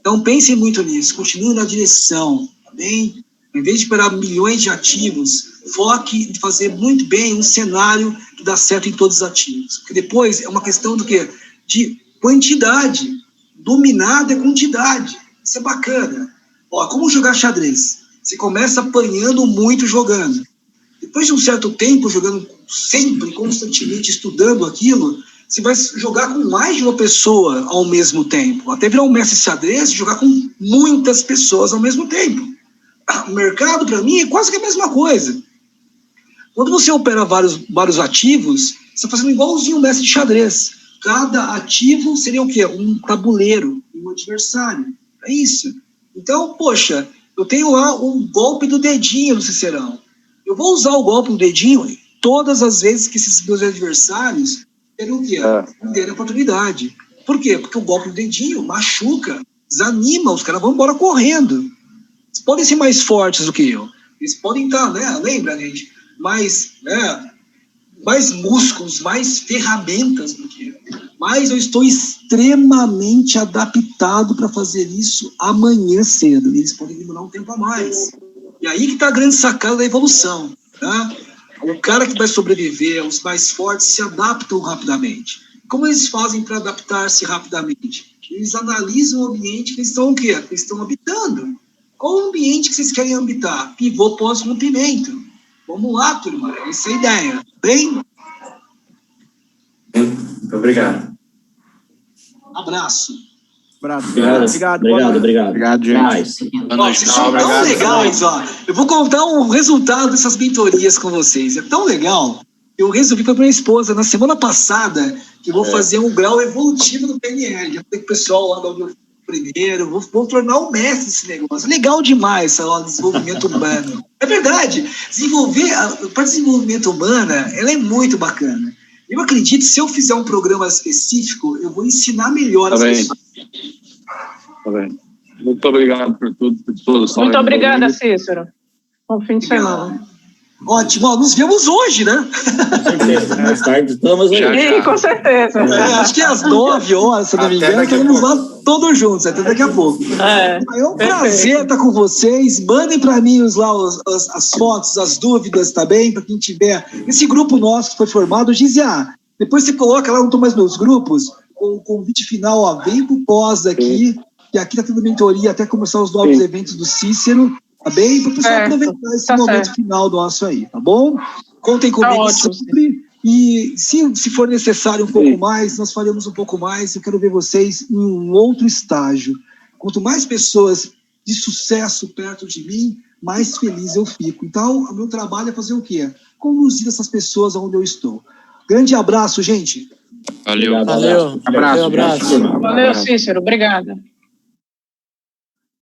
Então pensem muito nisso, continue na direção, tá bem? Em vez de esperar milhões de ativos, foque em fazer muito bem um cenário que dá certo em todos os ativos. Porque depois é uma questão do quê? De quantidade. Dominado é quantidade. Isso é bacana. Ó, como jogar xadrez? Você começa apanhando muito jogando. Depois de um certo tempo, jogando sempre, constantemente, estudando aquilo, você vai jogar com mais de uma pessoa ao mesmo tempo. Até virar um mestre de xadrez e jogar com muitas pessoas ao mesmo tempo. O mercado, para mim, é quase que a mesma coisa. Quando você opera vários ativos, você está fazendo igualzinho um mestre de xadrez. Cada ativo seria o quê? Um tabuleiro, um adversário. É isso. Então, poxa, eu tenho lá um golpe do dedinho no Cicerão. Eu vou usar o golpe do dedinho todas as vezes que esses meus adversários terem o quê? Terem a oportunidade. Por quê? Porque o golpe do dedinho machuca, desanima, os caras vão embora correndo. Eles podem ser mais fortes do que eu. Eles podem estar, né? Lembra, gente? Mais músculos, mais ferramentas do que eu. Mas eu estou extremamente adaptado para fazer isso amanhã cedo. Eles podem demorar um tempo a mais. E aí que está a grande sacada da evolução. Tá? O cara que vai sobreviver, os mais fortes, se adaptam rapidamente. Como eles fazem para adaptar-se rapidamente? Eles analisam o ambiente que eles estão o quê? Que eles estão habitando. Qual o ambiente que vocês querem habitar? Pivô pós-rompimento. Vamos lá, turma. Essa é a ideia. Bem? Muito obrigado. Abraço. Obrigado, gente. Vocês são tão legais, ó. Eu vou contar um resultado dessas mentorias com vocês. É tão legal. Eu resolvi para minha esposa na semana passada que eu vou fazer um grau evolutivo do PNL. Já tem o pessoal lá da onde eu fui primeiro. Vou tornar um mestre desse negócio. Legal demais essa aula de desenvolvimento humano. É verdade. A parte de desenvolvimento humano, ela é muito bacana. Eu acredito que se eu fizer um programa específico, eu vou ensinar melhor as pessoas. Tá bem. Muito obrigado por tudo, por todos. Muito obrigada, Cícero. Bom fim de semana. Ótimo, ó, nos vemos hoje, né? Com certeza, mais tarde estamos aí. Sim, com certeza. Acho que é às 9 horas, se não me engano, estaremos lá todos juntos, até daqui a pouco. É um prazer estar com vocês. Mandem para mim as fotos, as dúvidas, tá bem? Para quem tiver. Esse grupo nosso que foi formado, Gizia, depois você coloca lá, não estou mais nos grupos, o convite final, ó, vem pro pós aqui, que aqui está tendo mentoria até começar os novos eventos do Cícero. Tá bem? Para o pessoal aproveitar esse momento final nosso aí, tá bom? Contem comigo sempre. E se for necessário um pouco mais, nós faremos um pouco mais. Eu quero ver vocês em um outro estágio. Quanto mais pessoas de sucesso perto de mim, mais feliz eu fico. Então, o meu trabalho é fazer o quê? Conduzir essas pessoas aonde eu estou. Grande abraço, gente. Valeu. Valeu, Cícero. Obrigada.